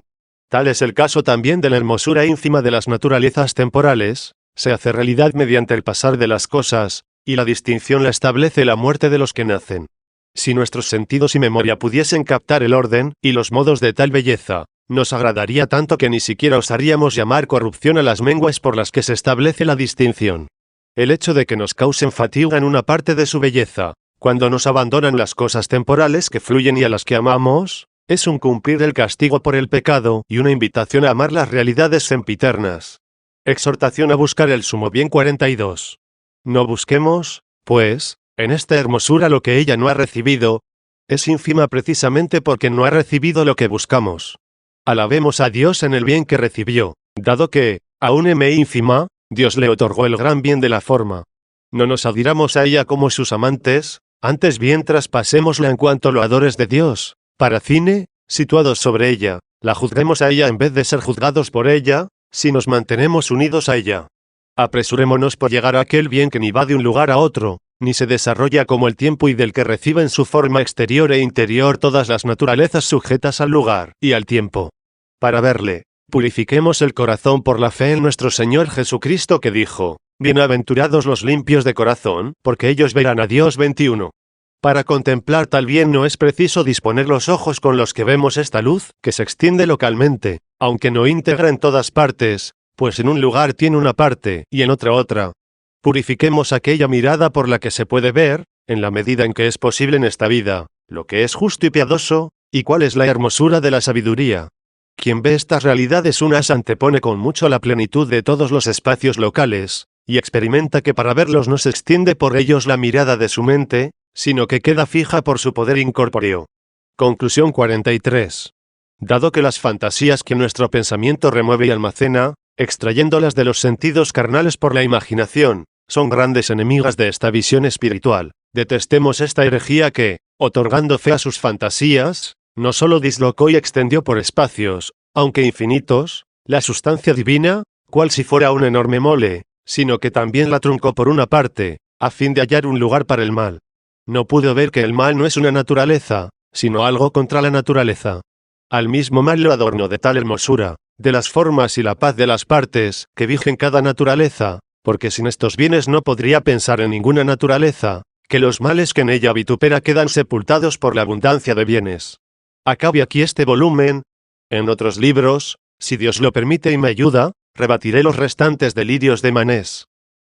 Tal es el caso también de la hermosura ínfima de las naturalezas temporales, se hace realidad mediante el pasar de las cosas, y la distinción la establece la muerte de los que nacen. Si nuestros sentidos y memoria pudiesen captar el orden y los modos de tal belleza, nos agradaría tanto que ni siquiera osaríamos llamar corrupción a las menguas por las que se establece la distinción. El hecho de que nos causen fatiga en una parte de su belleza, cuando nos abandonan las cosas temporales que fluyen y a las que amamos, es un cumplir el castigo por el pecado y una invitación a amar las realidades sempiternas. Exhortación a buscar el sumo bien. 42. No busquemos, pues, en esta hermosura lo que ella no ha recibido. Es ínfima precisamente porque no ha recibido lo que buscamos. Alabemos a Dios en el bien que recibió, dado que, aún ínfima, Dios le otorgó el gran bien de la forma. No nos adhiramos a ella como sus amantes, antes bien traspasémosla en cuanto loadores de Dios, paracine, situados sobre ella, la juzguemos a ella en vez de ser juzgados por ella, si nos mantenemos unidos a ella. Apresurémonos por llegar a aquel bien que ni va de un lugar a otro, ni se desarrolla como el tiempo y del que recibe en su forma exterior e interior todas las naturalezas sujetas al lugar y al tiempo. Para verle, purifiquemos el corazón por la fe en nuestro Señor Jesucristo que dijo, Bienaventurados los limpios de corazón, porque ellos verán a Dios. 21. Para contemplar tal bien no es preciso disponer los ojos con los que vemos esta luz, que se extiende localmente, aunque no íntegra en todas partes, pues en un lugar tiene una parte, y en otra. Purifiquemos aquella mirada por la que se puede ver, en la medida en que es posible en esta vida, lo que es justo y piadoso, y cuál es la hermosura de la sabiduría. Quien ve estas realidades unas antepone con mucho la plenitud de todos los espacios locales, y experimenta que para verlos no se extiende por ellos la mirada de su mente, sino que queda fija por su poder incorpóreo. Conclusión 43. Dado que las fantasías que nuestro pensamiento remueve y almacena, extrayéndolas de los sentidos carnales por la imaginación, son grandes enemigas de esta visión espiritual, detestemos esta herejía que, otorgando fe a sus fantasías, no solo dislocó y extendió por espacios, aunque infinitos, la sustancia divina, cual si fuera un enorme mole, sino que también la truncó por una parte, a fin de hallar un lugar para el mal. No pudo ver que el mal no es una naturaleza, sino algo contra la naturaleza. Al mismo mal lo adornó de tal hermosura, de las formas y la paz de las partes, que vigen cada naturaleza, porque sin estos bienes no podría pensar en ninguna naturaleza, que los males que en ella vitupera quedan sepultados por la abundancia de bienes. Acabe aquí este volumen. En otros libros, si Dios lo permite y me ayuda, rebatiré los restantes delirios de Manés.